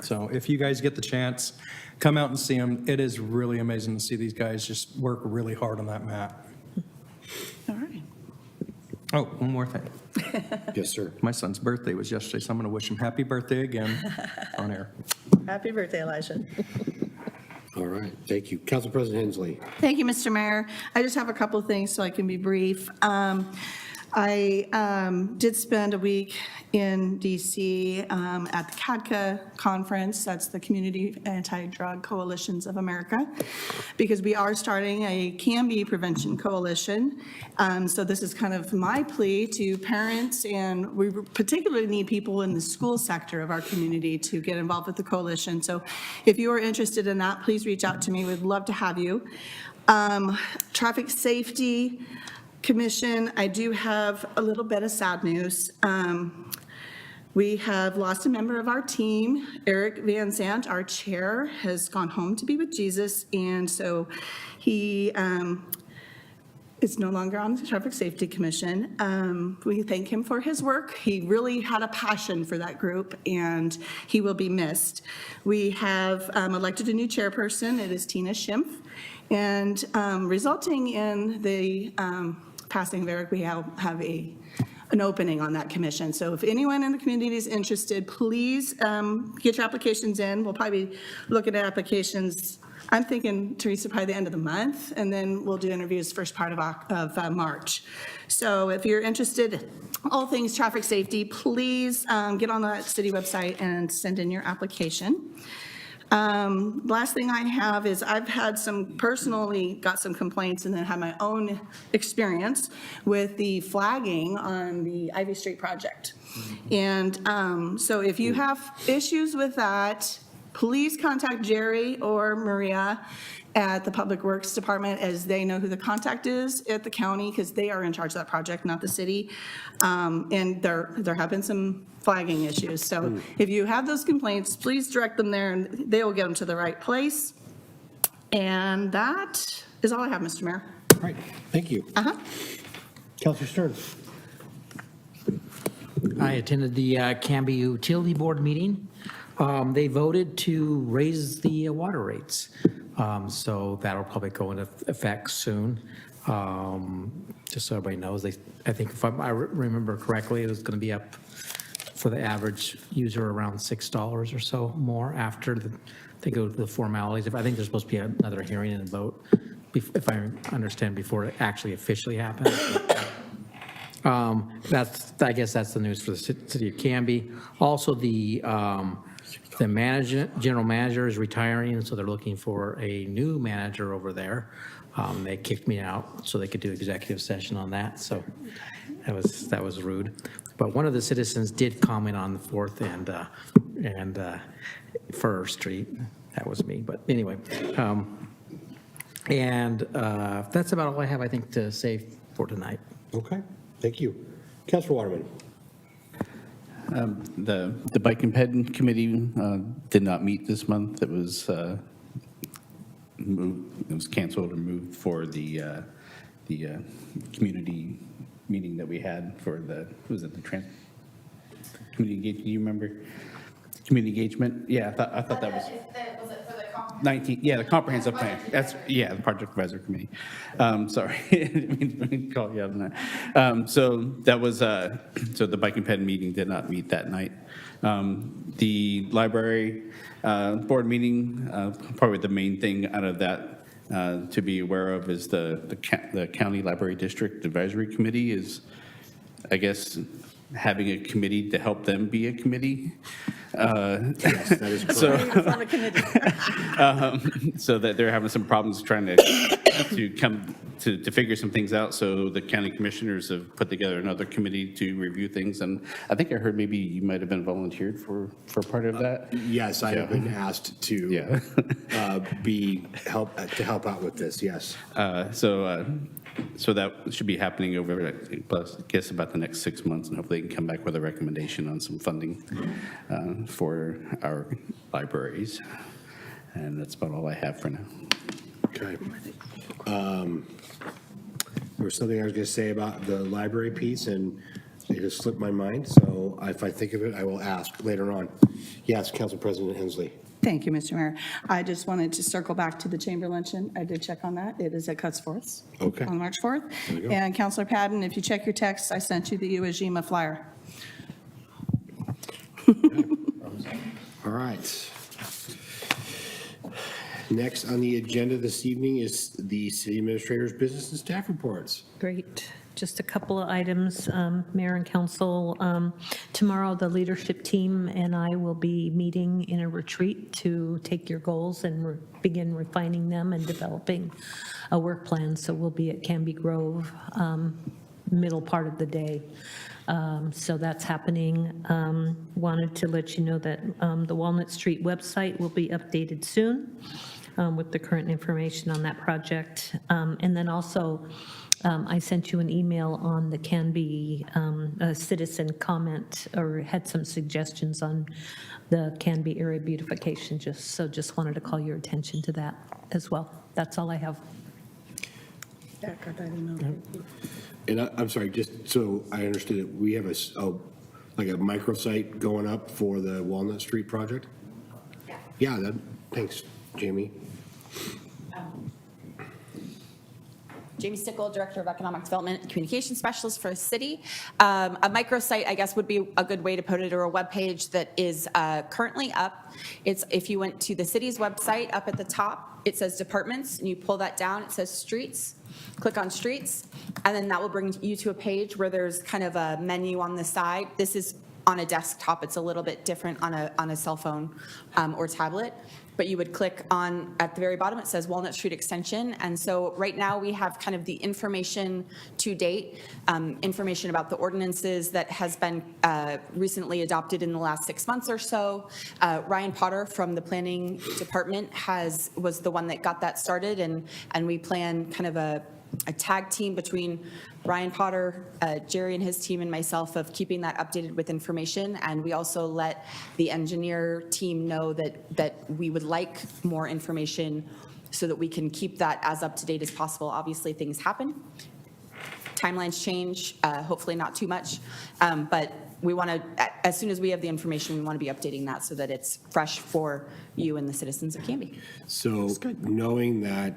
So if you guys get the chance, come out and see them. It is really amazing to see these guys just work really hard on that mat. All right. Oh, one more thing. Yes, sir. My son's birthday was yesterday, so I'm going to wish him happy birthday again on air. Happy birthday, Elijah. All right. Thank you. Council President Hensley. Thank you, Mr. Mayor. I just have a couple of things so I can be brief. I did spend a week in DC at the CADCA conference. That's the Community Anti-Drug Coalitions of America, because we are starting a Canby Prevention Coalition. So this is kind of my plea to parents, and we particularly need people in the school sector of our community to get involved with the coalition. So if you are interested in that, please reach out to me. We'd love to have you. Traffic safety Commission, I do have a little bit of sad news. We have lost a member of our team. Eric Van Zandt, our chair, has gone home to be with Jesus, and so he is no longer on the Traffic Safety Commission. We thank him for his work. He really had a passion for that group, and he will be missed. We have elected a new chairperson. It is Tina Schimpf. And resulting in the passing of Eric, we have an opening on that commission. So if anyone in the community is interested, please get your applications in. We'll probably be looking at applications, I'm thinking, Teresa, probably the end of the month, and then we'll do interviews first part of March. So if you're interested, all things traffic safety, please get on the city website and send in your application. Last thing I have is I've had personally got some complaints and then had my own experience with the flagging on the Ivy Street project. And so if you have issues with that, please contact Jerry or Maria at the Public Works Department, as they know who the contact is at the county, because they are in charge of that project, not the city. And there have been some flagging issues. So if you have those complaints, please direct them there and they will get them to the right place. And that is all I have, Mr. Mayor. All right, thank you. Counselor Stearns. I attended the Canby Utility Board meeting. They voted to raise the water rates. So that'll probably go into effect soon. Just so everybody knows, I think if I remember correctly, it was going to be up for the average user around $6 or so more after they go to the formalities. I think there's supposed to be another hearing and vote, if I understand, before it actually officially happens. I guess that's the news for the city of Canby. Also, the general manager is retiring, and so they're looking for a new manager over there. They kicked me out so they could do executive session on that, so that was rude. But one of the citizens did comment on the 4th and Fur Street. That was me, but anyway. That's about all I have, I think, to say for tonight. Okay, thank you. Counselor Waterman. The Bike and Ped Committee did not meet this month. It was moved, it was canceled or moved for the community meeting that we had for community engagement? Do you remember? Community engagement? Yeah, I thought that was. Was it for the 19, yeah, the comprehensive plan. That's, yeah, the project advisory committee. Sorry, I didn't mean to call you out on that. So that was, so the Bike and Ped meeting did not meet that night. The library board meeting, probably the main thing out of that to be aware of is the county library district advisory committee is, I guess, having a committee to help them be a committee. Yes, that is correct. So that they're having some problems trying to come to figure some things out. So the county commissioners have put together another committee to review things. And I think I heard maybe you might have been volunteered for part of that. Yes, I have been asked to help out with this, yes. So that should be happening over, I guess, about the next 6 months, and hopefully they can come back with a recommendation on some funding for our libraries. And that's about all I have for now. Okay. There was something I was going to say about the library piece, and it has slipped my mind, so if I think of it, I will ask later on. Yes, Council President Hensley. Thank you, Mr. Mayor. I just wanted to circle back to the chamber luncheon. I did check on that. It is at Cutsforth on March 4th. There we go. And Councilor Patton, if you check your text, I sent you the JIMA flyer. All right. Next on the agenda this evening is the city administrator's business and staff reports. Great. Just a couple of items, Mayor and Council. Tomorrow, the leadership team and I will be meeting in a retreat to take your goals and begin refining them and developing a work plan. So we'll be at Canby Grove, middle part of the day. So that's happening. Wanted to let you know that the Walnut Street website will be updated soon with the current information on that project. And then also, I sent you an email on the Canby citizen comment, or had some suggestions on the Canby area beautification, just wanted to call your attention to that as well. That's all I have. Yeah, I got that email. And I'm sorry, just so I understood it, we have like a microsite going up for the Walnut Street project? Yeah, thanks, Jamie. Jamie Stickle, Director of Economic Development and Communication Specialist for the city. A microsite, I guess, would be a good way to put it, or a webpage that is currently up. It's, if you went to the city's website, up at the top, it says departments, and you pull that down, it says streets. Click on streets, and then that will bring you to a page where there's kind of a menu on the side. This is on a desktop. It's a little bit different on a cell phone or tablet. But you would click on, at the very bottom, it says Walnut Street Extension. And so right now we have kind of the information to date, information about the ordinances that has been recently adopted in the last 6 months or so. Ryan Potter from the planning department was the one that got that started, and we plan kind of a tag team between Ryan Potter, Jerry and his team, and myself of keeping that updated with information. And we also let the engineer team know that we would like more information so that we can keep that as up to date as possible. Obviously, things happen. Timelines change, hopefully not too much. But we want to, as soon as we have the information, we want to be updating that so that it's fresh for you and the citizens of Canby. So knowing that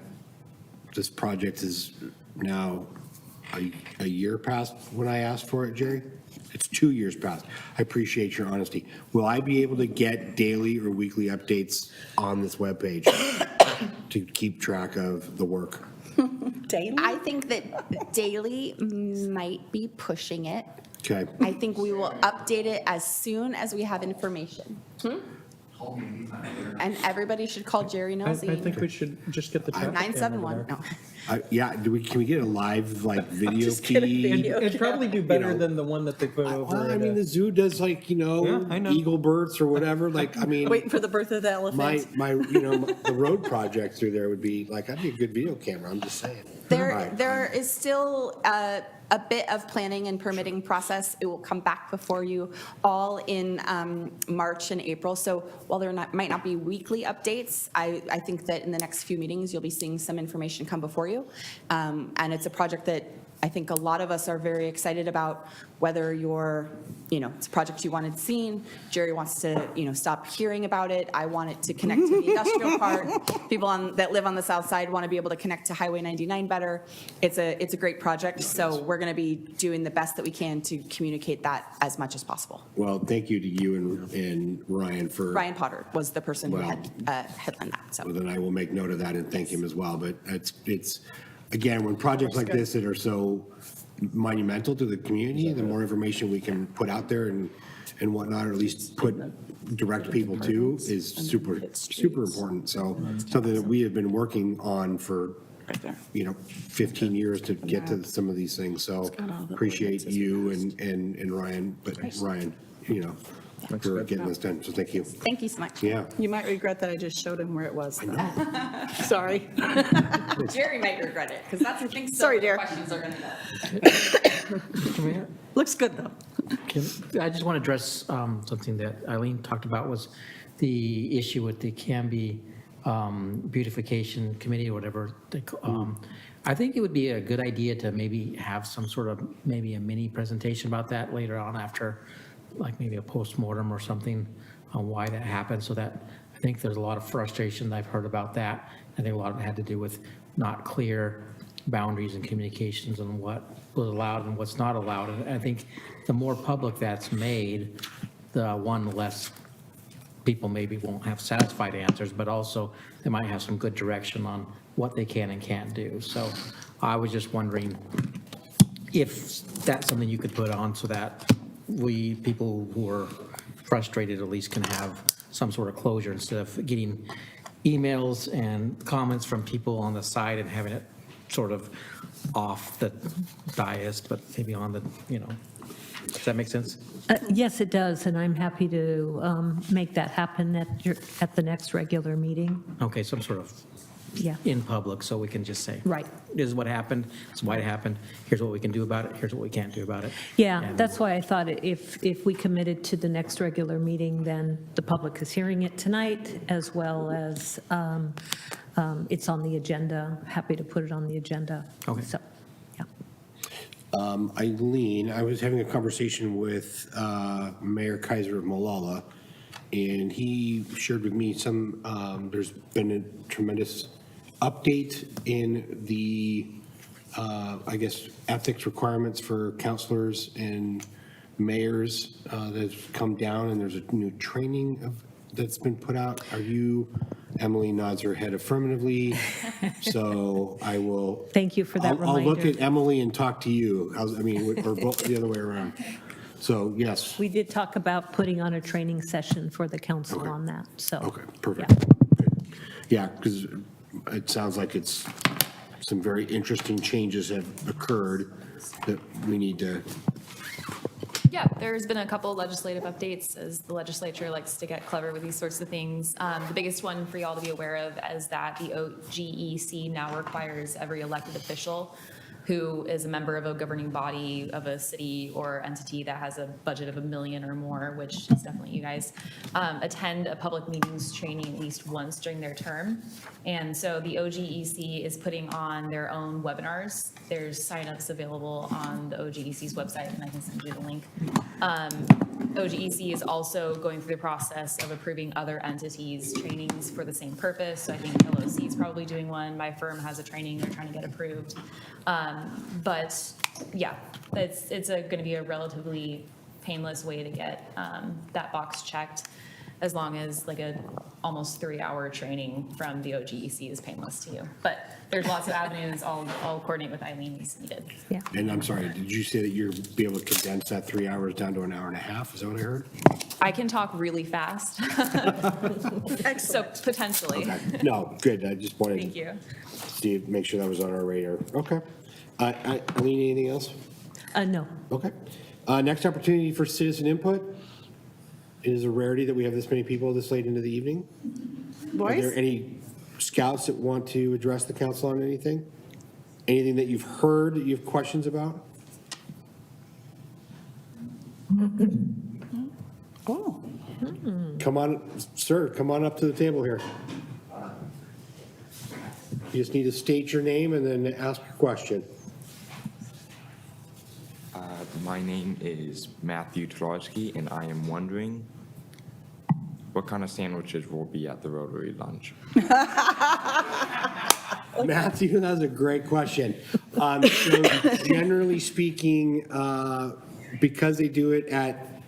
this project is now a year past when I asked for it, Jerry? It's 2 years past. I appreciate your honesty. Will I be able to get daily or weekly updates on this webpage to keep track of the work? Daily? I think that daily might be pushing it. Okay. I think we will update it as soon as we have information. And everybody should call Jerry I Nosey. think we should just get the traffic cam over 971, there. no. Yeah, can we get a live video Just get a feed? video. It'd probably do better know. than the one that they put over. Well, I at, mean, the zoo does like, Yeah, I know. eagle births or whatever. Like, I mean, Waiting for the birth of the elephant. the road project through there would be like, that'd be a good video camera. I'm just saying. All right. There is still a bit of planning and permitting process. It will come back before you all in March and April. So while there might not be weekly updates, I think that in the next few meetings, you'll be seeing some information come before you. And it's a project that I think a lot of us are very excited about, whether you're, it's a project you wanted seen. Jerry wants to, stop hearing about it. I want it to connect to the industrial part. People that live on the south side want to be able to connect to Highway 99 better. It's a great project, so we're going to be doing the best that we can to communicate that as much as possible. Well, thank you to you and Ryan for. Ryan Potter was the person who Well, had headlined that, so. Well, then I will make note of that and thank him as well. But it's again, when projects like this that are so monumental to the community, the more information we can put out there and whatnot, or at least direct people to, is super important. So something that we have been working on for 15 years to get to some of these things. So appreciate you and Ryan, but Ryan, for getting this done. So thank you. Thank you so much. Yeah. You might regret that I just showed him where it was. Sorry. Jerry might regret it, because that's the thing. Sorry, dear. Questions are going to go. Looks good, though. I just want to address something that Eileen talked about, was the issue with the Canby beautification committee or whatever. I think it would be a good idea to maybe have some sort of, maybe a mini presentation about that later on, after like maybe a postmortem or something on why that happened, so that I think there's a lot of frustration that I've heard about that. I think a lot of it had to do with not clear boundaries and communications on what was allowed and what's not allowed. And I think the more public that's made, the less people maybe won't have satisfied answers, but also they might have some good direction on what they can and can't do. So I was just wondering if that's something you could put on so that people who are frustrated at least can have some sort of closure, instead of getting emails and comments from people on the side and having it sort of off the dais, but maybe on the, does that make sense? Yes, it does, and I'm happy to make that happen at the next regular meeting. Okay, some sort of Yeah. in public, so we can just say. Right. This is what happened, this is why it happened, here's what we can do about it, here's what we can't do about it. Yeah, And- that's why I thought if we committed to the next regular meeting, then the public is hearing it tonight, as well as it's on the agenda, happy to put it on the agenda. Okay. So, yeah. Eileen, I was having a conversation with Mayor Kaiser of Molalla, and he shared with me there's been a tremendous update in the, I guess, ethics requirements for counselors and mayors that's come down, and there's a new training that's been put out. Emily nods her head affirmatively, so I will. Thank you for that I'll look reminder. at Emily and talk to you, or both the other way around. So, yes. We did talk about putting on a training session for the council Okay. on that, so. Okay, perfect. yeah. Yeah, because it sounds like it's, some very interesting changes have occurred that we need to. Yeah, there's been a couple legislative updates as the legislature likes to get clever with these sorts of things. The biggest one for y'all to be aware of is that the OGEC now requires every elected official who is a member of a governing body of a city or entity that has a budget of $1 million or more, which is definitely you guys, attend a public meetings training at least once during their term. And so the OGEC is putting on their own webinars. There's signups available on the OGEC's website, and I can send you the link. OGEC is also going through the process of approving other entities' trainings for the same purpose. So I think LOC is probably doing one. My firm has a training they're trying to get approved. But yeah, it's going to be a relatively painless way to get that box checked, as long as like a almost 3-hour training from the OGEC is painless to you. But there's lots of avenues. I'll coordinate with Eileen as needed. Yeah. And I'm sorry, did you say that you'll be able to condense that 3 hours down to an hour and a half? Is that what I heard? I can talk really fast. So potentially. Okay. No, good. I just wanted Thank to you. see, make sure that was on our radar. Okay. Eileen, anything else? No. Okay. Next opportunity for citizen input. It is a rarity that we have this many people this late into the evening. Are there any scouts that want to address the council on anything? Anything that you've heard that you have questions about? Oh. Come on, sir, come on up to the table here. You just need to state your name and then ask your question. My name is Matthew Trotsky, and I am wondering what kind of sandwiches will be at the Rotary lunch. Matthew, that's a great question. So generally speaking, because they do it at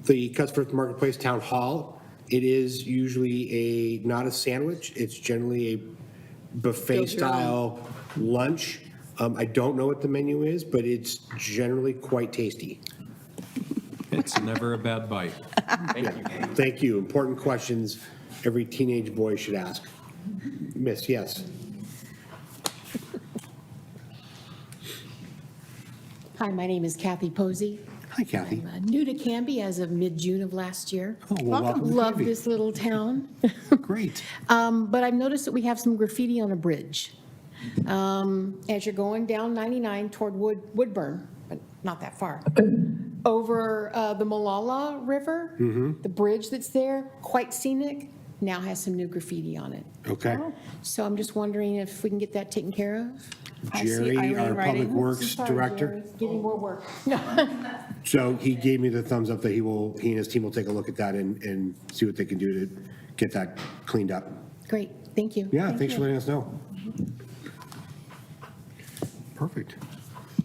the Cuthbert Marketplace Town Hall, it is usually not a sandwich. It's generally a buffet-style lunch. I don't know what the menu is, but it's generally quite tasty. It's never a bad bite. Thank you. Important questions every teenage boy should ask. Miss, yes. Hi, my name is Kathy Posey. Hi, Kathy. I'm new to Canby as of mid-June of last year. Oh, well, welcome to Love Canby. this little town. Great. But I've noticed that we have some graffiti on a bridge. As you're going down 99 toward Woodburn, but not that far, over the Molalla River, the bridge that's there, quite scenic, now has some new graffiti on it. Okay. So I'm just wondering if we can get that taken care of. I see Jerry, Eileen our Public writing. Works Sorry, Director. Jerry, getting more work. So he gave me the thumbs up that he and his team will take a look at that and see what they can do to get that cleaned up. Great, thank you. Yeah, thanks for letting us know. Perfect.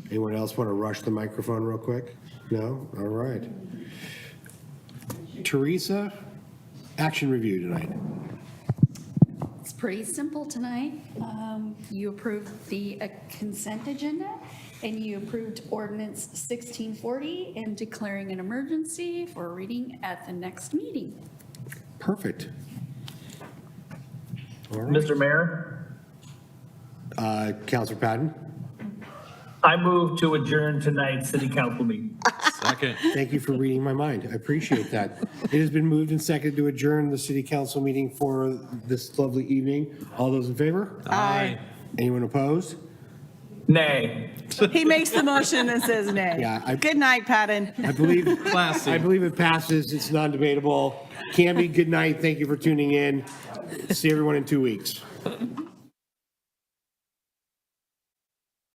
Anyone else want to rush the microphone real quick? No? All right. Teresa, action review tonight. It's pretty simple tonight. You approved the consent agenda, and you approved ordinance 1640 and declaring an emergency for reading at the next meeting. Perfect. All right. Mr. Mayor, Counselor Patton? I move to adjourn tonight's city council meeting. Second. Thank you for reading my mind. I appreciate that. It has been moved and seconded to adjourn the city council meeting for this lovely evening. All those in favor? Aye. Anyone opposed? Nay. He makes the motion and says nay. Yeah, Good night, Patton. I believe, Classy. I believe it passes. It's non-debatable. Canby, good night. Thank you for tuning in. See everyone in 2 weeks.